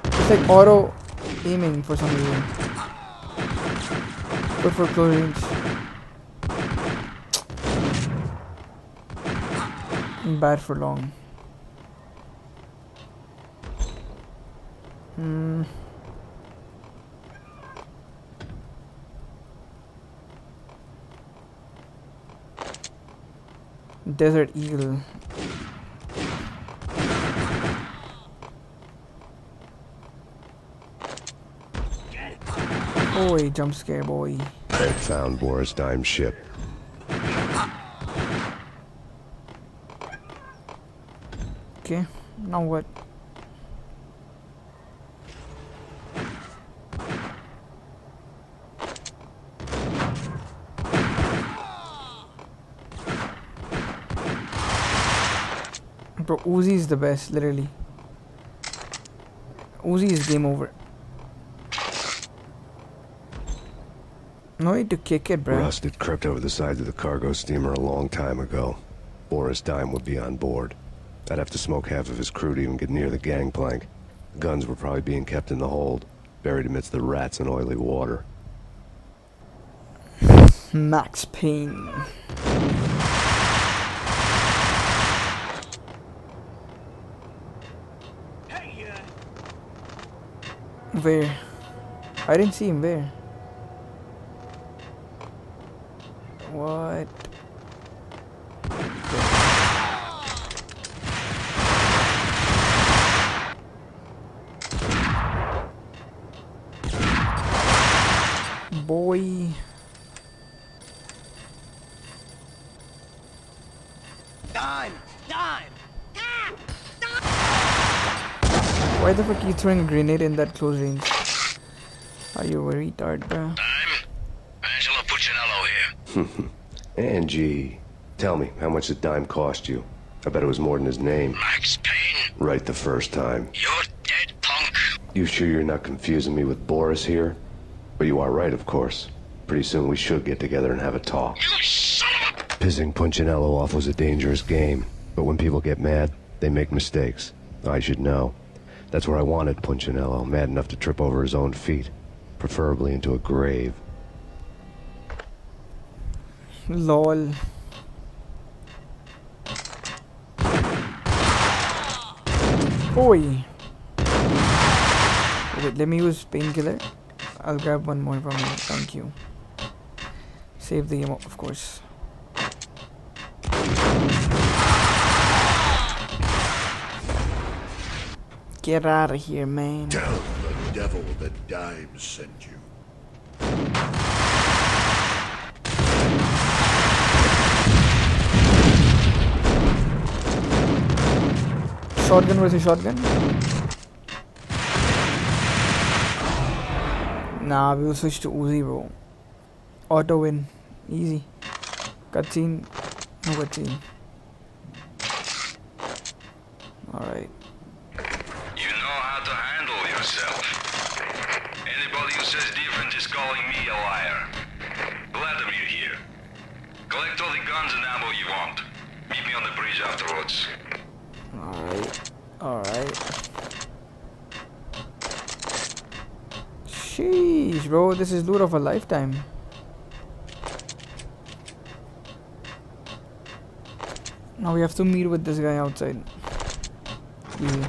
It's like auto aiming for some reason. But for close range. Bad for long. Desert Eagle. Boy, jump scare boy. I found Boris Dime's ship. Okay, now what? Bro, Uzi is the best, literally. Uzi is game over. No need to kick it, bro. Rust had crept over the sides of the cargo steamer a long time ago. Boris Dime would be on board. I'd have to smoke half of his crew to even get near the gangplank. The guns were probably being kept in the hold, buried amidst the rats and oily water. Max Payne. Where? I didn't see him. Where? What? Boy. Dime! Why the fuck are you throwing a grenade in that close range? Are you a retard, bro? Angelo Puccinello here. Angie, tell me, how much did Dime cost you? I bet it was more than his name. Max Payne. Right the first time. You're dead, punk. You sure you're not confusing me with Boris here? But you are right, of course. Pretty soon we should get together and have a talk. You son of a... Pissing Punchinello off was a dangerous game. But when people get mad, they make mistakes. I should know. That's where I wanted Punchinello, mad enough to trip over his own feet. Preferably into a grave. LOL. Oi. Wait, let me use painkiller. I'll grab one more from you. Thank you. Save the ammo, of course. Get out of here, man. Tell the devil that Dime sent you. Shotgun versus shotgun? Nah, we will switch to Uzi, bro. Auto win. Easy. Cutscene. No cutscene. Alright. You know how to handle yourself. Anybody who says different is calling me a liar. Vladimir here. Collect all the guns and ammo you want. Meet me on the bridge afterwards. Alright. Alright. Sheesh, bro. This is loot of a lifetime. Now we have to meet with this guy outside. Easy.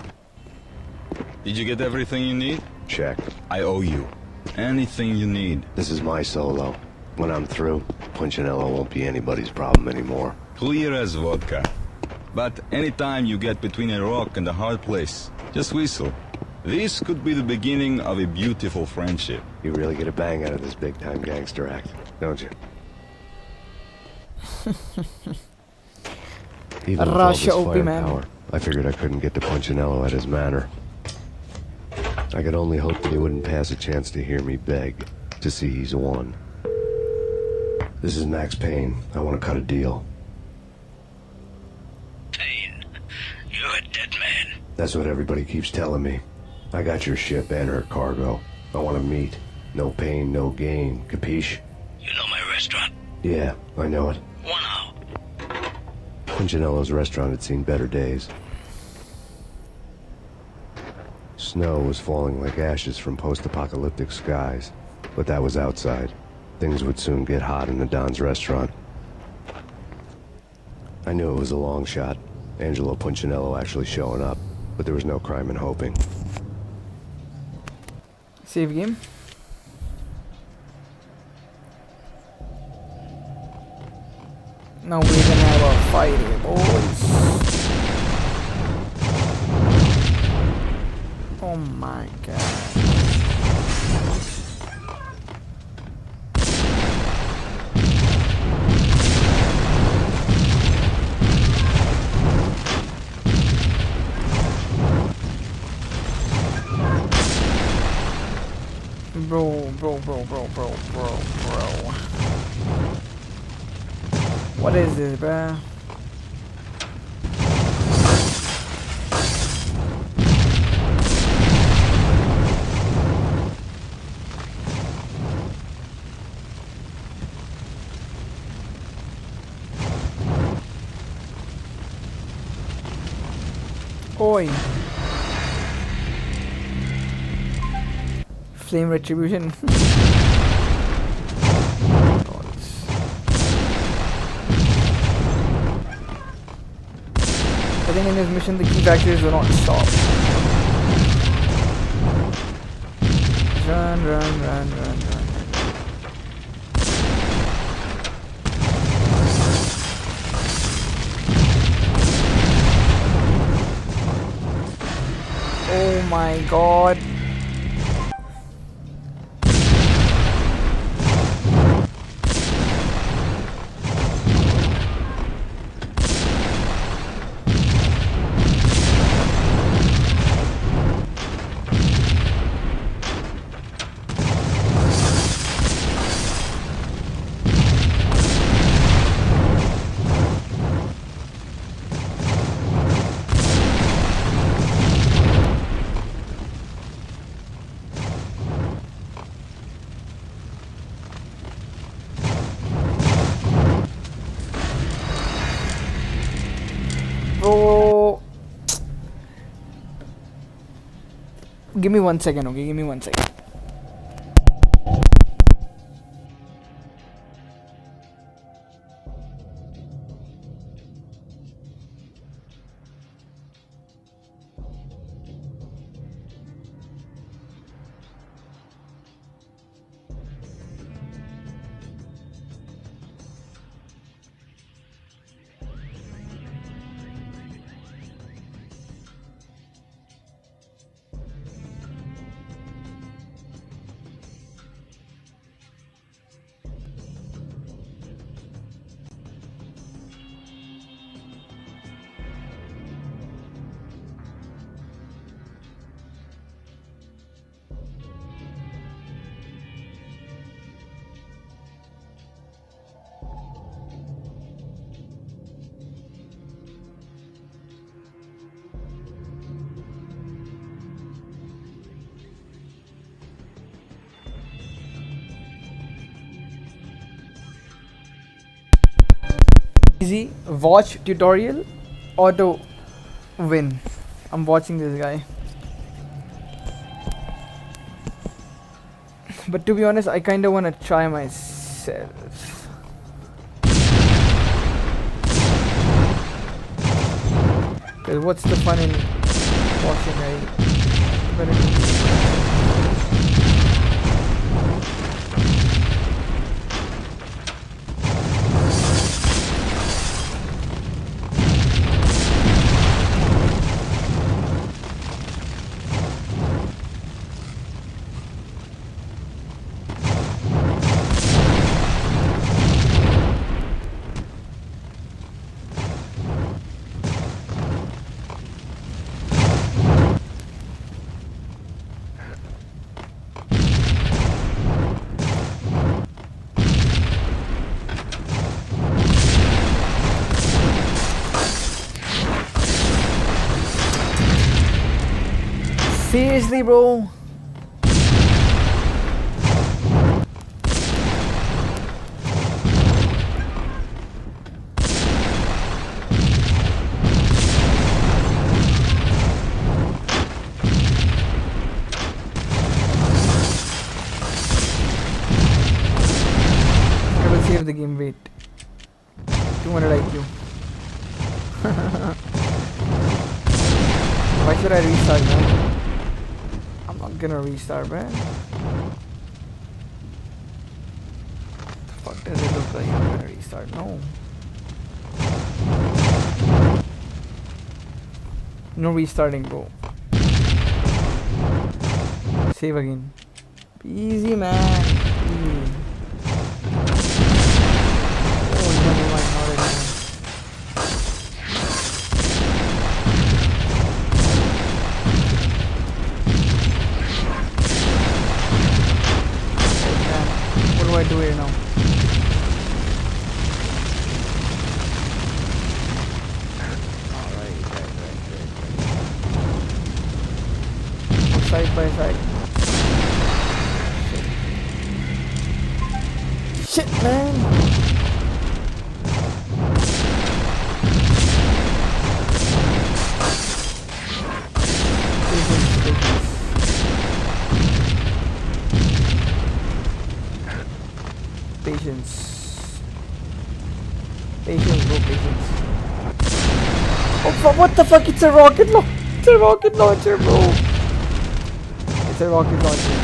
Did you get everything you need? Check. I owe you. Anything you need. This is my solo. When I'm through, Punchinello won't be anybody's problem anymore. Clear as vodka. But anytime you get between a rock and a hard place, just whistle. This could be the beginning of a beautiful friendship. You really get a bang out of this big-time gangster act, don't you? Even with all this firepower, I figured I couldn't get to Punchinello at his manor. I could only hope that he wouldn't pass a chance to hear me beg to see he's won. This is Max Payne. I want to cut a deal. Payne, you're a dead man. That's what everybody keeps telling me. I got your ship and her cargo. I want to meet. No pain, no gain. Capiche? You know my restaurant? Yeah, I know it. 1 hour. Punchinello's restaurant had seen better days. Snow was falling like ashes from post-apocalyptic skies, but that was outside. Things would soon get hot in the Don's restaurant. I knew it was a long shot, Angelo Punchinello actually showing up, but there was no crime in hoping. Save game. Now we're gonna have a fight here, boys. Oh my god. Bro. What is this, bruh? Oi. Flame retribution. I think in this mission the key factors will not stop. Run. Oh my god. Bro, give me 1 second, okay? Give me 1 second. Easy, watch tutorial, auto win. I'm watching this guy. But to be honest, I kinda wanna try myself. Cause what's the fun in watching, right? Seriously, bro? I will save the game, wait. 200 IQ. Why should I restart, man? I'm not gonna restart, man. The fuck does it look like I'm gonna restart? No. No restarting, bro. Save again. Easy, man. Easy. Oh, never mind. Not again. What do I do here now? Alright, right. Side by side. Shit, man! Patience. Patience, bro, patience. Oh, what the fuck? It's a rocket launcher. It's a rocket launcher, bro. It's a rocket launcher.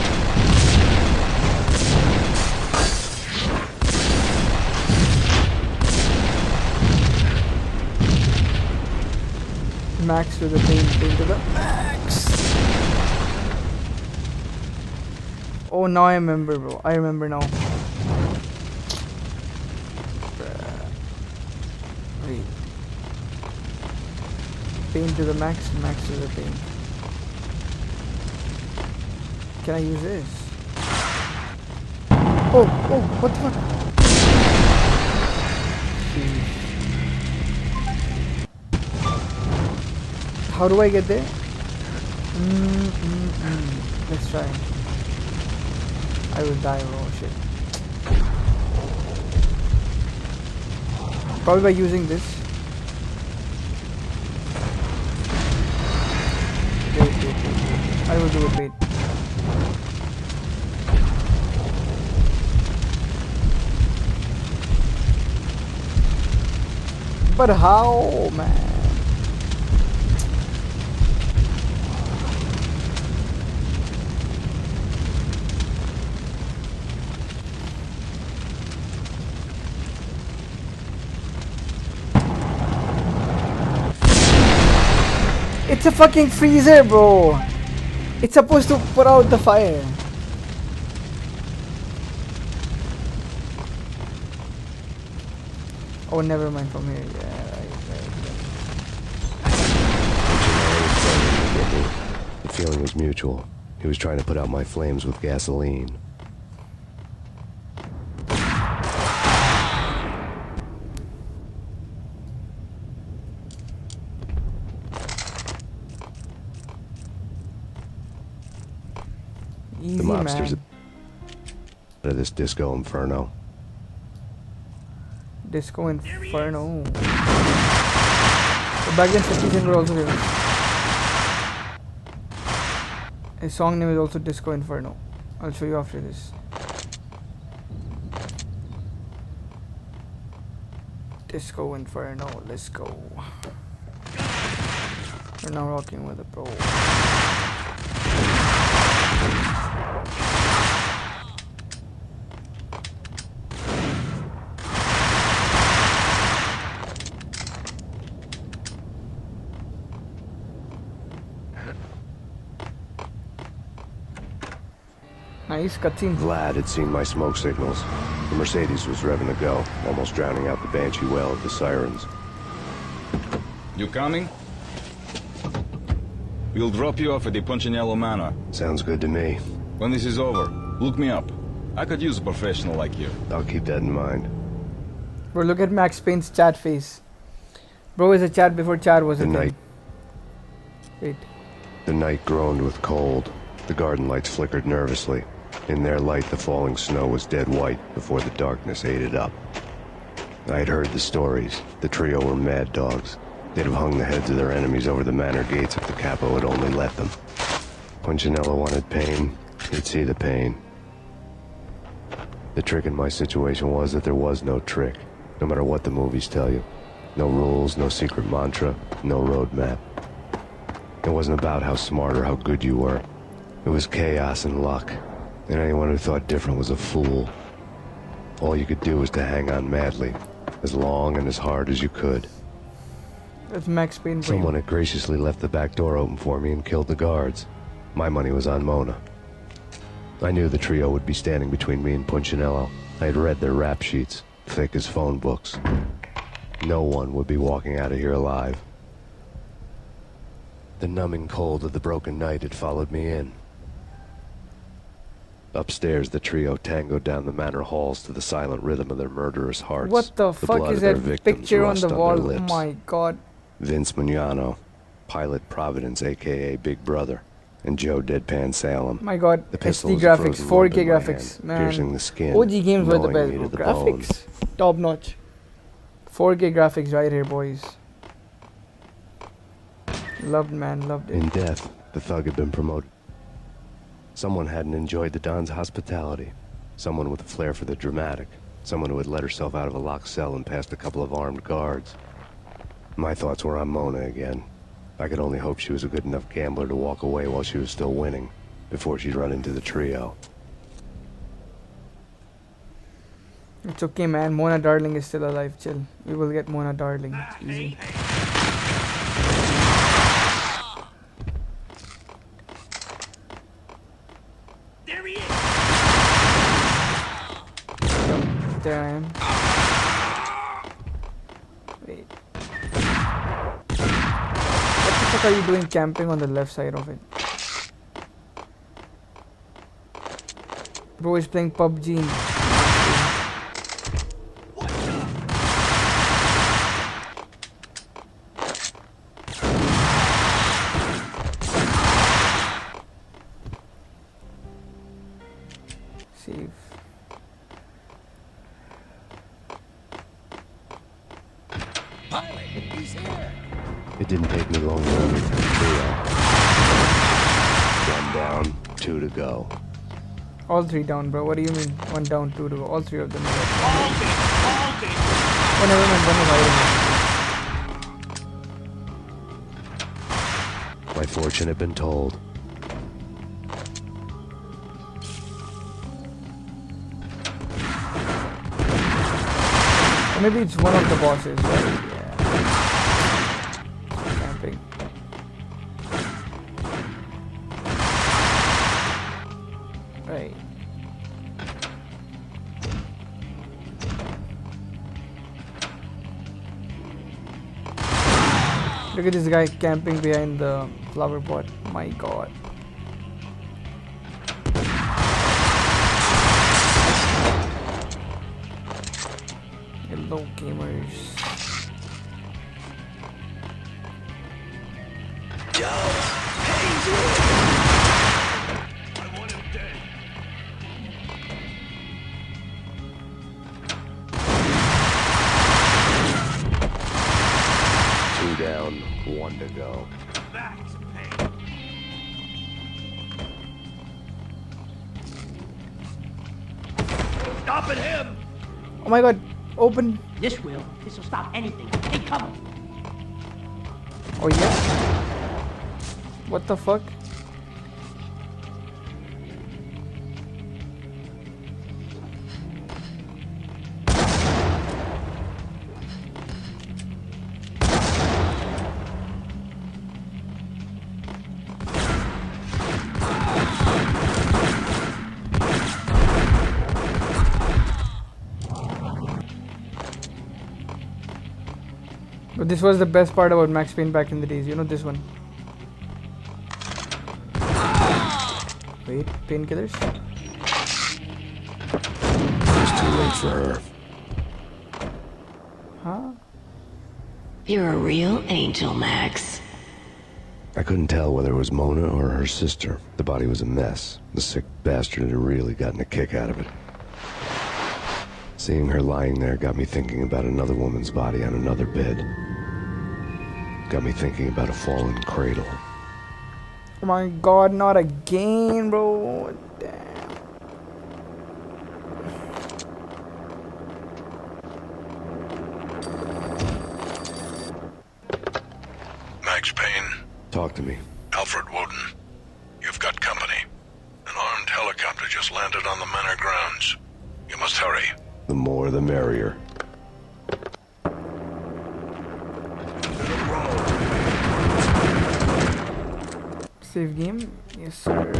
Max to the pain to the max. Oh, now I remember, bro. I remember now. Wait. Pain to the max to the pain. Can I use this? Oh, what the fuck? Jeez. How do I get there? Let's try. I will die, bro. Shit. Probably by using this. Wait. I will do it, wait. But how, man? It's a fucking freezer, bro. It's supposed to put out the fire. Oh, never mind from here. Yeah, right. The feeling was mutual. He was trying to put out my flames with gasoline. Easy, the mobsters man. out of this disco inferno. Disco Inferno. So back then 50 Cent were also famous. His song name is also Disco Inferno. I'll show you after this. Disco Inferno, let's go. We're now rocking with a pro. Nice cutscene. Vlad had seen my smoke signals. The Mercedes was revving to go, almost drowning out the banshee wail of the sirens. You coming? We'll drop you off at the Punchinello Manor. Sounds good to me. When this is over, look me up. I could use a professional like you. I'll keep that in mind. Bro, look at Max Payne's chat face. Bro is a chat before chat was a thing. Wait. The night groaned with cold. The garden lights flickered nervously. In their light, the falling snow was dead white before the darkness ate it up. I'd heard the stories. The trio were mad dogs. They'd have hung the heads of their enemies over the manor gates if the capo had only let them. Punchinello wanted pain. He'd see the pain. The trick in my situation was that there was no trick, no matter what the movies tell you. No rules, no secret mantra, no roadmap. It wasn't about how smart or how good you were. It was chaos and luck, and anyone who thought different was a fool. All you could do was to hang on madly, as long and as hard as you could. That's Max Payne. Someone had graciously left the back door open for me and killed the guards. My money was on Mona. I knew the trio would be standing between me and Punchinello. I had read their rap sheets, thick as phone books. No one would be walking out of here alive. The numbing cold of the broken night had followed me in. Upstairs, the trio tangoed down the manor halls to the silent rhythm of their murderous hearts. What the fuck is that picture on the wall? Oh my god. Vince Mugnano, Pilot Providence, a.k.a. Big Brother, and Joe Deadpan Salem. My god, The pistol HD was a graphics, frozen 4K lump in my graphics, hand, man. piercing the skin, OG games were the gnawing best, me bro. to the Graphics, top notch. 4K graphics right here, boys. Loved, man, loved it. In death, the thug had been promoted. Someone hadn't enjoyed the Don's hospitality. Someone with a flair for the dramatic. Someone who had let herself out of a locked cell and past a couple of armed guards. My thoughts were on Mona again. I could only hope she was a good enough gambler to walk away while she was still winning, before she'd run into the trio. It's okay, man. Mona Darling is still alive. Chill. We will get Mona Darling. Easy. There he is. There I am. Wait. What the fuck are you doing camping on the left side of it? Bro is playing PUBG. Save. Pilot, he's here. It didn't take me long to run into the trio. One down, two to go. All three down, bro. What do you mean? One down, two to go. All three of them. Oh, never mind. One is My fortune had been told. Maybe it's one of the bosses, right? Yeah. Camping. Right. Look at this guy camping behind the flower pot. My god. Hello, gamers. Two down, one to go. Stopping him. Oh my god. Open. This will stop anything. Take cover. Oh yeah? What the fuck? But this was the best part about Max Payne back in the days. You know this one. Wait, painkillers? It's too late for her. Huh? You're a real angel, Max. I couldn't tell whether it was Mona or her sister. The body was a mess. The sick bastard had really gotten a kick out of it. Seeing her lying there got me thinking about another woman's body on another bed. Got me thinking about a fallen cradle. Oh my god, not again, bro. Damn. Max Payne. Talk to me. Alfred Woden. You've got company. An armed helicopter just landed on the manor grounds. You must hurry. The more the merrier. Save game? Yes, sir.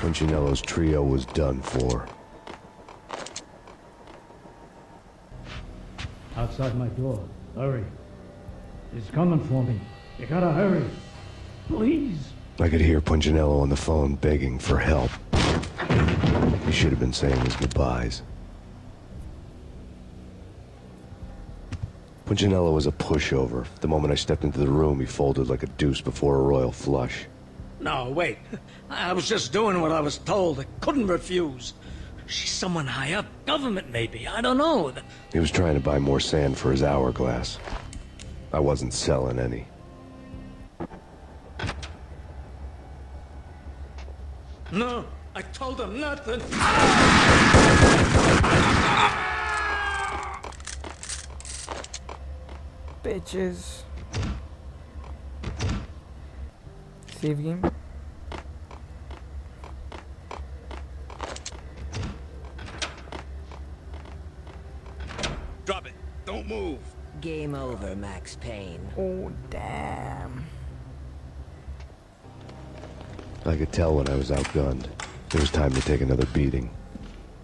Punchinello's trio was done for. Outside my door. Hurry. He's coming for me. You gotta hurry. Please. I could hear Punchinello on the phone begging for help. He should have been saying his goodbyes. Punchinello was a pushover. The moment I stepped into the room, he folded like a deuce before a royal flush. No, wait. I was just doing what I was told. I couldn't refuse. She's someone high up. Government, maybe. I don't know. He was trying to buy more sand for his hourglass. I wasn't selling any. No, I told him nothing. Bitches. Save game. Drop it. Don't move. Game over, Max Payne. Oh, damn. I could tell when I was outgunned. It was time to take another beating.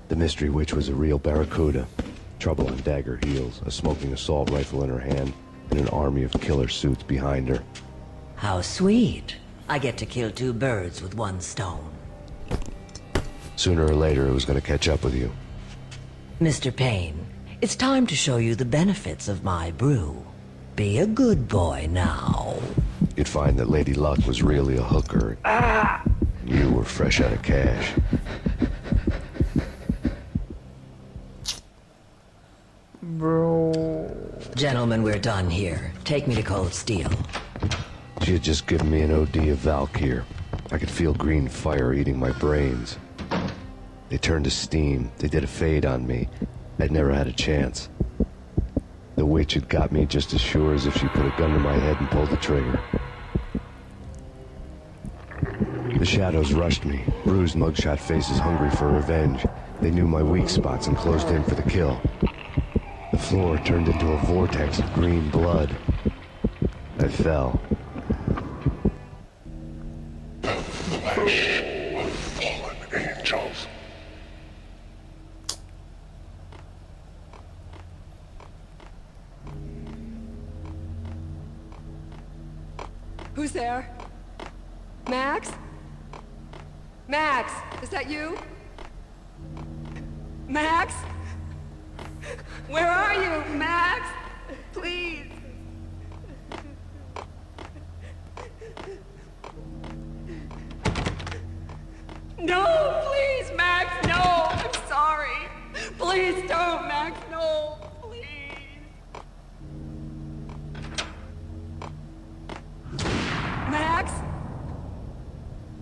The mystery witch was a real barracuda. Trouble on dagger heels, a smoking assault rifle in her hand, and an army of killer suits behind her. How sweet. I get to kill two birds with one stone. Sooner or later, it was going to catch up with you. Mr. Payne, it's time to show you the benefits of my brew. Be a good boy now. You'd find that Lady Luck was really a hooker. You were fresh out of cash. Bro. Gentlemen, we're done here. Take me to Cold Steel. She had just given me an OD of Valkyr. I could feel green fire eating my brains. They turned to steam. They did a fade on me. I'd never had a chance. The witch had got me just as sure as if she put a gun to my head and pulled the trigger. The shadows rushed me. Bruised mugshot faces hungry for revenge. They knew my weak spots and closed in for the kill. The floor turned into a vortex of green blood. I fell. Flesh of fallen angels. Who's there? Max? Max, is that you? Max? Where are you, Max? Please. No, please, Max, no. I'm sorry. Please don't, Max, no. Please. Max?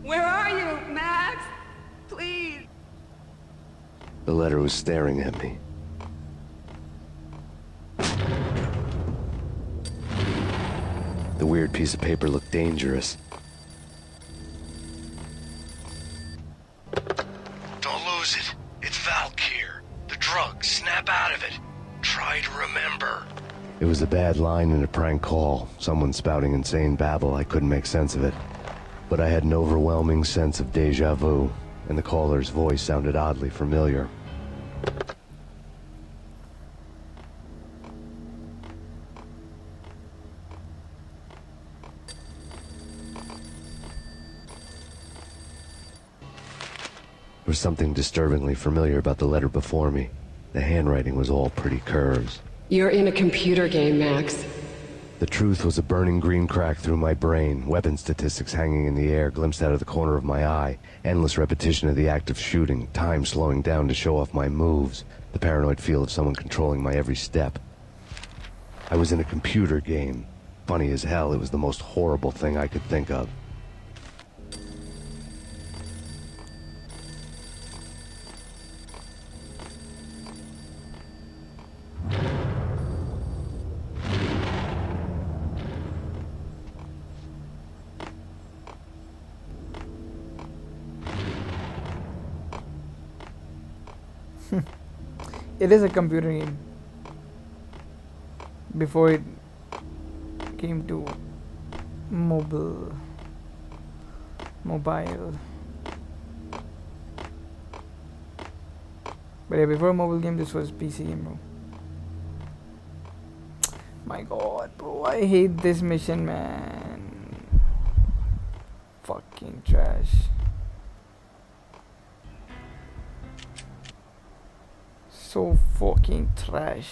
Where are you, Max? Please. The letter was staring at me. The weird piece of paper looked dangerous. Don't lose it. It's Valkyr. The drug. Snap out of it. Try to remember. It was a bad line in a prank call. Someone spouting insane babble. I couldn't make sense of it. But I had an overwhelming sense of deja vu. and the caller's voice sounded oddly familiar. There was something disturbingly familiar about the letter before me. The handwriting was all pretty curves. You're in a computer game, Max. The truth was a burning green crack through my brain, weapon statistics hanging in the air, glimpsed out of the corner of my eye, endless repetition of the act of shooting, time slowing down to show off my moves, the paranoid feel of someone controlling my every step. I was in a computer game. Funny as hell, it was the most horrible thing I could think of. It is a computer game. Before it came to mobile. But yeah, before a mobile game, this was PC game, bro. My god, bro, I hate this mission, man. Fucking trash. So fucking trash.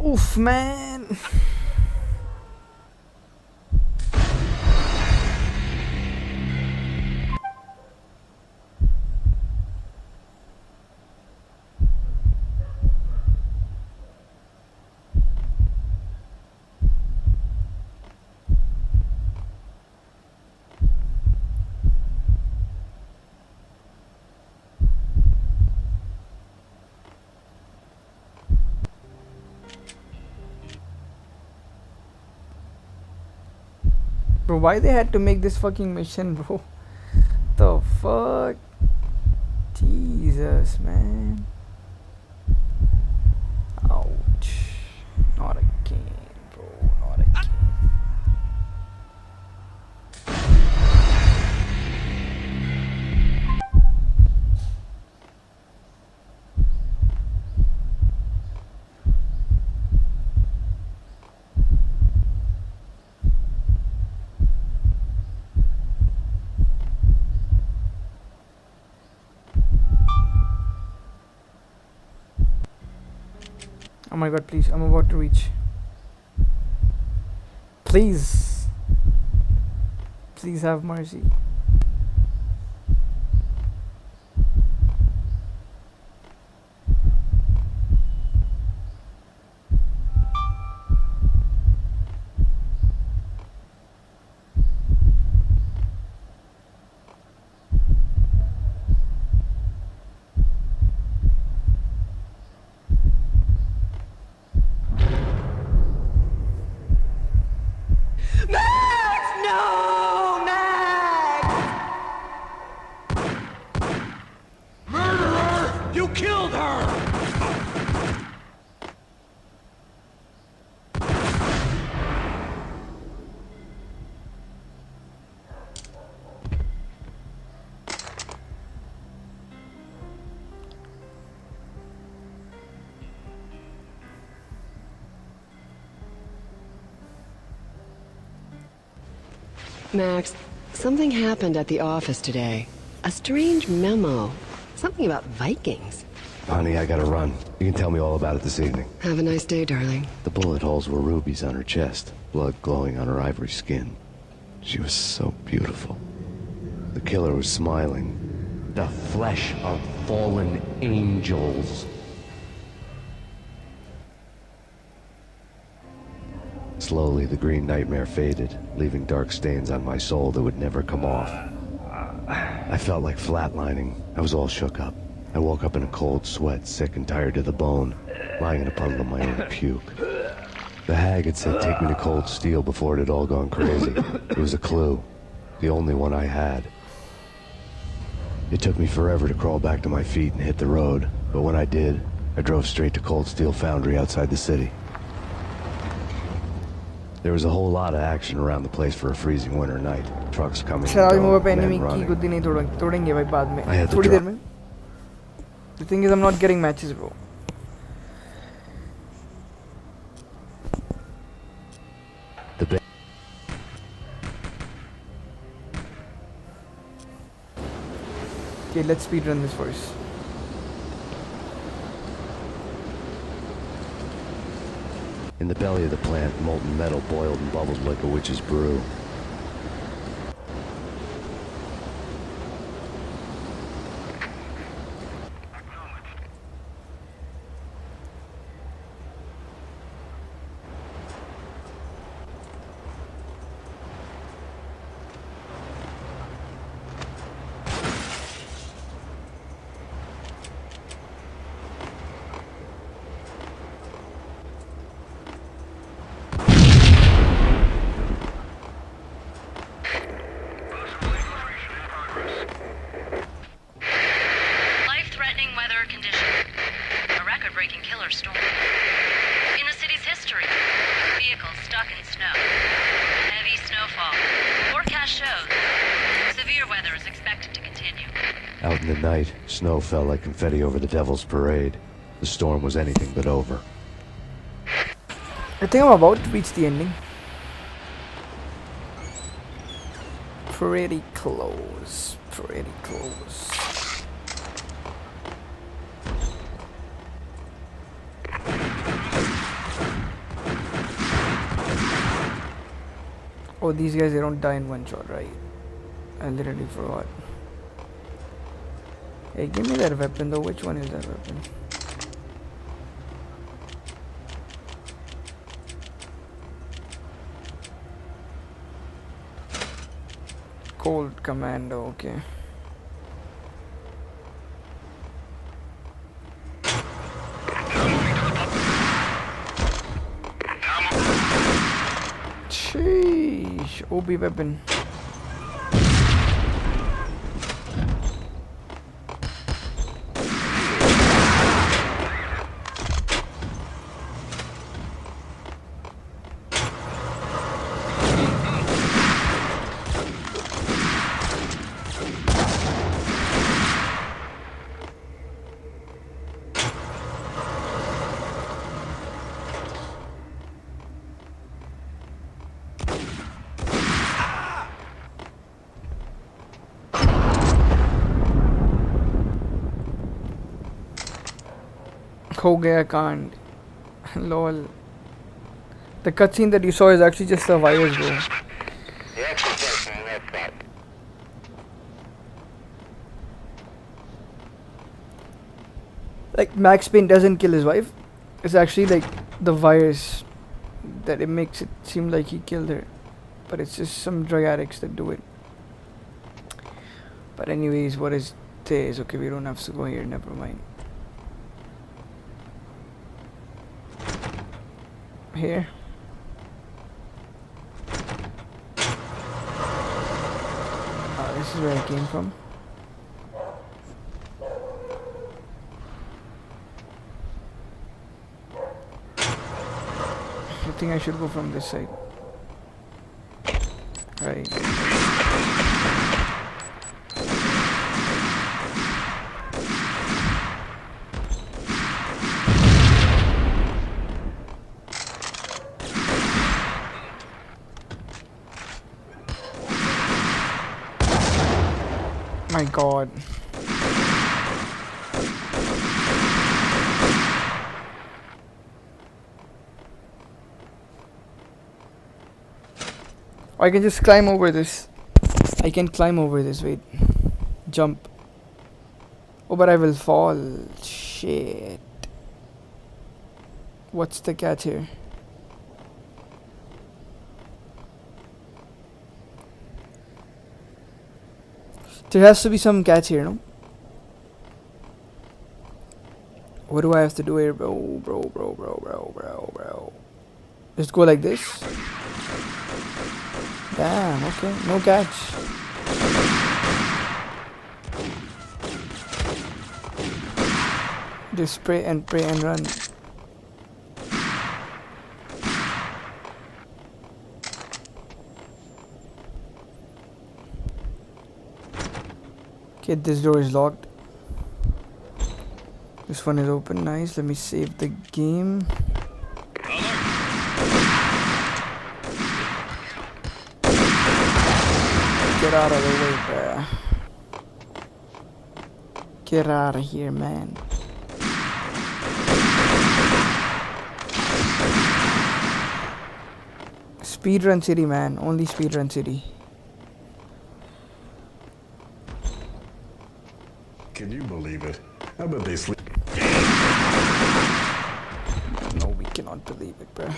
Oof, man. Bro, why they had to make this fucking mission, bro? The fuck? Jesus, man. Ouch. Not again, bro. Not again. Oh my god, please, I'm about to reach. Please. Please have mercy. Max, something happened at the office today. A strange memo. Something about Vikings. Honey, I gotta run. You can tell me all about it this evening. Have a nice day, darling. The bullet holes were rubies on her chest, blood glowing on her ivory skin. She was so beautiful. The killer was smiling. The flesh of fallen angels. Slowly, the green nightmare faded, leaving dark stains on my soul that would never come off. I felt like flatlining. I was all shook up. I woke up in a cold sweat, sick and tired to the bone, lying in a puddle of my own puke. The hag had said take me to Cold Steel before it had all gone crazy. It was a clue. The only one I had. It took me forever to crawl back to my feet and hit the road, but when I did, I drove straight to Cold Steel Foundry outside the city. There was a whole lot of action around the place for a freezing winter night. Trucks coming शराबी and movie पे going, enemy men की running. गुद्दी नहीं तोड़ेंगे भाई बाद में I had to थोड़ी देर drop. में. The thing is I'm not getting matches, bro. Okay, let's speedrun this first. In the belly of the plant, molten metal boiled and bubbled like a witch's brew. Life-threatening weather conditions. A record-breaking killer storm. In the city's history, vehicles stuck in snow. Heavy snowfall. Forecast shows severe weather is expected to continue. Out in the night, snow fell like confetti over the Devil's Parade. The storm was anything but over. I think I'm about to reach the ending. Pretty close. Pretty close. Oh, these guys, they don't die in one shot, right? I literally forgot. Hey, give me that weapon though. Which one is that weapon? Cold Commando, okay. Sheesh, OB weapon. हो गया कांड. Lol. The cutscene that you saw is actually just the wires, bro. Like Max Payne doesn't kill his wife. It's actually like the virus that it makes it seem like he killed her, but it's just some drug addicts that do it. But anyways, what is this? Okay, we don't have to go here. Never mind. Here. This is where I came from. I think I should go from this side. Right. My God. I can just climb over this. I can climb over this. Wait. Jump. Oh, but I will fall. Shit. What's the catch here? There has to be some catch here, no? What do I have to do here, bro? Just go like this. Damn, okay. No catch. Just spray and pray and run. Okay, this door is locked. This one is open. Nice. Let me save the game. Get out of the way, bruh. Get out of here, man. Speedrun city, man. Only speedrun city. Can you believe it? How about they sleep? No, we cannot believe it, bruh.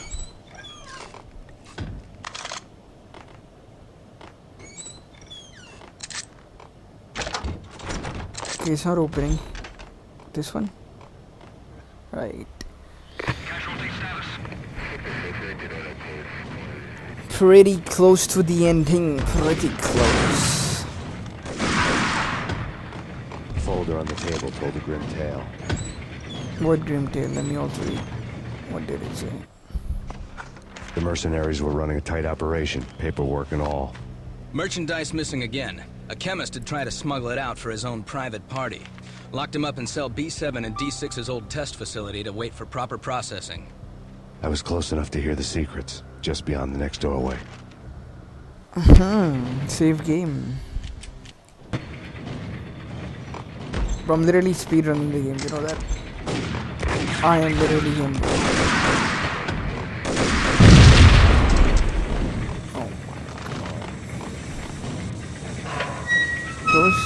Okay, it's not opening. This one? Right. Pretty close to the ending. Pretty close. Folder on the table told a grim tale. What grim tale? Let me also read. What did it say? The mercenaries were running a tight operation, paperwork and all. Merchandise missing again. A chemist had tried to smuggle it out for his own private party. Locked him up in cell B7 and D6's old test facility to wait for proper processing. I was close enough to hear the secrets, just beyond the next doorway. Save game. Bro, I'm literally speedrunning the game, you know that? I am literally him. Oh my god. Close.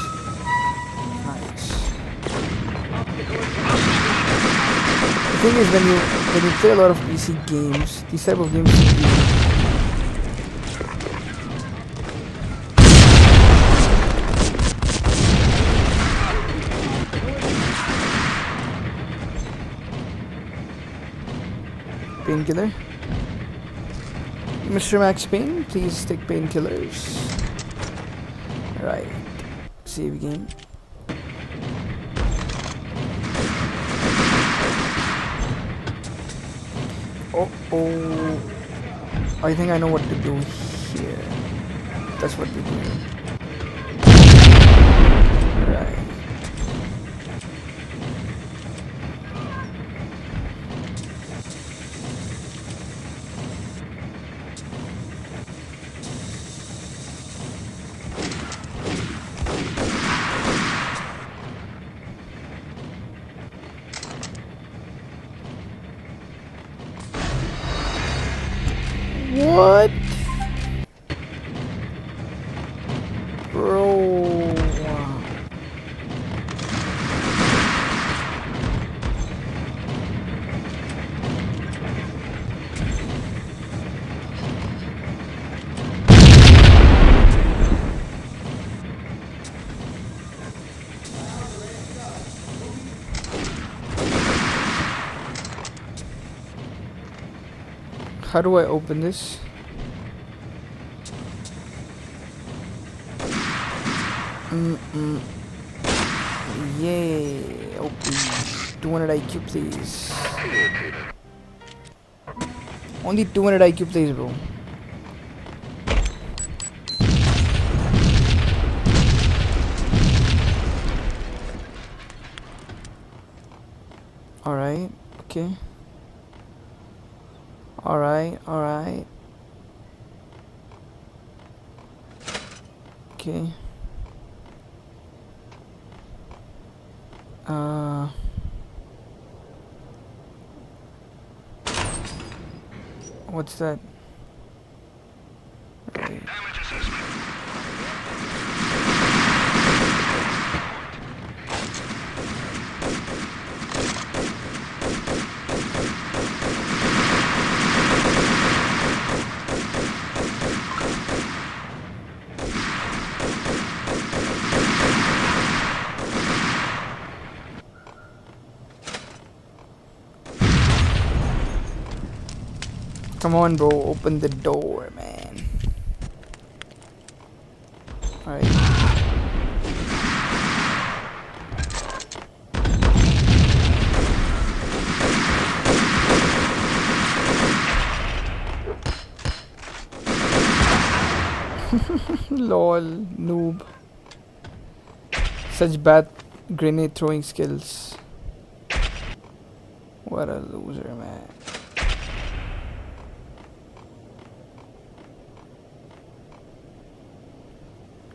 Nice. The thing is, when you play a lot of PC games, these type of games should be painkiller. Mr. Max Payne, please take painkillers. Right. Save game. Oh. I think I know what to do here. That's what we do. Right. What? Bro. How do I open this? Yeah. Oh, please. 200 IQ, please. Only 200 IQ, please, bro. Alright. Okay. Alright. Okay. What's that? Right. Come on, bro. Open the door, man. Alright. Lol, noob. Such bad grenade throwing skills. What a loser, man.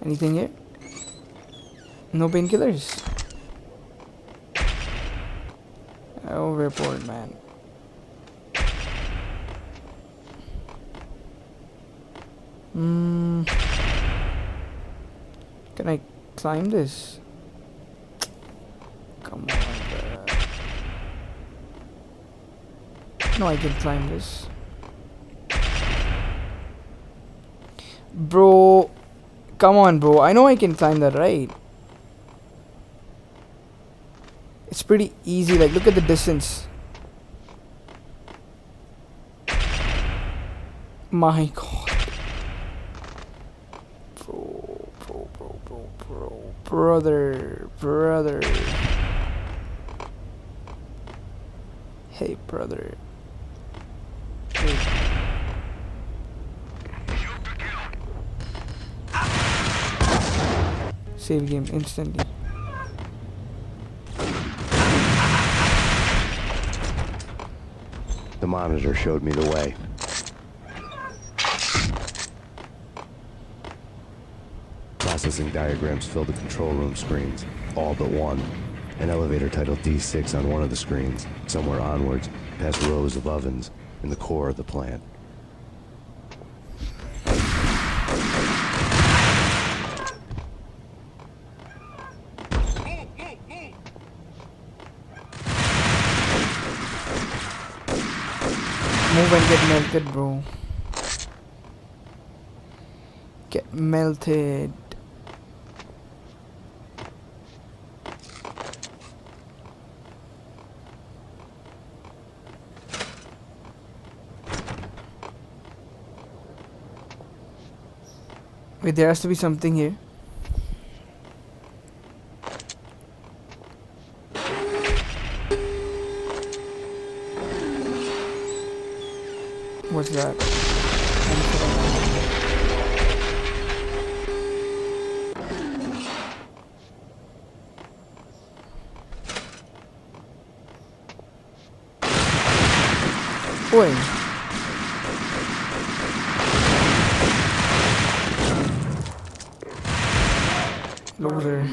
Anything here? No painkillers. Oh, report, man. Can I climb this? Come on, bruh. No, I can climb this. Bro, come on, bro. I know I can climb that, right? It's pretty easy. Like, look at the distance. My God. Brother. Hey, brother. Hey. Save game instantly. The monitor showed me the way. Processing diagrams filled the control room screens, all but one. An elevator titled D6 on one of the screens, somewhere onwards, past rows of ovens, in the core of the plant. Move and get melted, bro. Get melted. Wait, there has to be something here. What's that? Oi. Loser.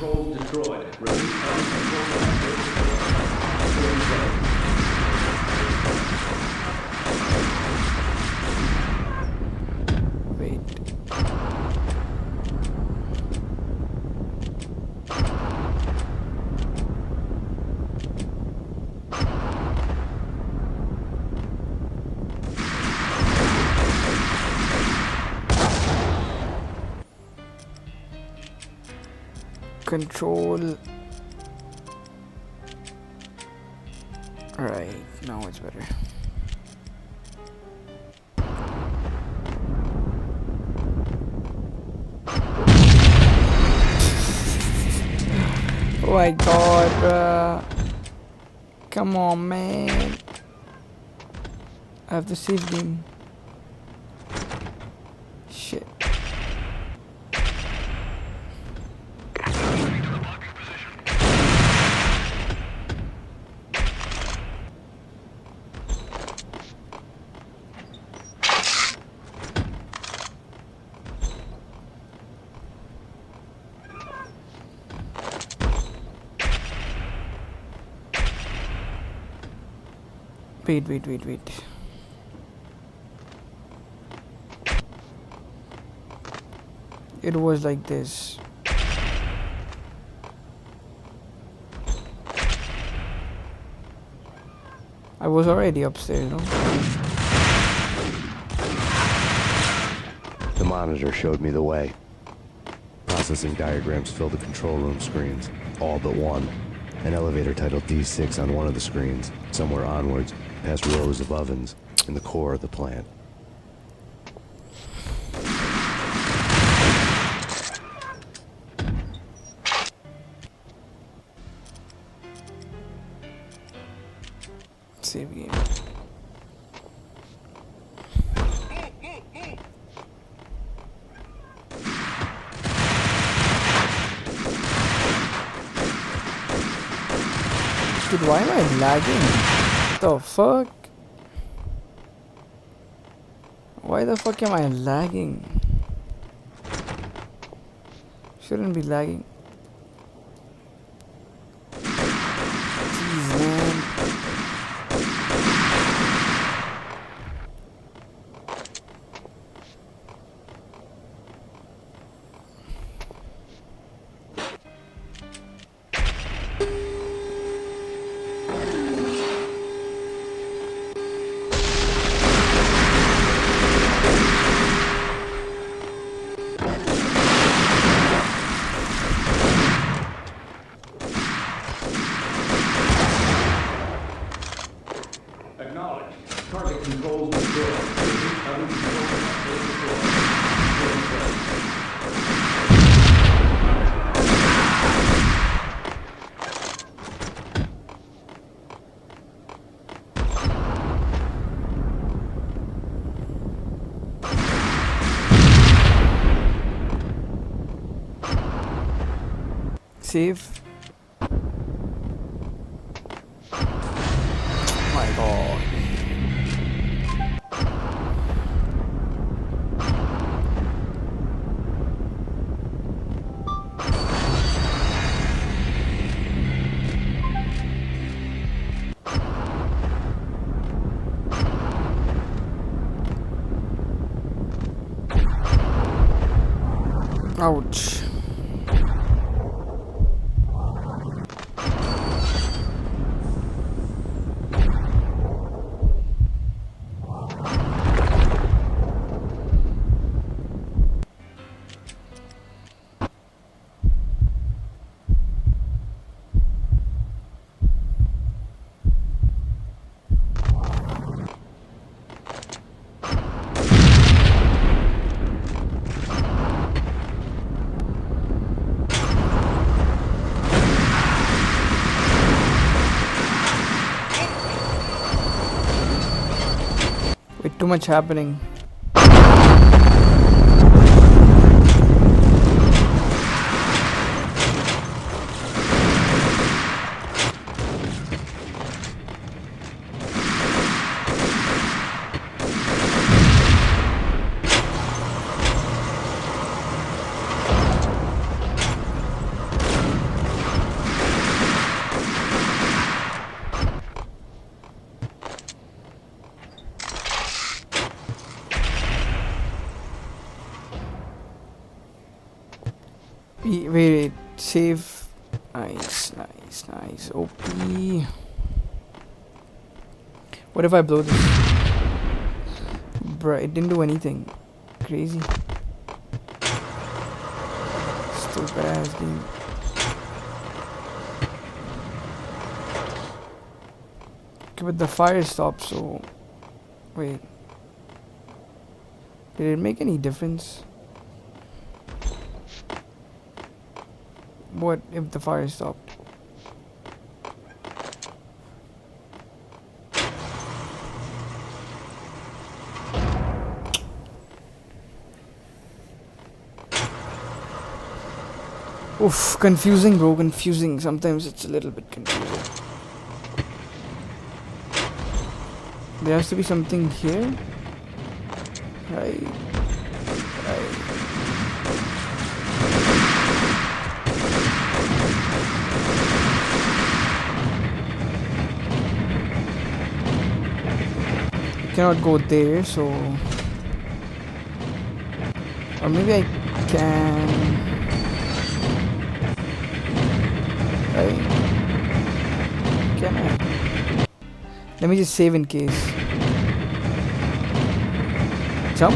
Wait. Control. Alright, now it's better. Oh my God, bruh. Come on, man. I have to save game. Shit. Wait. It was like this. I was already upstairs, no? The monitor showed me the way. Processing diagrams filled the control room screens, all but one. An elevator titled D6 on one of the screens, somewhere onwards, past rows of ovens, in the core of the plant. Dude, why am I lagging? What the fuck? Why the fuck am I lagging? Shouldn't be lagging. Jeez, man. Save. My god. Ouch. Too much happening. Wait, save. Nice. OP. What if I blow this? Bruh, it didn't do anything. Crazy. Stupid ass game. Okay, but the fire stopped, so... Wait. Did it make any difference? What if the fire stopped? Oof, confusing bro, confusing. Sometimes it's a little bit confusing. There has to be something here. Right. Cannot go there, so or maybe I can. Right? Can I? Let me just save in case. Jump.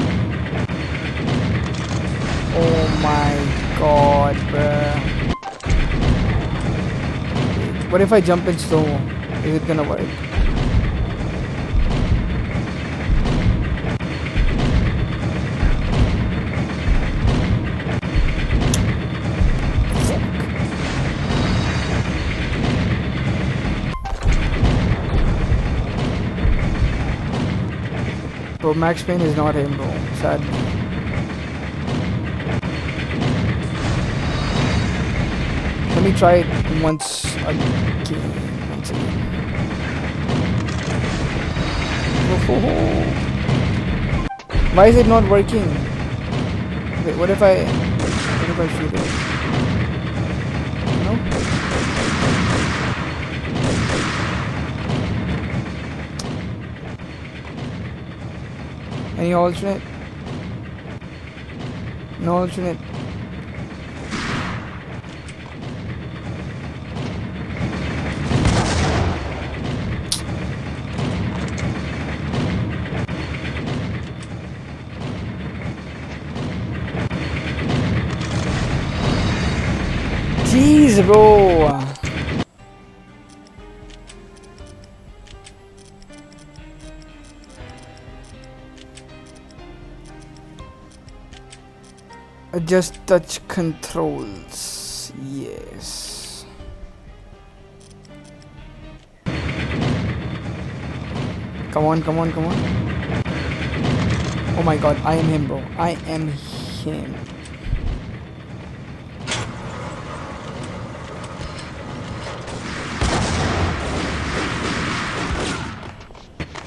Oh my god, bruh. What if I jump in slow-mo? Is it gonna work? Bro, Max Payne is not him, bro. Sadly. Let me try it once again. Why is it not working? Wait, what if I shoot it? No? Any alternate? No alternate. Jeez, bro. Adjust touch controls. Yes. Come on, come on, come on. Oh my god, I am him, bro. I am him.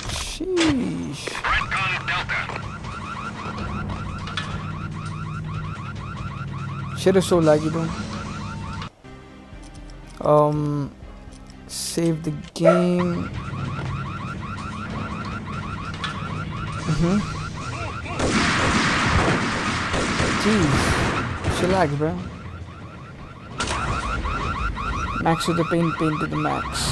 Sheesh. Shit is so laggy, though. Save the game. Jeez. Chillax, bro. Max to the paint to the max.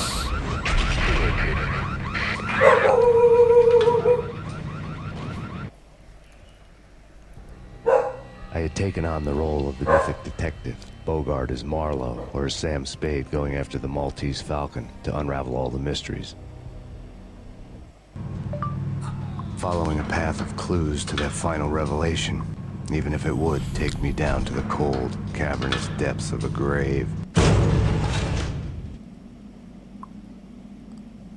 I had taken on the role of the mythic detective, Bogart as Marlowe, or as Sam Spade going after the Maltese Falcon to unravel all the mysteries. Following a path of clues to that final revelation, even if it would take me down to the cold, cavernous depths of a grave.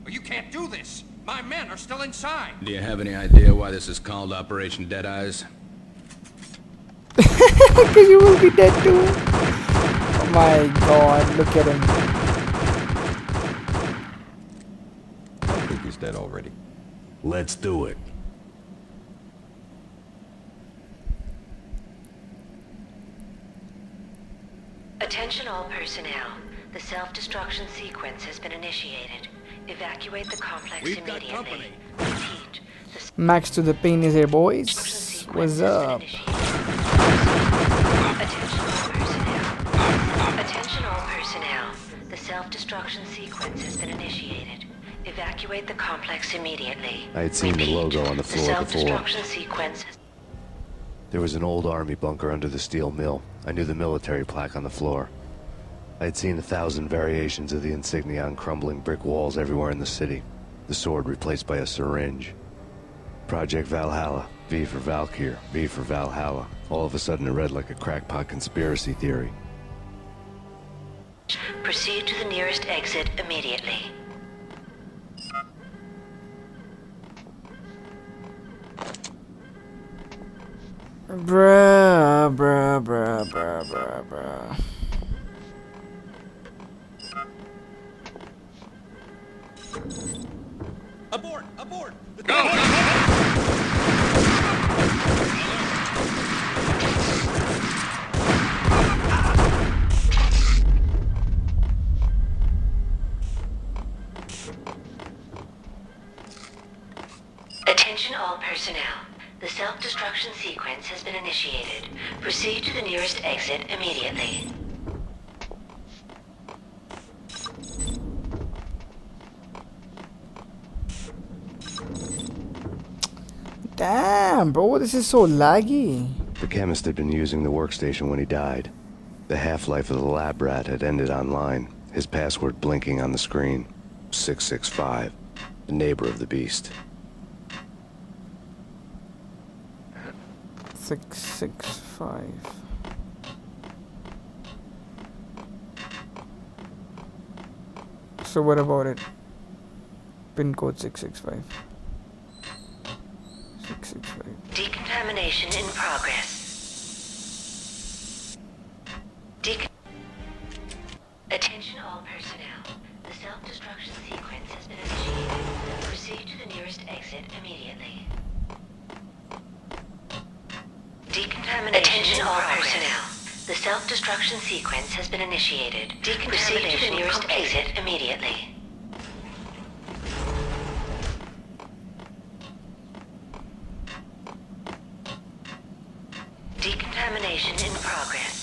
You can't do this! My men are still inside! Do you have any idea why this is called Operation Dead Eyes? Because you will be dead too. Oh my god, look at him. I think he's dead already. Let's do it. Attention all personnel. The self-destruction sequence has been initiated. Evacuate the complex immediately. Repeat. Max to the pain is here, boys. What's up? Attention all personnel. The self-destruction sequence has been initiated. Evacuate the complex immediately. I had seen the logo on the floor before. Self-destruction sequence. There was an old army bunker under the steel mill. I knew the military plaque on the floor. I had seen 1,000 variations of the insignia on crumbling brick walls everywhere in the city. The sword replaced by a syringe. Project Valhalla. V for Valkyr. V for Valhalla. All of a sudden it read like a crackpot conspiracy theory. Proceed to the nearest exit immediately. Bruh, bruh, bruh, bruh, bruh, bruh. Abort! Abort! Go! Attention all personnel. The self-destruction sequence has been initiated. Proceed to the nearest exit immediately. Damn, bro, this is so laggy. The chemist had been using the workstation when he died. The half-life of the lab rat had ended online, his password blinking on the screen. 665, the neighbor of the beast. 665. So what about it? Pin code 665. 665. Decontamination in progress. Attention all personnel. The self-destruction sequence has been initiated. Proceed to the nearest exit exit immediately. Decontamination. Attention all personnel. The self-destruction sequence has been initiated. Proceed to the nearest exit immediately. Decontamination in progress.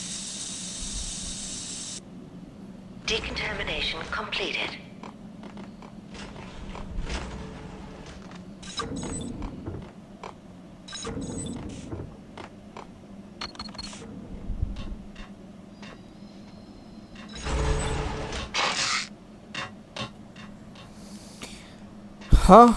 Decontamination completed. Huh?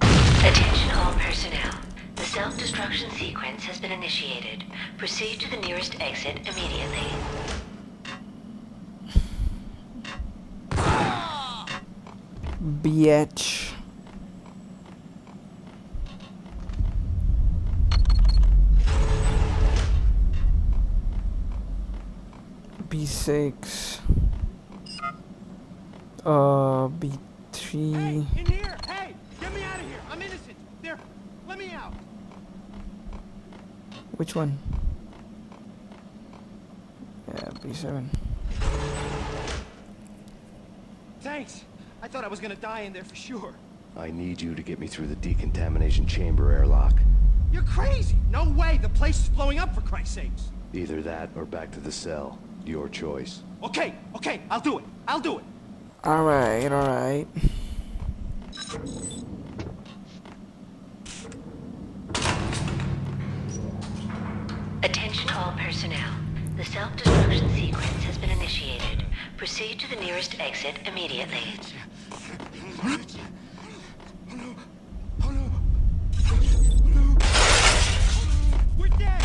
Attention all personnel. The self-destruction sequence has been initiated. Proceed to the nearest exit immediately. Bitch. B6. B3. In here! Hey! Get me out of here! I'm innocent! There! Let me out! Which one? Yeah, B7. Thanks! I thought I was gonna die in there for sure. I need you to get me through the decontamination chamber airlock. You're crazy! No way! The place is blowing up, for Christ's sakes! Either that or back to the cell. Your choice. Okay, okay, I'll do it. I'll do it. Alright, alright. Attention all personnel. The self-destruction sequence has been initiated. Proceed to the nearest exit immediately. We're dead!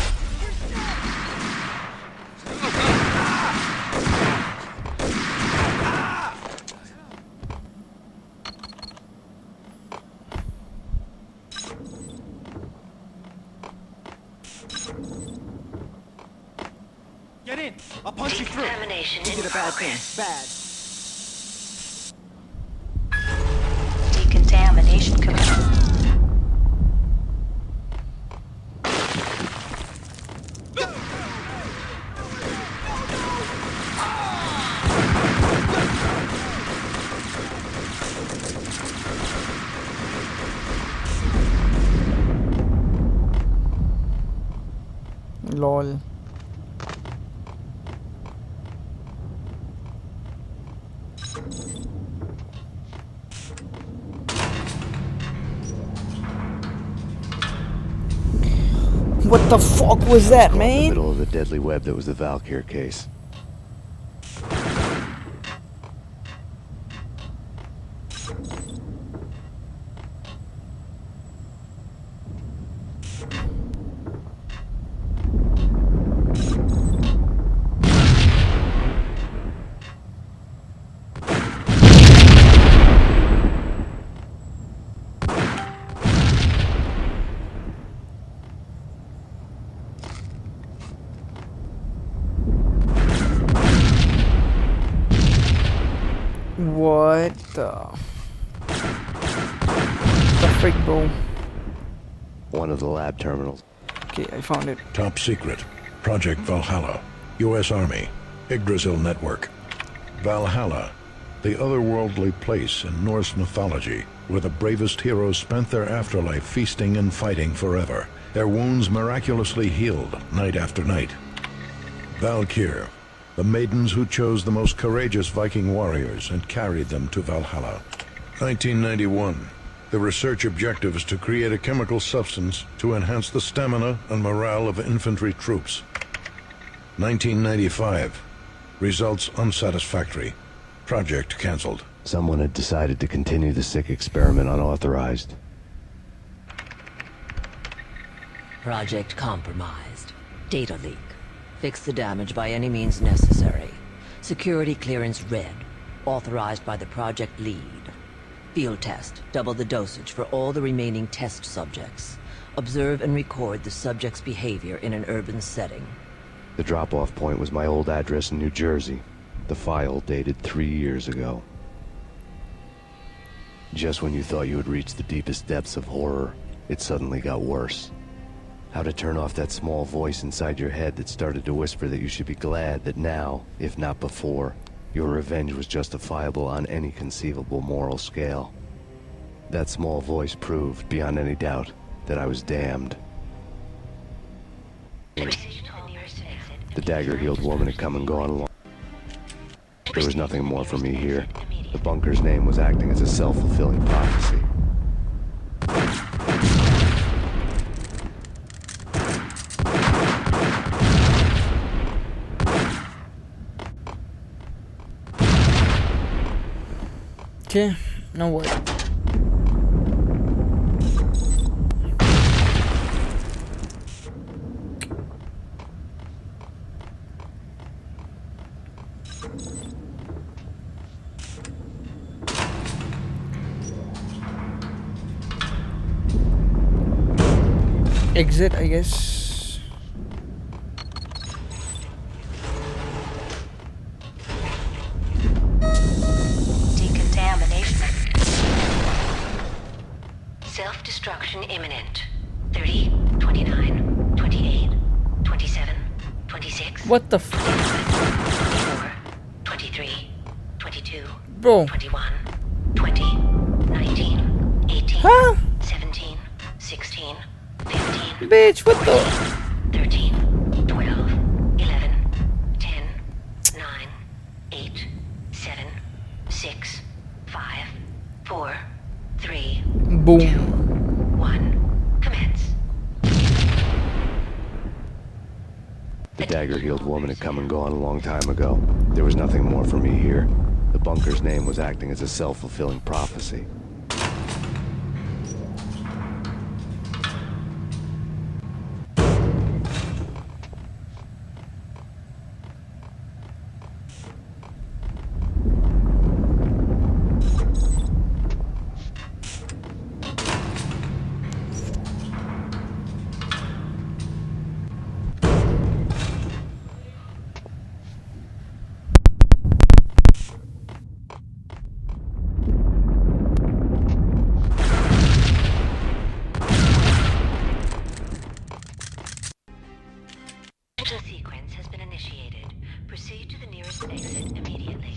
Get in! I'll punch you through! Decontamination You in did a bad thing. progress. Bad. Decontamination complete. LOL. What the fuck was that, In the man? middle of the deadly web that was the Valkyr case. What the frick, bro? One of the lab terminals. Okay, I found it. Top secret. Project Valhalla. U.S. Army. Yggdrasil Network. Valhalla. The otherworldly place in Norse mythology where the bravest heroes spent their afterlife feasting and fighting forever. Their wounds miraculously healed night after night. Valkyr. The maidens who chose the most courageous Viking warriors and carried them to Valhalla. 1991. The research objective is to create a chemical substance to enhance the stamina and morale of infantry troops. 1995. Results unsatisfactory. Project cancelled. Someone had decided to continue the sick experiment unauthorized. Project compromised. Data leak. Fix the damage by any means necessary. Security clearance red. Authorized by the project lead. Field test. Double the dosage for all the remaining test subjects. Observe and record the subject's behavior in an urban setting. The drop-off point was my old address in New Jersey. The file dated 3 years ago. Just when you thought you had reached the deepest depths of horror, it suddenly got worse. How to turn off that small voice inside your head that started to whisper that you should be glad that now, if not before, your revenge was justifiable on any conceivable moral scale. That small voice proved, beyond any doubt, that I was damned. The dagger-heeled woman had come and gone long. There was nothing more for me here. The bunker's name was acting as a self-fulfilling prophecy. Okay, now what? Exit, I guess. Decontamination. Self-destruction imminent. 30, 29, 28, 27, 26. What the 24, 23, 22, bro? 21, 20, 19, 18, huh? 17, 16, 15. Bitch, what the? 13, 12, 11, 10, 9, 8, 7, 6, 5, 4, 3, boom. 2, 1. Commence. The dagger-heeled woman had come and gone a long time ago. There was nothing more for me here. The bunker's name was acting as a self-fulfilling prophecy. Sequence has been initiated. Proceed to the nearest exit immediately.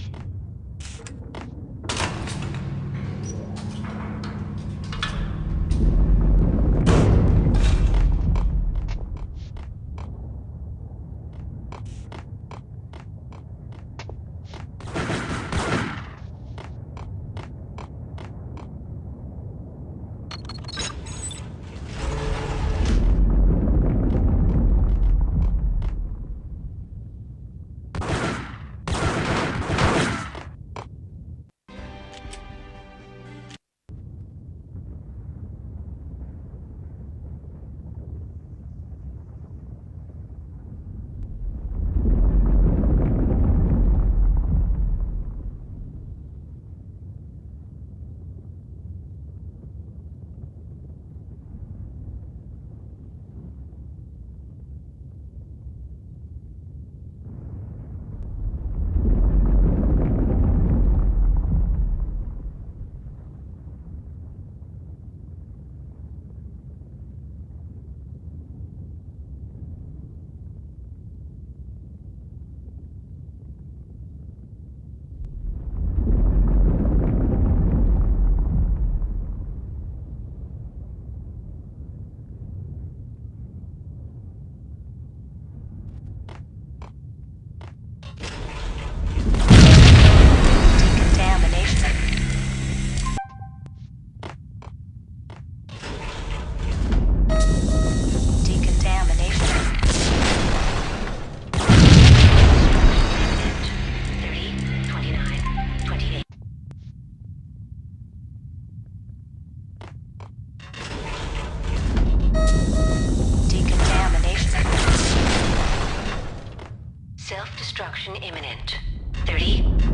Self-destruction imminent.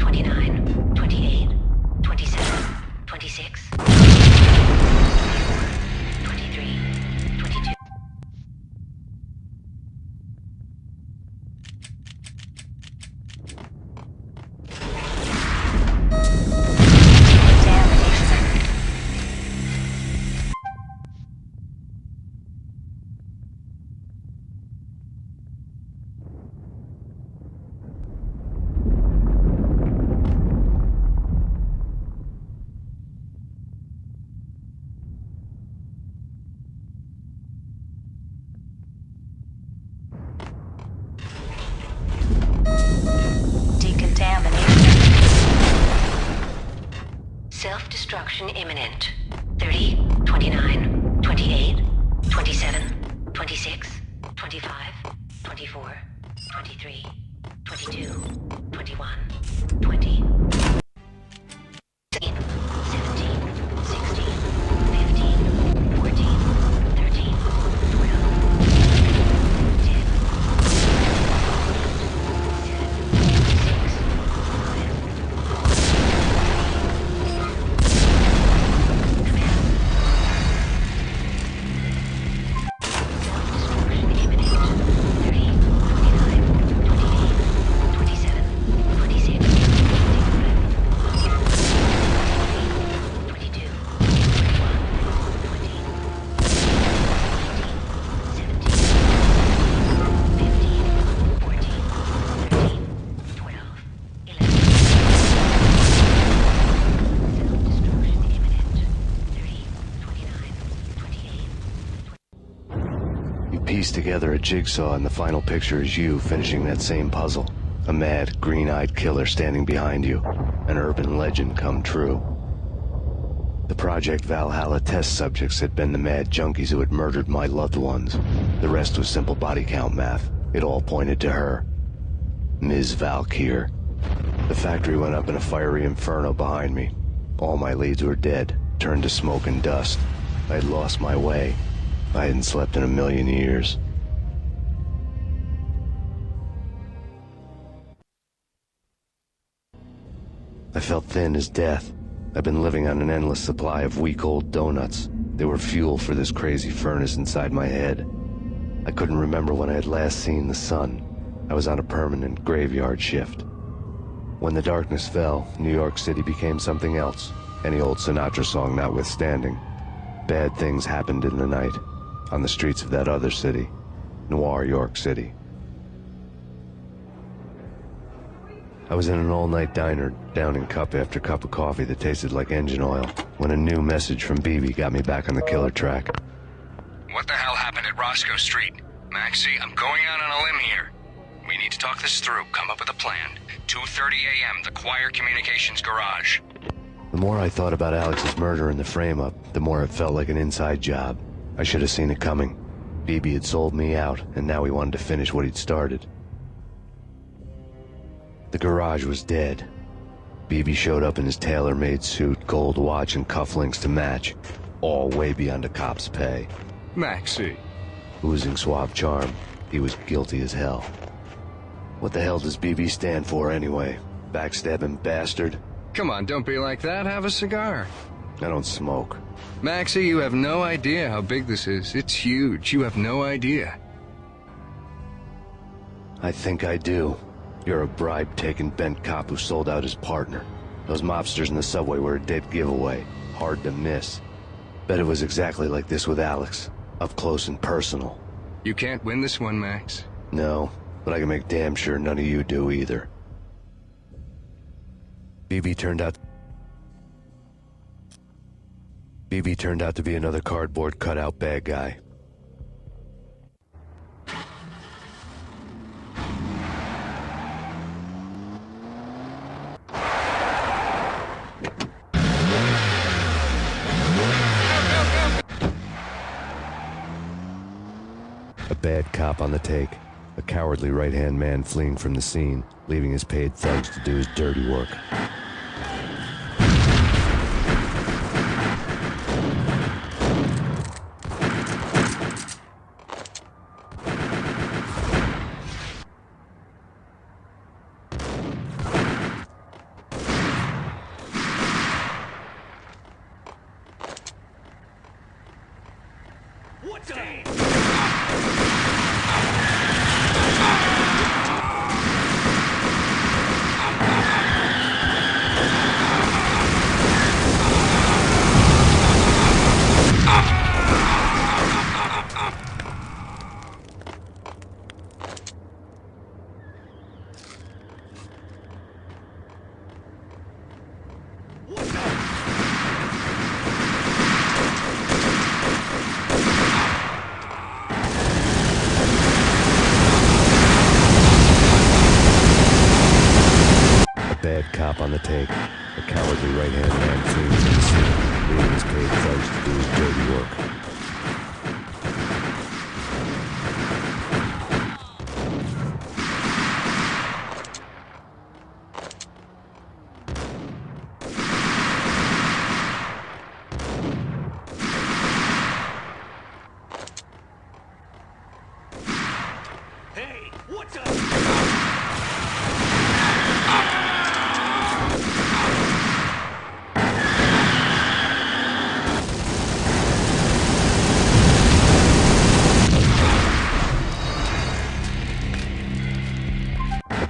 29, 28, 27, 26, 23, 22. Self-destruction imminent. 30, 29, 28, 27, 26, 25, 24, 23, 22, 21, 20, 16, 17, 16, 15, 14, 13, 12, 10, Piece together a jigsaw, and the final picture is you finishing that same puzzle. A mad, green-eyed killer standing behind you. An urban legend come true. The Project Valhalla test subjects had been the mad junkies who had murdered my loved ones. The rest was simple body count math. It all pointed to her. Ms. Valkyr. The factory went up in a fiery inferno behind me. All my leads were dead, turned to smoke and dust. I had lost my way. I hadn't slept in a million years. I felt thin as death. I've been living on an endless supply of week-old donuts. They were fuel for this crazy furnace inside my head. I couldn't remember when I had last seen the sun. I was on a permanent graveyard shift. When the darkness fell, New York City became something else, any old Sinatra song notwithstanding. Bad things happened in the night. On the streets of that other city, Noir York City. I was in an all-night diner, downing cup after cup of coffee that tasted like engine oil, when a new message from BB got me back on the killer track. What the hell happened at Roscoe Street? Maxie, I'm going out on a limb here. We need to talk this through, come up with a plan. 2:30 a.m., the Choir Communications Garage. The more I thought about Alex's murder and the frame-up, the more it felt like an inside job. I should have seen it coming. BB had sold me out, and now he wanted to finish what he'd started. The garage was dead. BB showed up in his tailor-made suit, gold watch, and cufflinks to match, all way beyond a cop's pay. Maxie. Oozing suave charm, he was guilty as hell. What the hell does BB stand for anyway? Backstabbing bastard? Come on, don't be like that. Have a cigar. I don't smoke. Maxie, you have no idea how big this is. It's huge. You have no idea. I think I do. You're a bribe-taking bent cop who sold out his partner. Those mobsters in the subway were a dead giveaway. Hard to miss. Bet it was exactly like this with Alex. Up close and personal. You can't win this one, Max. No, but I can make damn sure none of you do either. BB turned out to be another cardboard cutout bad guy. A bad cop on the take. A cowardly right-hand man fleeing from the scene, leaving his paid thugs to do his dirty work. What the? Bad cop on the take. A cowardly right-hand man fleeing from the scene, leaving his paid thugs to do his dirty work. Hey, what's up?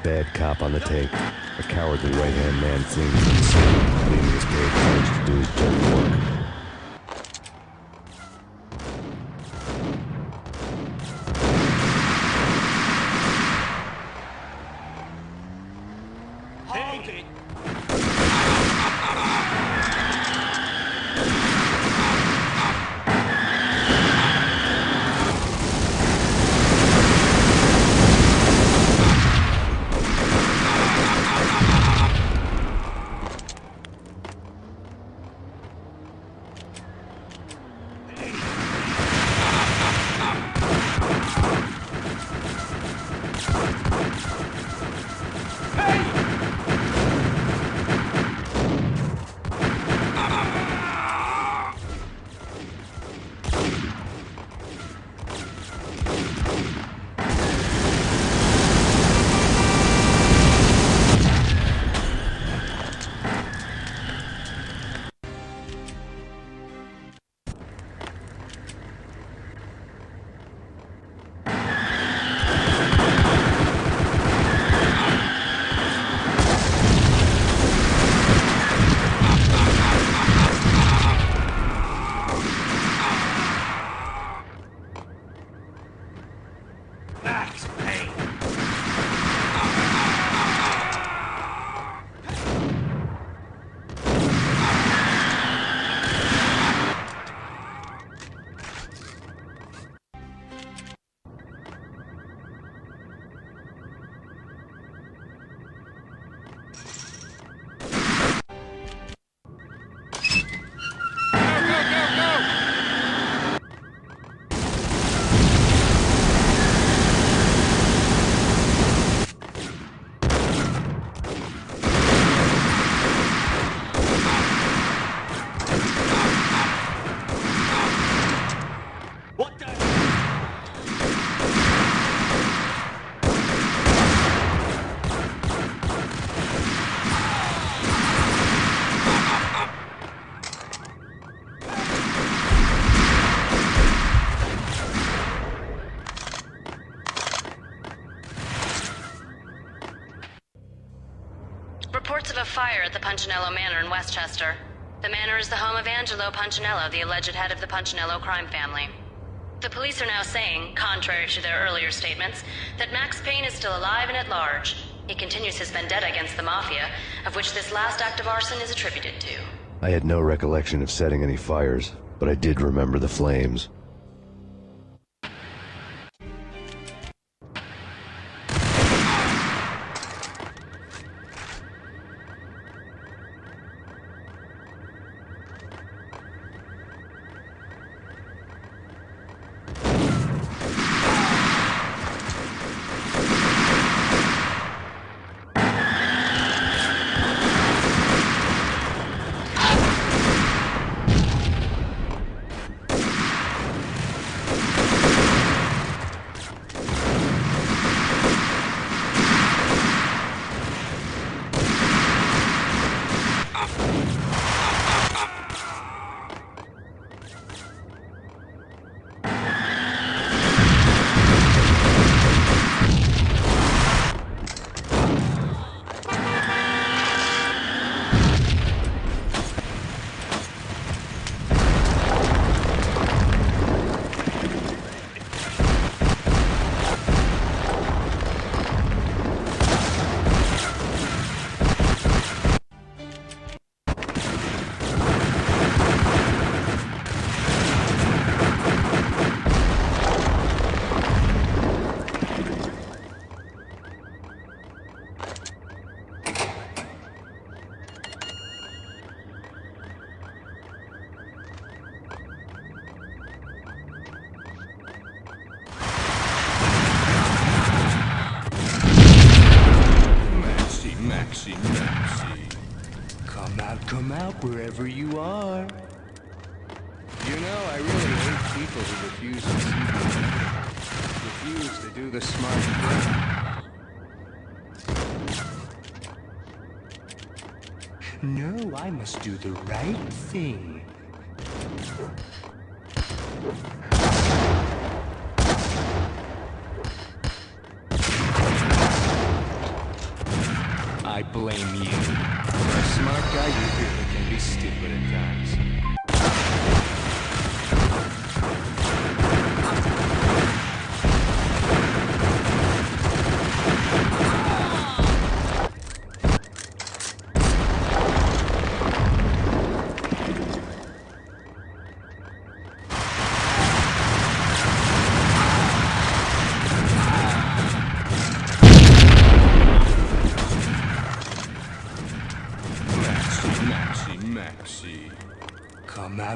Bad cop on the take. A cowardly right-hand man fleeing from the scene, leaving his paid thugs to do his dirty work. Hold it. Max Payne. Reports of a fire at the Punchinello Manor in Westchester. The manor is the home of Angelo Punchinello, the alleged head of the Punchinello crime family. The police are now saying, contrary to their earlier statements, that Max Payne is still alive and at large. He continues his vendetta against the Mafia, of which this last act of arson is attributed to. I had no recollection of setting any fires, but I did remember the flames. Come out wherever you are. You know, I really hate people who refuse to see the inevitable. Refuse to do the smart thing. No, I must do the right thing. I blame you. For a smart guy, you really can be stupid at times.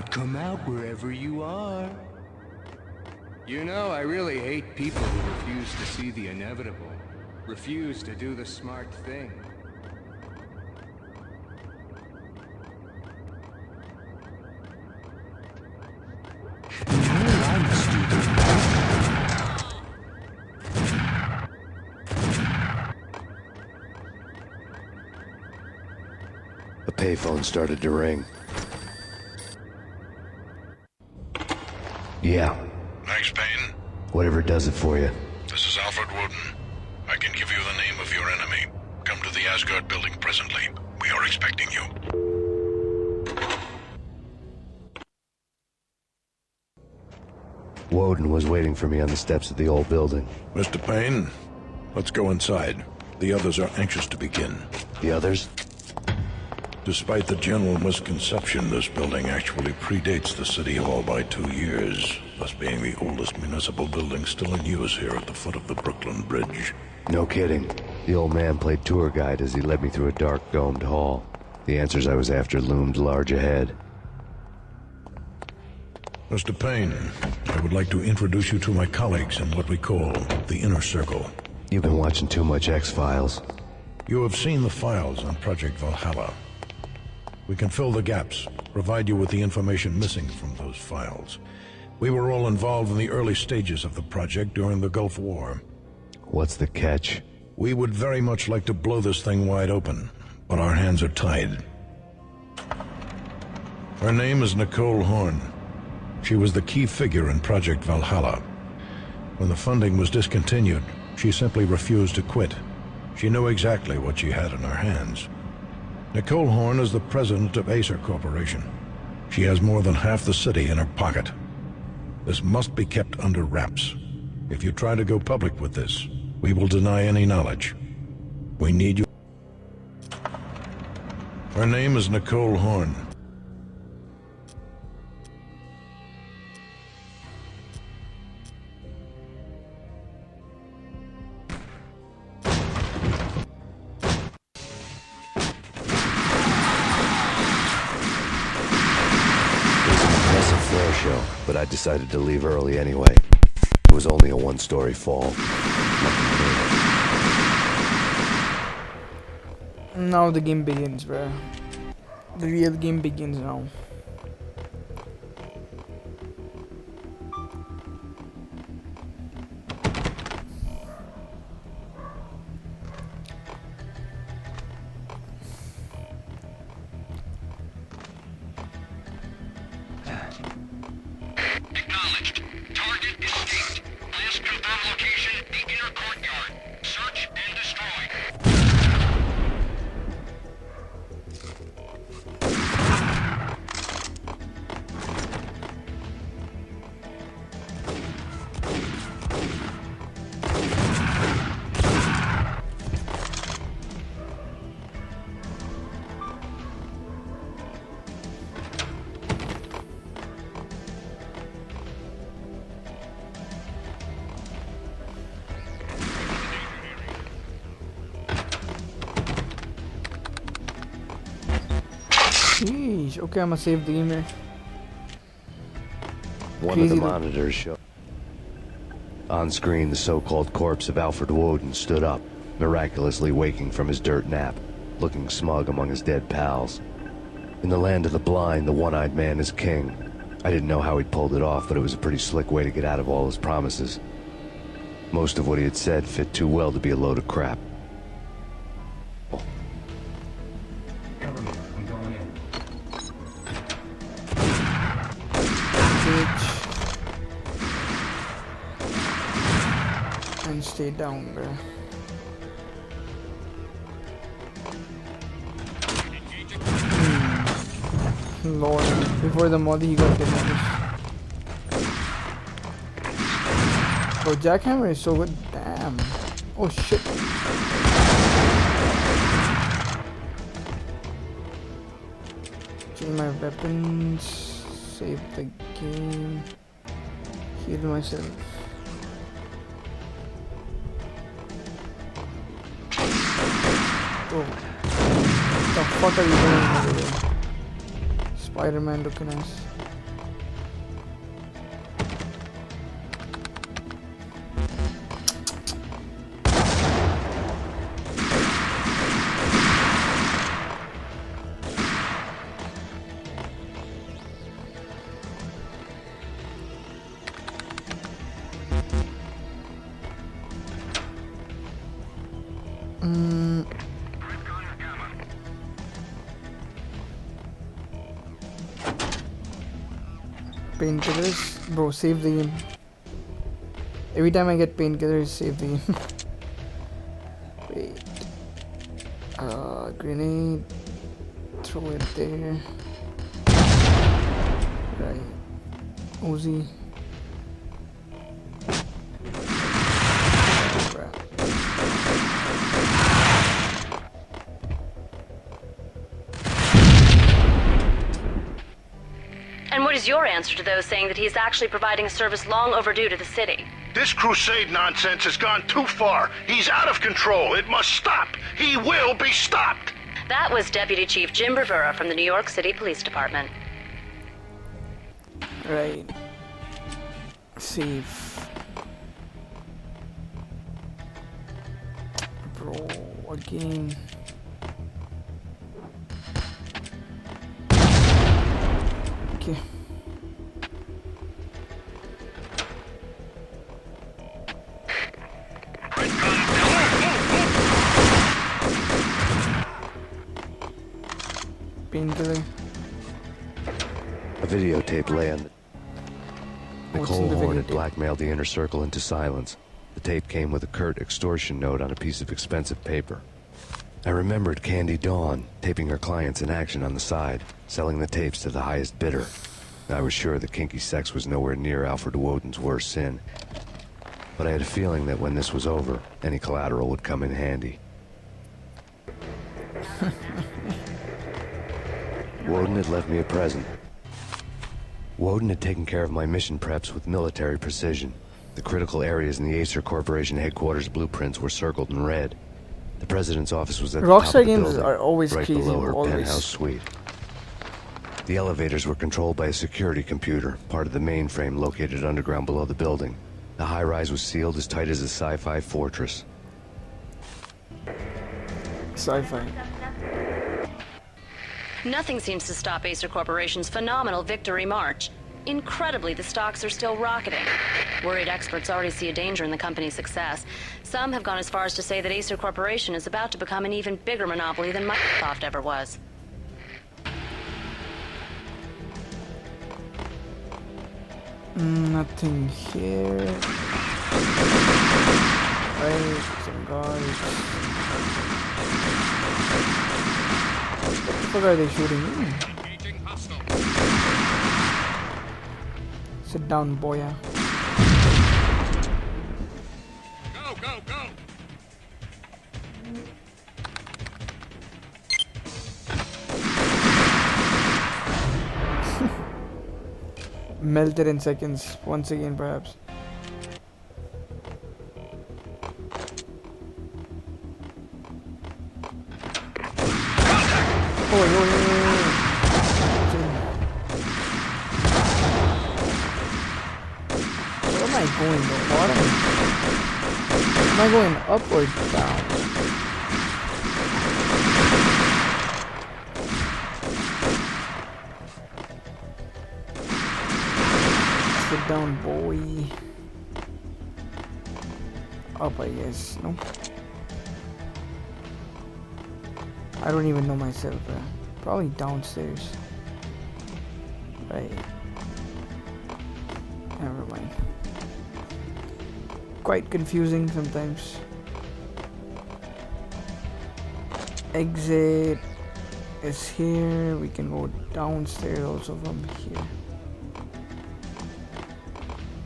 Come out wherever you are. You know, I really hate people who refuse to see the inevitable. Refuse to do the smart thing. No, I must do the The payphone started to ring. Yeah. Thanks, Payne. Whatever does it for you. This is Alfred Woden. I can give you the name of your enemy. Come to the Asgard building presently. We are expecting you. Woden was waiting for me on the steps of the old building. Mr. Payne, let's go inside. The others are anxious to begin. The others? Despite the general misconception, this building actually predates the City Hall by 2 years, thus being the oldest municipal building still in use here at the foot of the Brooklyn Bridge. No kidding. The old man played tour guide as he led me through a dark domed hall. The answers I was after loomed large ahead. Mr. Payne, I would like to introduce you to my colleagues in what we call the Inner Circle. You've been watching too much X-Files. You have seen the files on Project Valhalla. We can fill the gaps, provide you with the information missing from those files. We were all involved in the early stages of the project during the Gulf War. What's the catch? We would very much like to blow this thing wide open, but our hands are tied. Her name is Nicole Horn. She was the key figure in Project Valhalla. When the funding was discontinued, she simply refused to quit. She knew exactly what she had in her hands. Nicole Horn is the president of Acer Corporation. She has more than half the city in her pocket. This must be kept under wraps. If you try to go public with this, we will deny any knowledge. We need you. Her name is Nicole Horn. But I decided to leave early anyway. It was only a one-story fall. Now the game begins, bro. The real game begins now. Sheesh. Okay, I'm gonna save the game here. One of the monitors showed. On screen, the so-called corpse of Alfred Woden stood up, miraculously waking from his dirt nap, looking smug among his dead pals. In the land of the blind, the one-eyed man is king. I didn't know how he'd pulled it off, but it was a pretty slick way to get out of all his promises. Most of what he had said fit too well to be a load of crap. And stay down, bro. Lord, before the mod he got demolished. Bro, Jackhammer is so good. Damn. Oh shit. Change my weapons. Save the game. Heal myself. Oh. What the fuck are you doing over there? Spider-Man looking nice. Painkillers, bro, save the game. Every time I get painkillers, save the game. Wait. Grenade. Throw it there. Right. Uzi. And what is your answer to those saying that he is actually providing a service long overdue to the city? This crusade nonsense has gone too far. He's out of control. It must stop. He will be stopped. That was Deputy Chief Jim Rivera from the New York City Police Department. Right. Save. Bro, again. Okay. Painkiller. A videotape lay on the... What's in Nicole the Horn had videotape? blackmailed the inner circle into silence. The tape came with a curt extortion note on a piece of expensive paper. I remembered Candy Dawn taping her clients in action on the side, selling the tapes to the highest bidder. I was sure that kinky sex was nowhere near Alfred Woden's worst sin. But I had a feeling that when this was over, any collateral would come in handy. Woden had left me a present. Woden had taken care of my mission preps with military precision. The critical areas in the Acer Corporation headquarters blueprints were circled in red. The president's office was at the top Rockstar of the games building, are always right crazy, below her always. penthouse suite. The elevators were controlled by a security computer, part of the mainframe located underground below the building. The high-rise was sealed as tight as a sci-fi fortress. Sci-fi. Nothing seems to stop Acer Corporation's phenomenal victory march. Incredibly, the stocks are still rocketing. Worried experts already see a danger in the company's success. Some have gone as far as to say that Acer Corporation is about to become an even bigger monopoly than Microsoft ever was. Nothing here. Right, some guys. What the fuck are they shooting me? Sit down, boya. Go, go, go! Melted in seconds, once again perhaps. Oh, yo. Where am I going though? Bottom? Am I going up or down? down, boy. Up, I guess. No. I don't even know myself. Probably downstairs. Right. Never mind. Quite confusing sometimes. Exit is here. We can go downstairs also from here.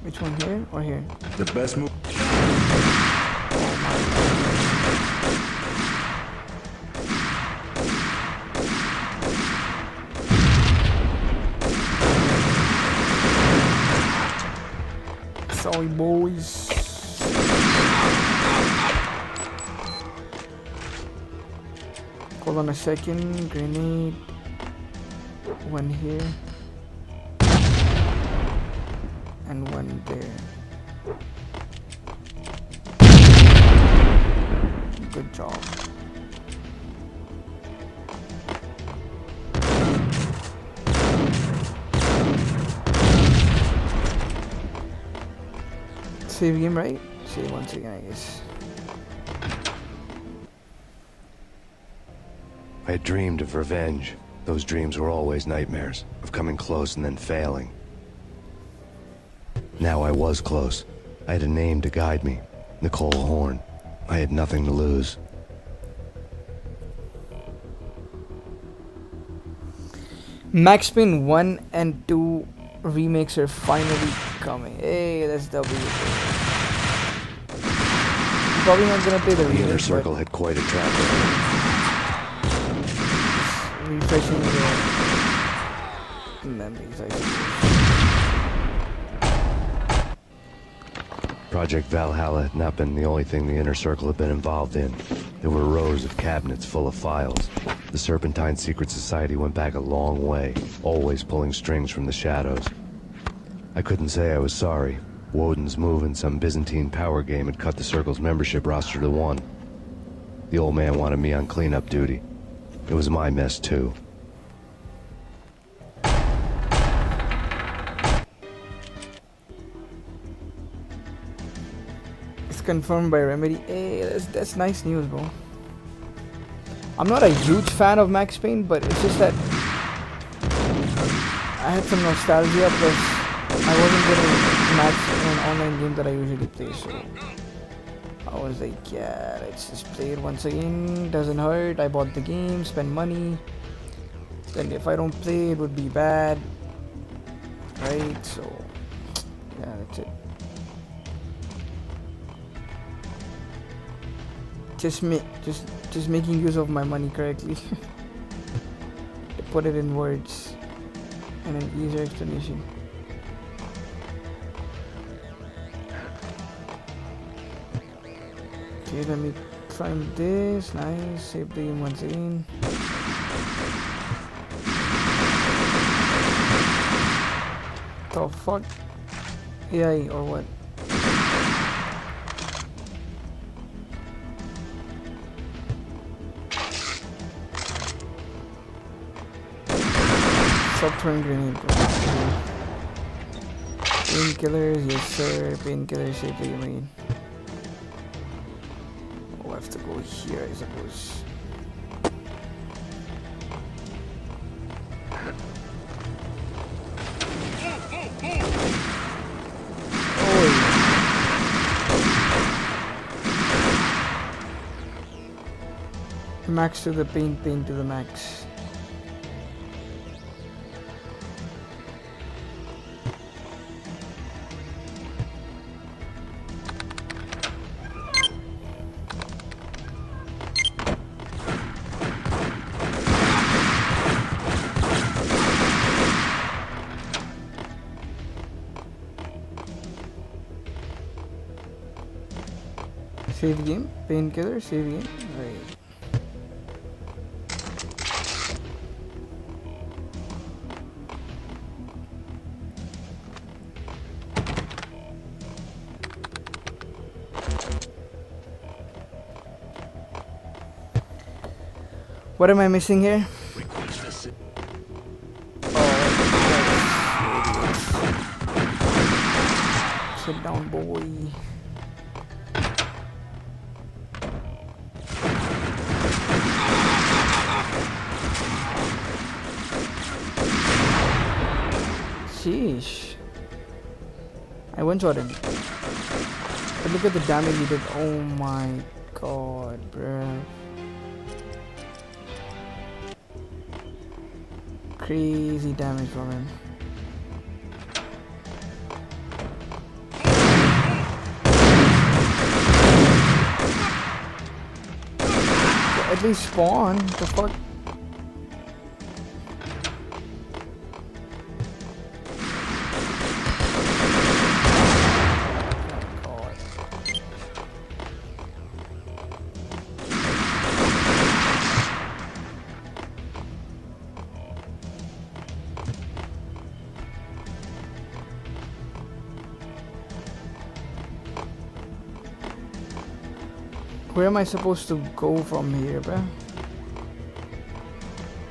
Which one, here or here? The best move. Sorry, boys. Hold on a second. Grenade. One here. And one there. Good job. Save game, right? Save once again, I guess. I had dreamed of revenge. Those dreams were always nightmares, of coming close and then failing. Now I was close. I had a name to guide me. Nicole Horn. I had nothing to lose. Max Payne 1 and 2 remakes are finally coming. Hey, that's W. I'm probably not gonna play the remake. The Inner Circle had quite a track record. Refreshing the memories, I suppose. Project Valhalla had not been the only thing the Inner Circle had been involved in. There were rows of cabinets full of files. The Serpentine Secret Society went back a long way, always pulling strings from the shadows. I couldn't say I was sorry. Woden's move in some Byzantine power game had cut the Circle's membership roster to 1. The old man wanted me on cleanup duty. It was my mess, too. It's confirmed by Remedy. Hey, that's nice news, bro. I'm not a huge fan of Max Payne, but it's just that I had some nostalgia, plus I wasn't getting Max in an online game that I usually play, so I was like, yeah, let's just play it once again. Doesn't hurt. I bought the game, spend money. Then if I don't play, it would be bad, right? So yeah, that's it. Just making use of my money correctly. To put it in words and an easier explanation. Okay, let me find this. Nice. Save the game once again. The fuck? AI or what? Subthrowing grenade. Painkillers, yes sir. Painkillers, save the game again. Oh, I have to go here, I suppose. Max to the pain to the max. Save game, painkiller, save game, right. What am I missing here? Sit down, boy. Sheesh. I one shot him. But look at the damage he did. Oh my god, bruh. Crazy damage from him. At least spawn. The fuck? Where am I supposed to go from here, bruh?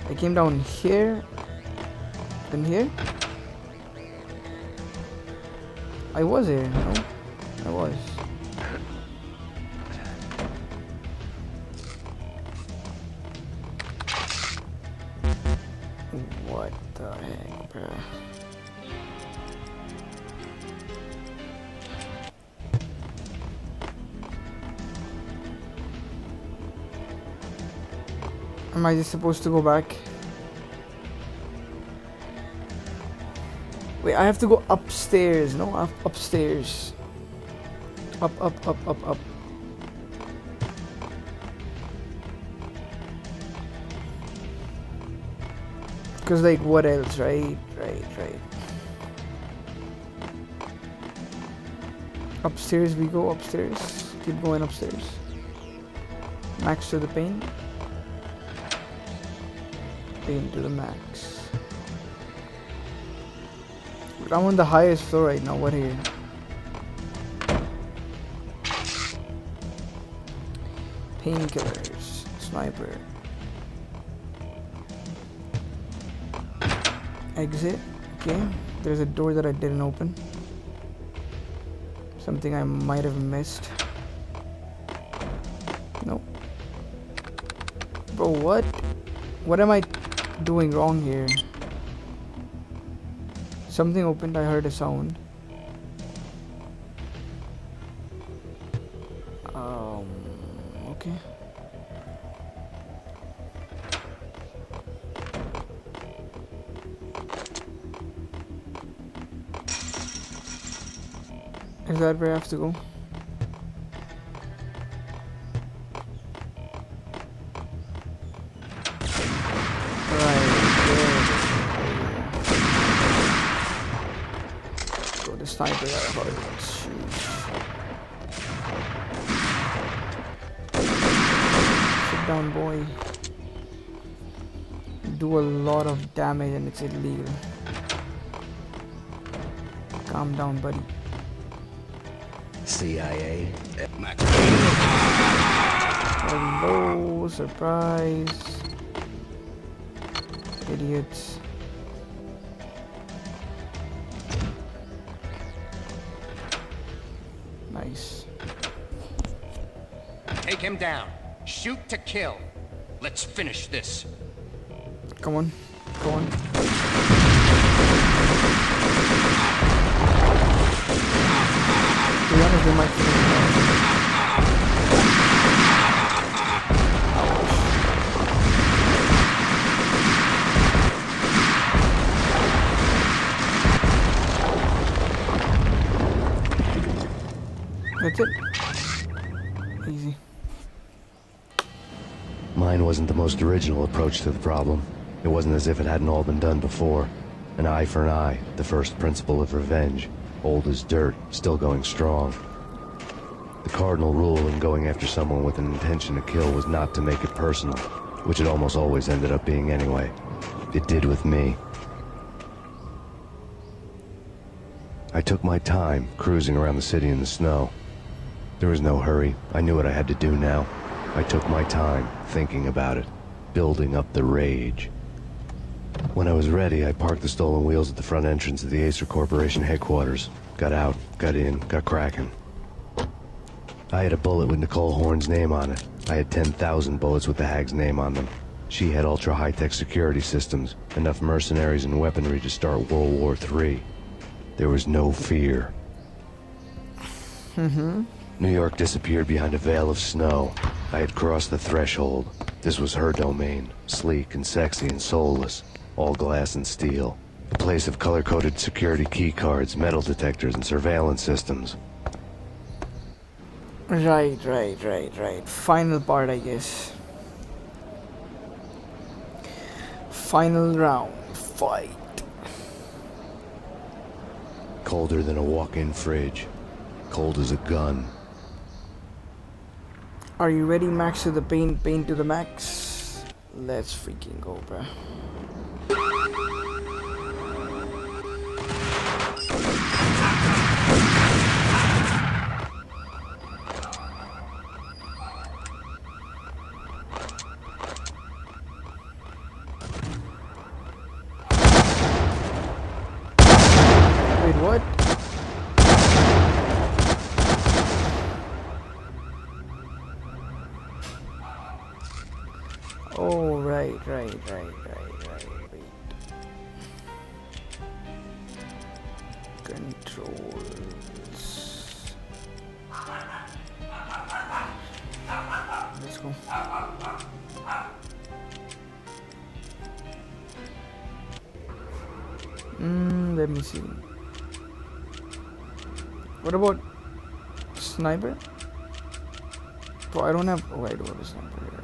I came down here, then here. I was here, no? I was. What the heck, bruh? Am I just supposed to go back? Wait, I have to go upstairs, no? Upstairs. Up. Because, like, what else, right? Right. Upstairs we go, upstairs. Keep going upstairs. Max to the Payne. Payne to the max. But I'm on the highest floor right now. What here? Painkillers. Sniper. Exit. Okay. There's a door that I didn't open. Something I might have missed. Nope. Bro, what? What am I doing wrong here? Something opened, I heard a sound. Okay. Is that where I have to go? Sniper that hard. Sit down, boy. You do a lot of damage and it's illegal. Calm down, buddy. CIA. Hello, surprise. Idiots. Nice. Take him down. Shoot to kill. Let's finish this. Come on. Go on. To be honest, they might finish it. That's it. Easy. Mine wasn't the most original approach to the problem. It wasn't as if it hadn't all been done before. An eye for an eye, the first principle of revenge. Old as dirt, still going strong. The cardinal rule in going after someone with an intention to kill was not to make it personal, which it almost always ended up being anyway. It did with me. I took my time, cruising around the city in the snow. There was no hurry. I knew what I had to do now. I took my time, thinking about it, building up the rage. When I was ready, I parked the stolen wheels at the front entrance of the Acer Corporation headquarters. Got out, got in, got cracking. I had a bullet with Nicole Horn's name on it. I had 10,000 bullets with the Hag's name on them. She had ultra-high-tech security systems, enough mercenaries and weaponry to start World War III. There was no fear. New York disappeared behind a veil of snow. I had crossed the threshold. This was her domain, sleek and sexy and soulless, all glass and steel. A place of color-coded security keycards, metal detectors, and surveillance systems. Right. Final part, I guess. Final round. Fight. Colder than a walk-in fridge. Cold as a gun. Are you ready, Max, to the Payne to the max? Let's freaking go, bruh. Wait, what? Oh, right. Wait. Controls. Let's go. Let me see. What about sniper? Oh, I don't have. Oh, I do have a sniper already.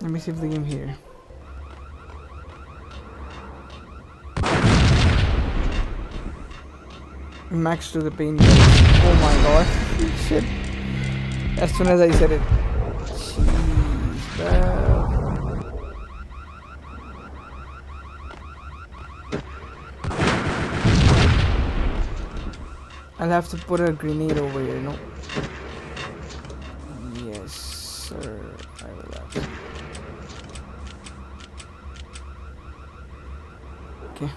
Let me save the game here. Max to the Payne. Oh my god. Shit. As soon as I said it. I'll have to put a grenade over here, no? Yes, sir. I will have to. Okay.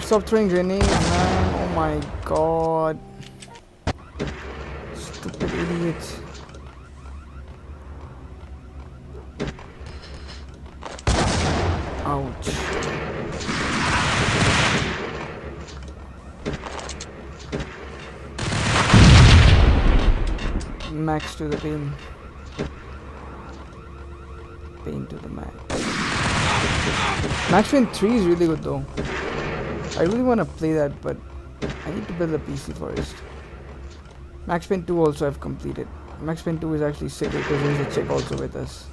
Stop throwing grenades, man. Oh my god. Stupid idiot. Ouch. Max to the Payne. Payne to the max. Max Payne 3 is really good though. I really want to play that, but I need to build a PC first. Max Payne 2 also I've completed. Max Payne 2 is actually sick because there's a chick also with us.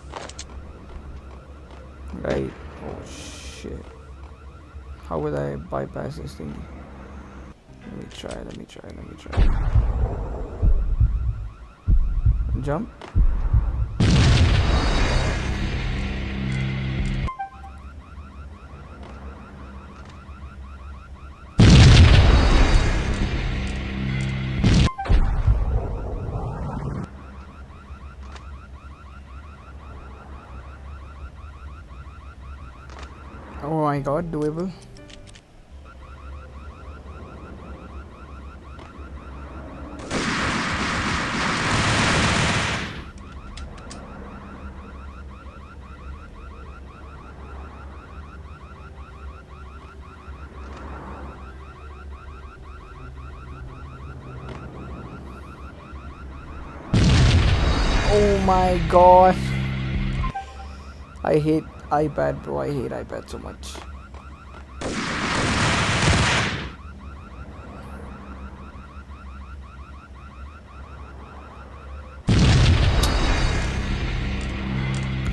Right. Oh shit. How would I bypass this thing? Let me try. Jump. Oh my god, doable. Oh my god. I hate iPad, bro. I hate iPad so much.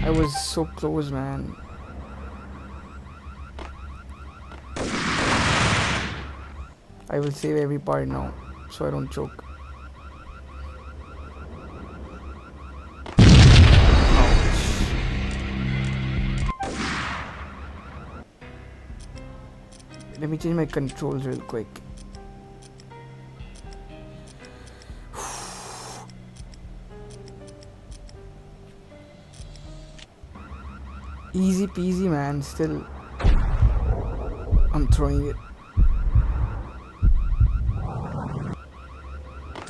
I was so close, man. I will save every part now, so I don't choke. Let me change my controls real quick. Easy peasy, man. Still, I'm throwing it.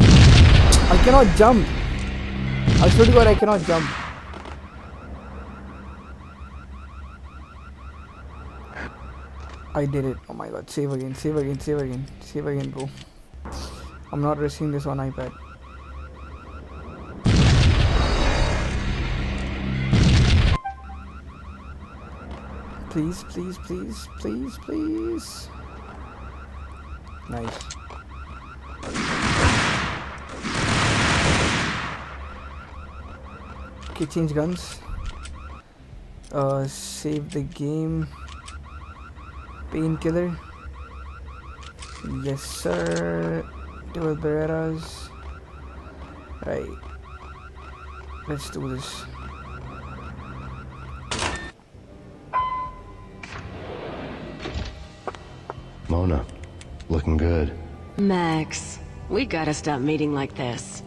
I cannot jump. I swear to God, I cannot jump. I did it. Oh my god. Save again, save again, save again, save again, bro. I'm not risking this on iPad. Please, please, please, please, please. Nice. Okay, change guns. Save the game. Painkiller. Yes, sir. Dual Berettas. Right. Let's do this. Mona, looking good. Max, we gotta stop meeting like this.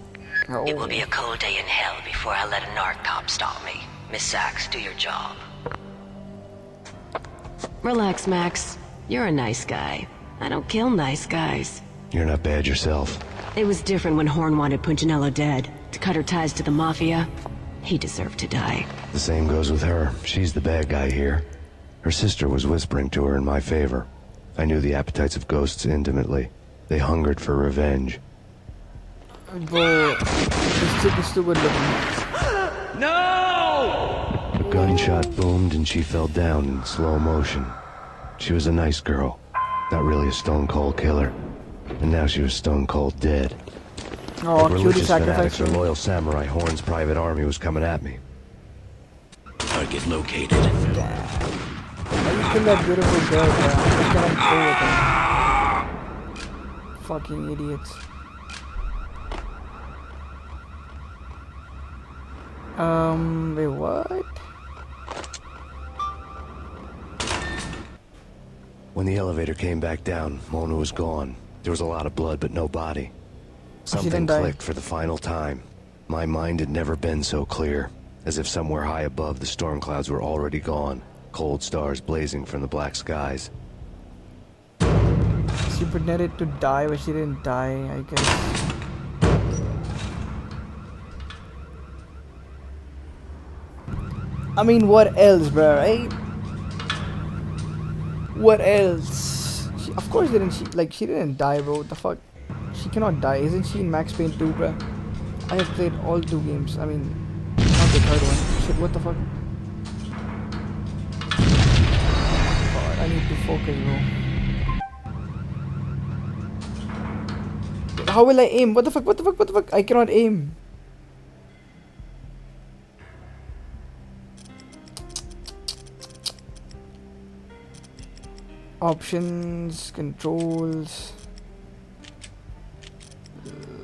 It will be a cold day in hell before I let a narc cop stop me. Miss Sachs, do your job. Relax, Max. You're a nice guy. I don't kill nice guys. You're not bad yourself. It was different when Horn wanted Punchinello dead. To cut her ties to the Mafia. He deserved to die. The same goes with her. She's the bad guy here. Her sister was whispering to her in my favor. I knew the appetites of ghosts intimately. They hungered for revenge. Bro, this chick is too good looking. No! A gunshot boomed and she fell down in slow motion. She was a nice girl. Not really a stone-cold killer. And now she was stone-cold dead. Oh, like cutie religious sacrifice. fanatics or loyal samurai, Horn's private army was coming at me. Target located. I kill that beautiful girl, bro. I cannot play with her. Fucking idiots. Wait, what? When the elevator came back down, Mona was gone. There was a lot of blood, but no body. Something clicked for the final time. My mind had never been so clear, as if somewhere high above the storm clouds were already gone, cold stars blazing from the black skies. She pretended to die, but she didn't die, I guess. I mean, what else, bro, right? What else? Of course she didn't die, bro. What the fuck? She cannot die. Isn't she in Max Payne 2, bro? I have played all 2 games. I mean, not the 3rd one. Shit, what the fuck? Oh my god, I need to focus, bro. How will I aim? What the fuck? What the fuck? What the fuck? I cannot aim. Options, controls,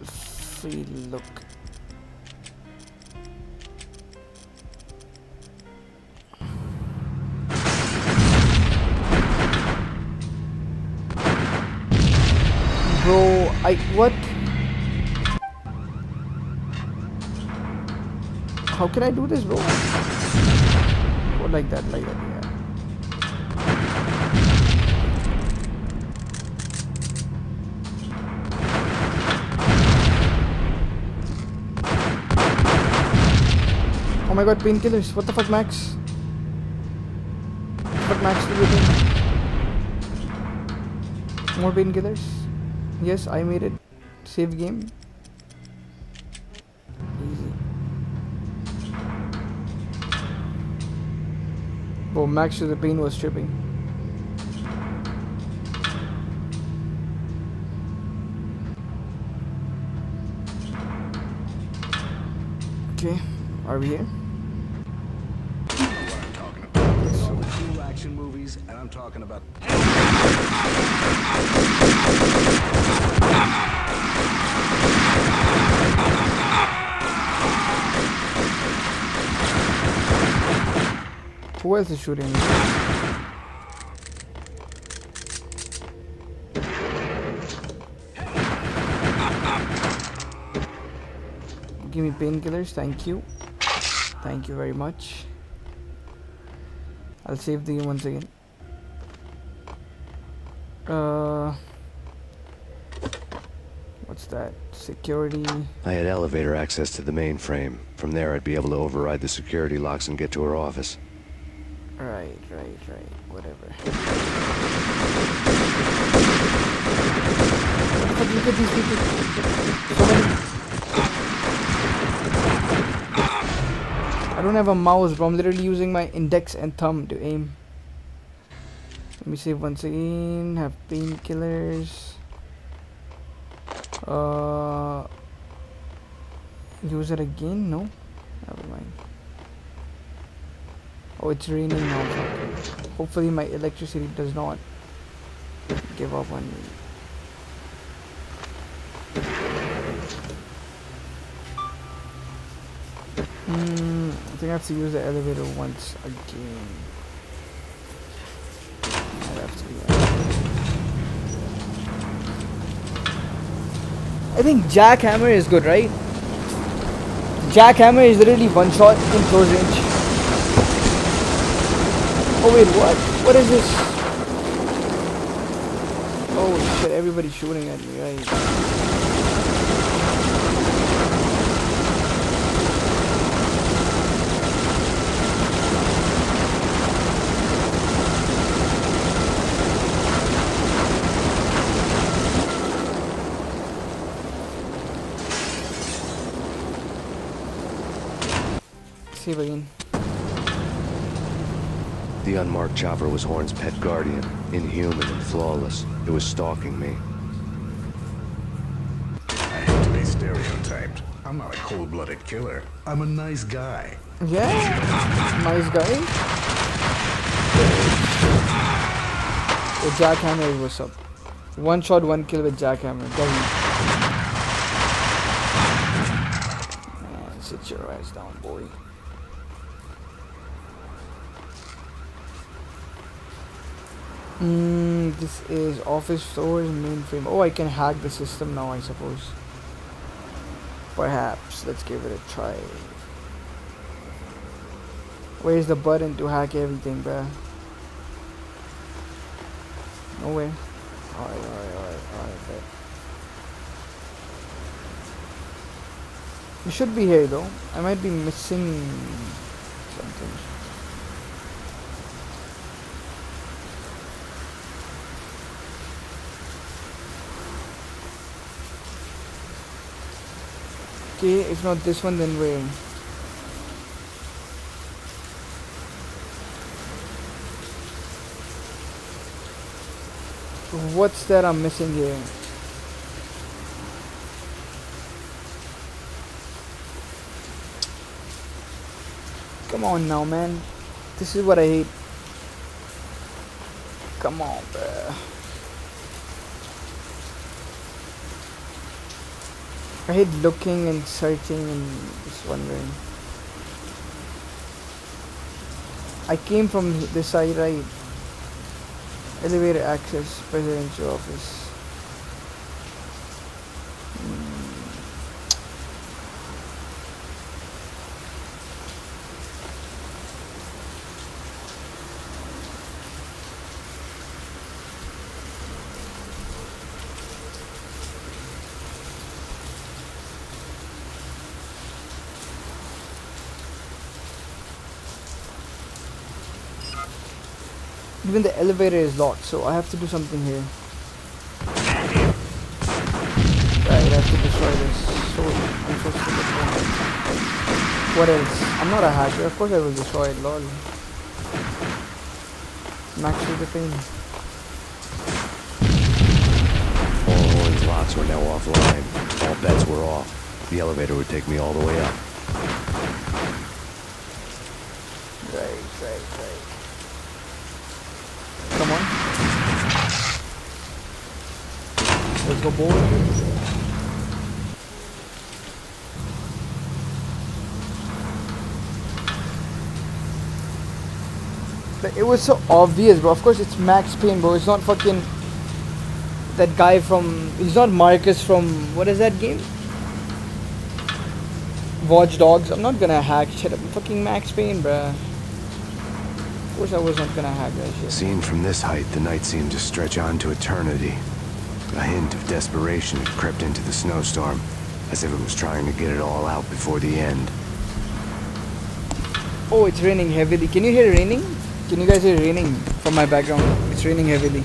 free look. Bro, what? How can I do this, bro? Go like that, yeah. Oh my god, painkillers. What the fuck, Max? What the fuck, Max, do you think? More painkillers? Yes, I made it. Save game. Easy. Oh, Max with the Payne was tripping. Okay, are we here? Cool action movies, and I'm talking about. Who else is shooting me? Give me painkillers, thank you. Thank you very much. I'll save the game once again. What's that? Security. I had elevator access to the mainframe. From there, I'd be able to override the security locks and get to her office. Right. Whatever. But look at these people. So many. I don't have a mouse, bro. I'm literally using my index and thumb to aim. Let me save once again. Have painkillers. Use it again? No? Never mind. Oh, it's raining now. Hopefully my electricity does not give up on me. I think I have to use the elevator once again. I think jackhammer is good, right? Jackhammer is literally one shot in close range. Oh wait, what? What is this? Oh shit, everybody's shooting at me, right? Save again. The unmarked chopper was Horn's pet guardian, inhuman and flawless. It was stalking me. I hate to be stereotyped. I'm not a cold-blooded killer. I'm a nice guy. Yeah, nice guy. The jackhammer is what's up. One shot, one kill with jackhammer. Man, sit your ass down, boy. This is office storage mainframe. Oh, I can hack the system now, I suppose. Perhaps. Let's give it a try. Where's the button to hack everything, bruh? Nowhere. Alright, bet. You should be here though. I might be missing something. Okay, if not this one, then where? What's that I'm missing here? Come on now, man. This is what I hate. Come on, bruh. I hate looking and searching and just wondering. I came from this side, right? Elevator access, presidential office. Even the elevator is locked, so I have to do something here. Right, I have to destroy this. So unfortunate. What else? I'm not a hacker. Of course I will destroy it, lol. Max with the Payne. All Horn's locks were now offline. All bets were off. The elevator would take me all the way up. Right. Come on. Let's go, boys. It was so obvious, bro. Of course, it's Max Payne, bro. It's not fucking that guy from. He's not Marcus from. What is that game? Watch Dogs. I'm not gonna hack shit. I'm fucking Max Payne, bruh. Of course, I was not gonna hack that shit. Seen from this height, the night seemed to stretch on to eternity. A hint of desperation had crept into the snowstorm, as if it was trying to get it all out before the end. Oh, it's raining heavily. Can you hear raining? Can you guys hear raining from my background? It's raining heavily.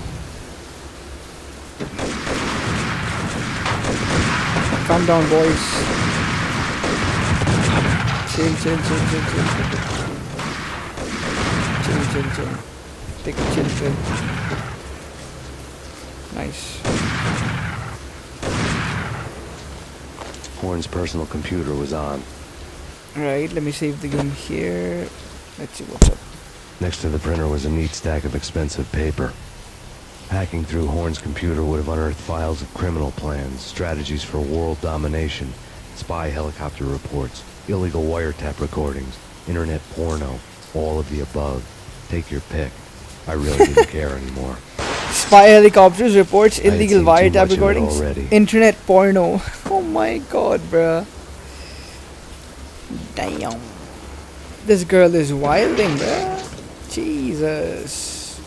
Calm down, boys. Chill. Chill. Take a chill. Nice. Horn's personal computer was on. Right, let me save the game here. Let's see what's up. Next to the printer was a neat stack of expensive paper. Hacking through Horn's computer would have unearthed files of criminal plans, strategies for world domination, spy helicopter reports, illegal wiretap recordings, internet porno, all of the above. Take your pick. I really didn't care anymore. Spy helicopters, reports, illegal wiretap recordings, already. internet porno. Oh my god, bruh. Damn. This girl is wilding, bruh. Jesus.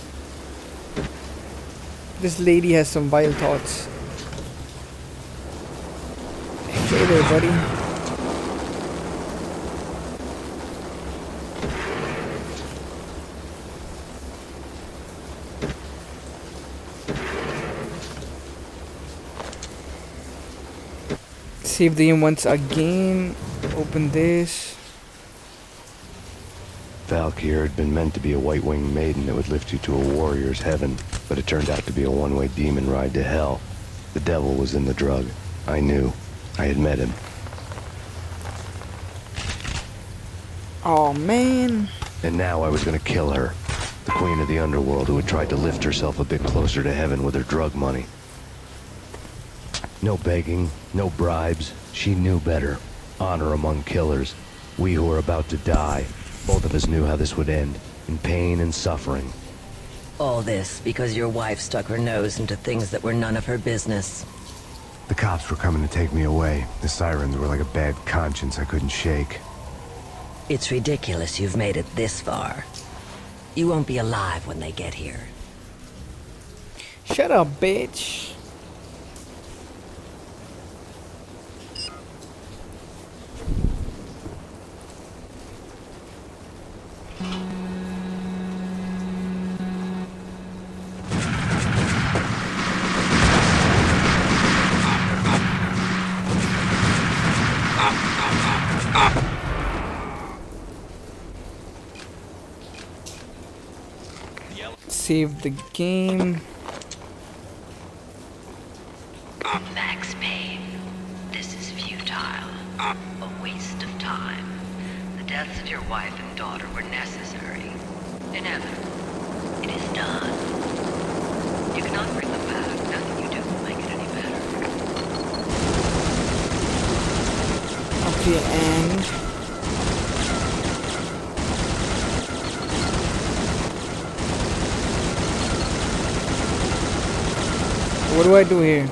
This lady has some wild thoughts. Hey there, buddy. Save the game once again. Open this. Valkyr had been meant to be a white-winged maiden that would lift you to a warrior's heaven, but it turned out to be a one-way demon ride to hell. The devil was in the drug. I knew. I had met him. Oh man. And now I was gonna kill her. The queen of the underworld who had tried to lift herself a bit closer to heaven with her drug money. No begging, no bribes. She knew better. Honor among killers. We who were about to die. Both of us knew how this would end. In pain and suffering. All this because your wife stuck her nose into things that were none of her business. The cops were coming to take me away. The sirens were like a bad conscience I couldn't shake. It's ridiculous you've made it this far. You won't be alive when they get here. Shut up, bitch. Save the game. Max Payne, this is futile. A waste of time. The deaths of your wife and daughter were necessary. Inevitable. It is done. You cannot bring them back. Nothing you do will make it any better. Okay, and what do I do here?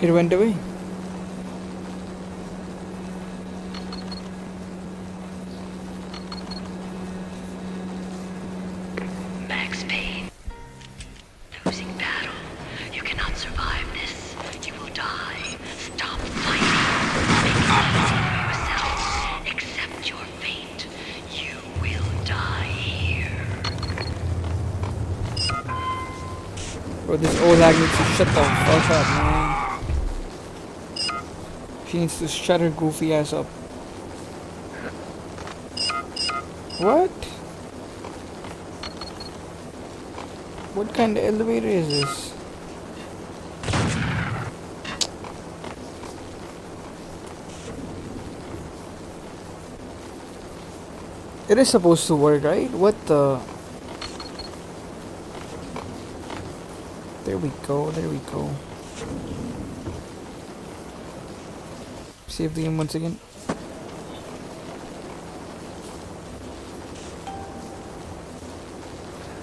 It went away. Max Payne. Losing battle. You cannot survive this. You will die. Stop fighting. Make it easy for yourself. Accept your fate. Bro, this old hag needs to shut the fuck up, man. She needs to shut her goofy ass up. What? What kind of elevator is this? It is supposed to work, right? What the... There we go, there we go. Save the game once again.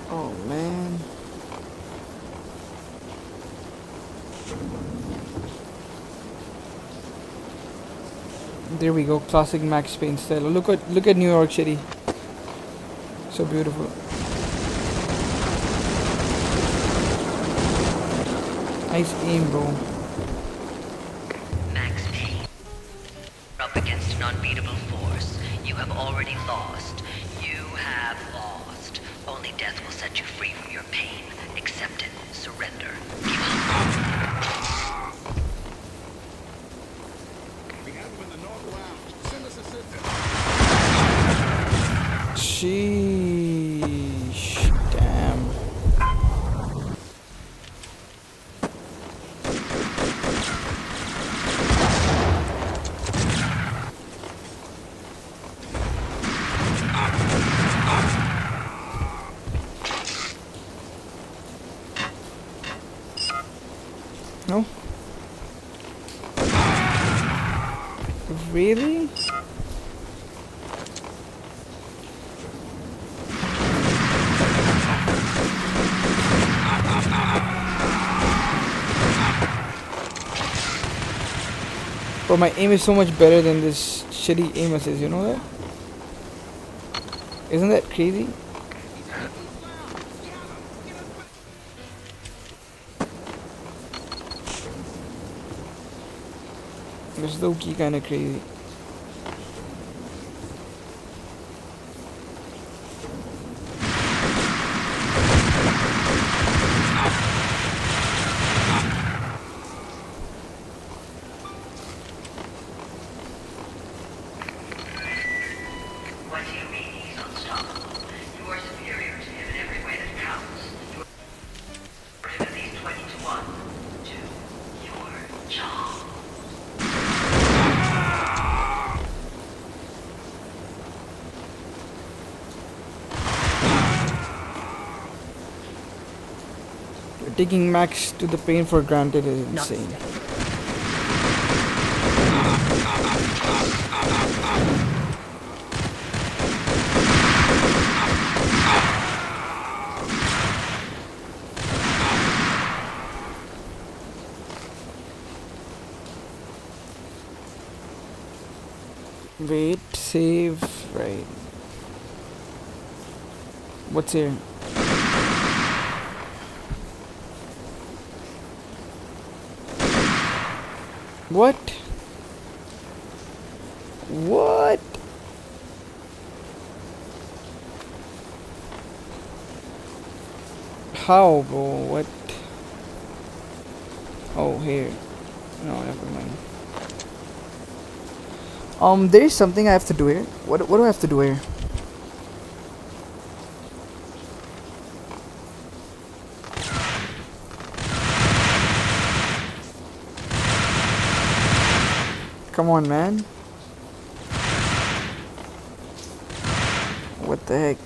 Oh man. There we go, classic Max Payne style. Look at New York City. So beautiful. Nice aim, bro. Max Payne. Up against an unbeatable force. You have already lost. You have lost. Only death will set you free from your pain. Accept it. Surrender. Give up. We have him in the North Lounge. Send us assistance. Sheesh. Damn. No? Really? But my aim is so much better than this shitty aim assist, you know that? Isn't that crazy? It's low-key kinda crazy. What do you mean he's unstoppable? You are superior to him in every way that counts. You are him at least 20 to 1. To your job. Taking Max to the pain for granted is insane. Wait, save, right. What's here? What? What? How, bro? What? Oh, here. No, never mind. There is something I have to do here. What do I have to do here? Come on, man. What the heck?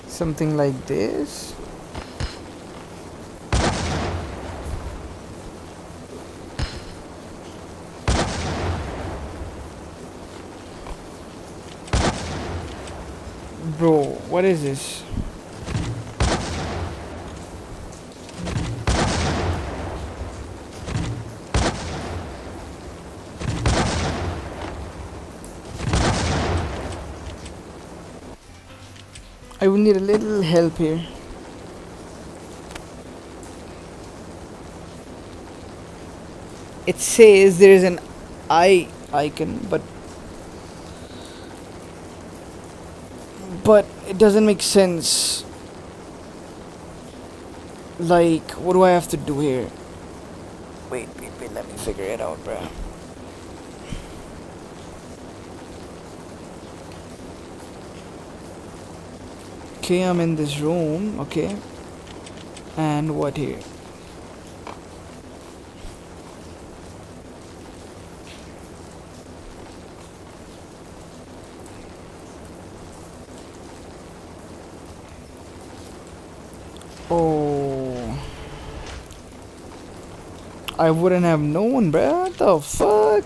Something like this? Bro, what is this? I will need a little help here. it says there is an eye icon, but it doesn't make sense. Like, what do I have to do here? Wait, let me figure it out, bro. Okay, I'm in this room, okay. And what here? Oh, I wouldn't have known, bruh. What the fuck?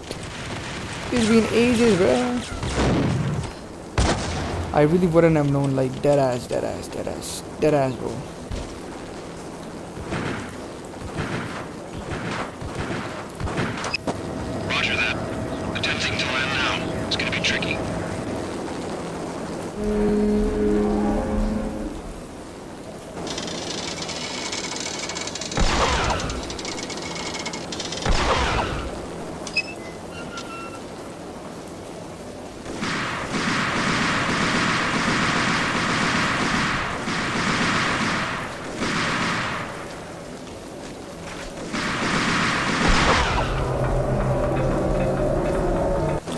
It's been ages, bruh. I really wouldn't have known, like, dead ass, bro. Roger that. Attempting to land now. It's gonna be tricky.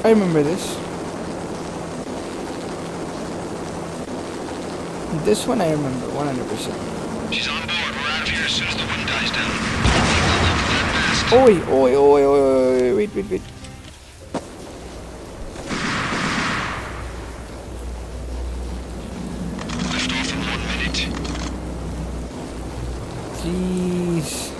I remember this. This one I remember 100%. She's on board. We're out of here as soon as the wind dies down. Oi, wait. Lift off in 1 minute. Jeez.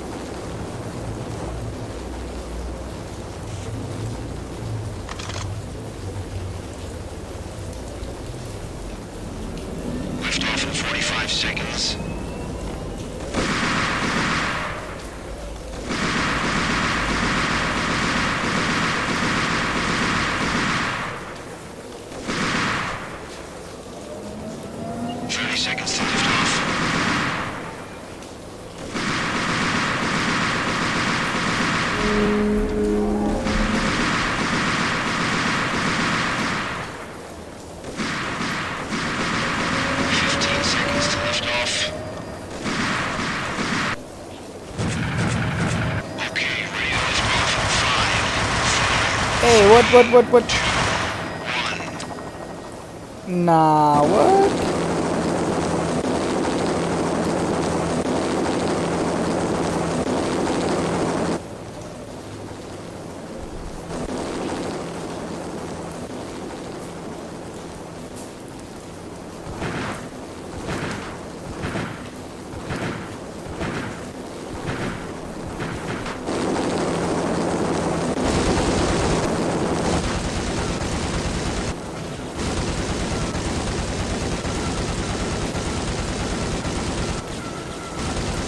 Lift off in 45 seconds. Hey, what? Nah, what?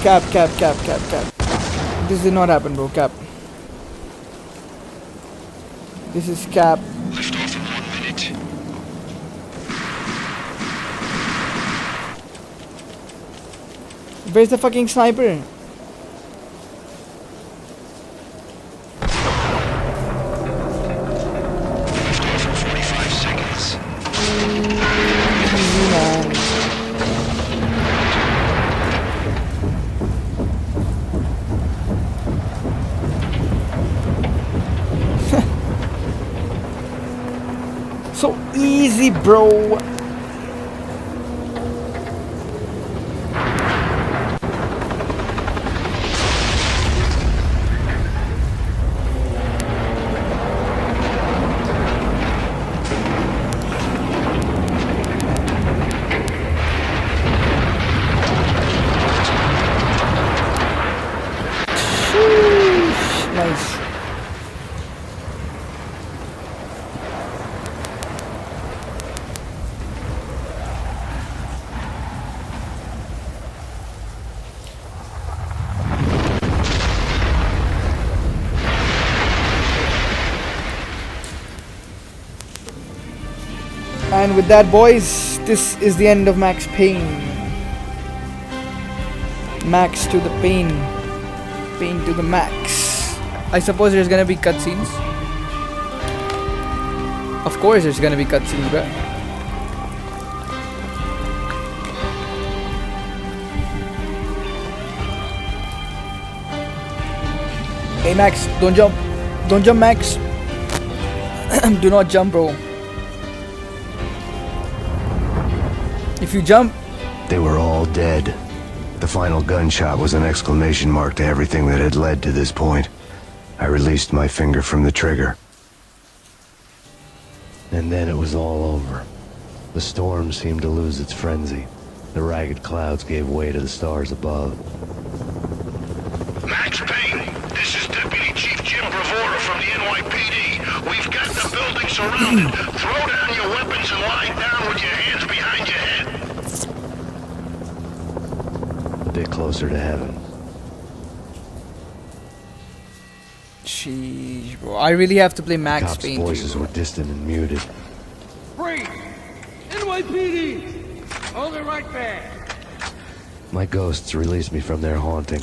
Cap. This did not happen, bro. Cap. This is cap. Lift off in 1 minute. Where's the fucking sniper? Lift off in 45 seconds. Easy, man. So easy, bro. Sheesh. Nice. And with that, boys, this is the end of Max Payne. Max to the Payne. Payne to the max. I suppose there's gonna be cutscenes. Of course there's gonna be cutscenes, bro. Hey Max, don't jump. Don't jump, Max. Do not jump, bro. If you jump... They were all dead. The final gunshot was an exclamation mark to everything that had led to this point. I released my finger from the trigger. And then it was all over. The storm seemed to lose its frenzy. The ragged clouds gave way to the stars above. Max Payne, this is Deputy Chief Jim Bravura from the NYPD. We've got the building surrounded. Throw down your weapons and lie down with your hands behind your head. A bit closer to heaven. Jeez, bro. I really have to play Max Cops' Payne. voices were distant and muted. Freeze! NYPD! Hold it right there! My ghosts released me from their haunting.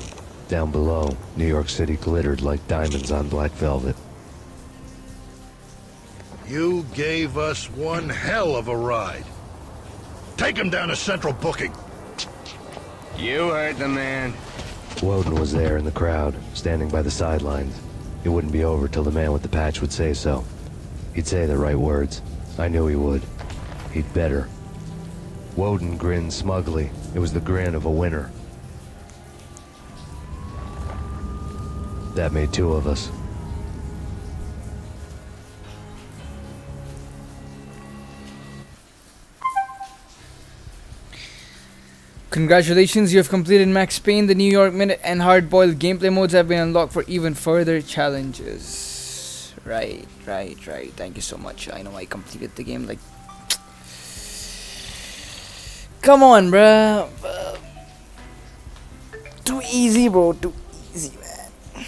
Down below, New York City glittered like diamonds on black velvet. You gave us one hell of a ride. Take him down to Central Booking. You heard the man. Woden was there in the crowd, standing by the sidelines. It wouldn't be over till the man with the patch would say so. He'd say the right words. I knew he would. He'd better. Woden grinned smugly. It was the grin of a winner. That made two of us. Congratulations, you have completed Max Payne. The New York Minute and Hard-Boiled gameplay modes have been unlocked for even further challenges. Right. Thank you so much. I know I completed the game like... Come on, bruh. Too easy, bro. Too easy, man.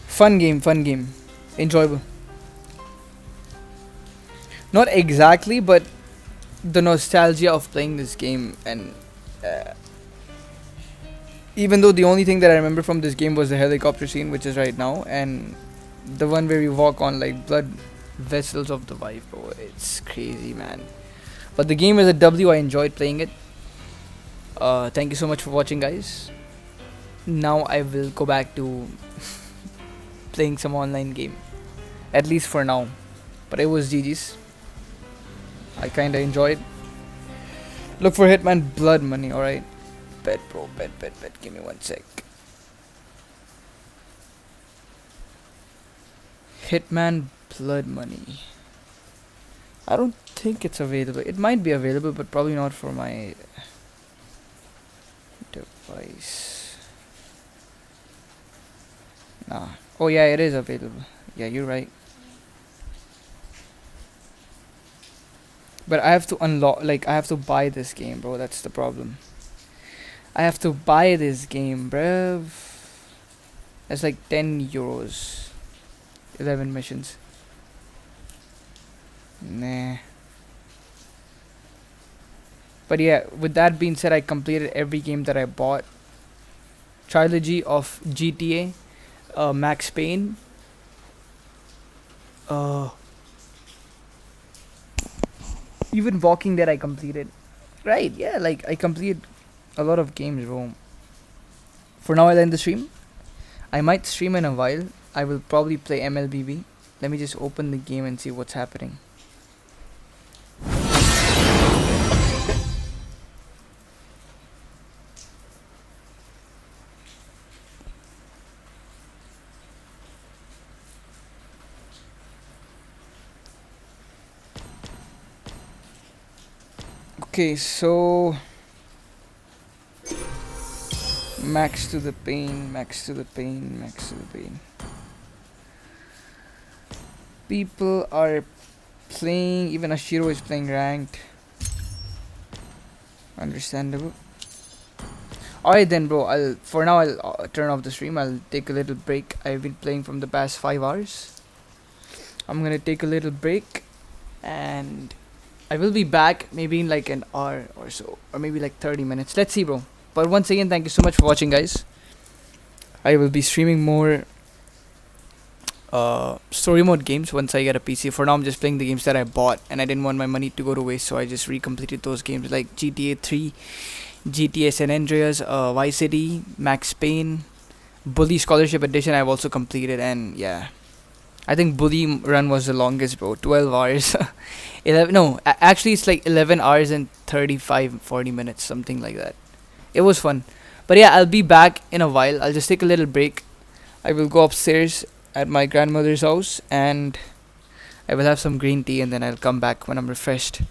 Fun game. Enjoyable. Not exactly, but the nostalgia of playing this game, and even though the only thing that I remember from this game was the helicopter scene, which is right now, and the one where we walk on like blood vessels of the wife, bro. It's crazy, man. But the game is a W. I enjoyed playing it. Thank you so much for watching, guys. Now I will go back to playing some online game, at least for now. But it was GG's. I kinda enjoyed. Look for Hitman Blood Money. Alright, bet, bro, bet. Give me 1 sec. Hitman Blood Money. I don't think it's available. It might be available, but probably not for my device. Nah. Oh yeah, it is available. Yeah, you're right. But I have to unlock, like, I have to buy this game, bro. That's the problem. I have to buy this game, bruv. That's like 10 euros. 11 missions. Nah. But yeah, with that being said, I completed every game that I bought. Trilogy of GTA. Max Payne. Even Walking Dead I completed. Right, yeah, like I completed a lot of games, bro. For now I'll end the stream. I might stream in a while. I will probably play MLBB. Let me just open the game and see what's happening. Okay, so max to the pain. People are playing, even Ashiro is playing ranked. Understandable. Alright then, bro, for now I'll turn off the stream. I'll take a little break. I've been playing from the past 5 hours. I'm gonna take a little break and I will be back maybe in like an hour or so, or maybe like 30 minutes. Let's see, bro. But once again, thank you so much for watching, guys. I will be streaming more story mode games once I get a PC. For now, I'm just playing the games that I bought, and I didn't want my money to go to waste, so I just recompleted those games like GTA 3, GTA San Andreas, Vice City, Max Payne, Bully Scholarship Edition. I've also completed, and yeah, I think Bully run was the longest, bro. 12 hours. 11. No, actually, it's like 11 hours and 40 minutes, something like that. It was fun, but yeah, I'll be back in a while. I'll just take a little break. I will go upstairs at my grandmother's house, and I will have some green tea, and then I'll come back when I'm refreshed.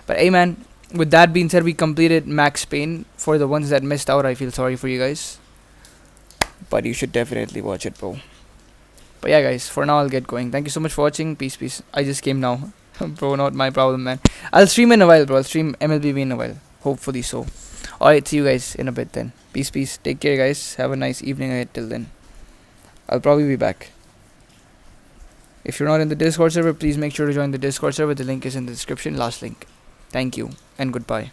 But hey, man, with that being said, we completed Max Payne. For the ones that missed out, I feel sorry for you guys, but you should definitely watch it, bro. But yeah, guys, for now I'll get going. Thank you so much for watching. Peace, peace. I just came now. Bro, not my problem, man. I'll stream in a while, bro. I'll stream MLBB in a while. Hopefully so. Alright, see you guys in a bit then. Peace, peace. Take care, guys. Have a nice evening ahead till then. I'll probably be back. If you're not in the Discord server, please make sure to join the Discord server. The link is in the description. Last link. Thank you and goodbye.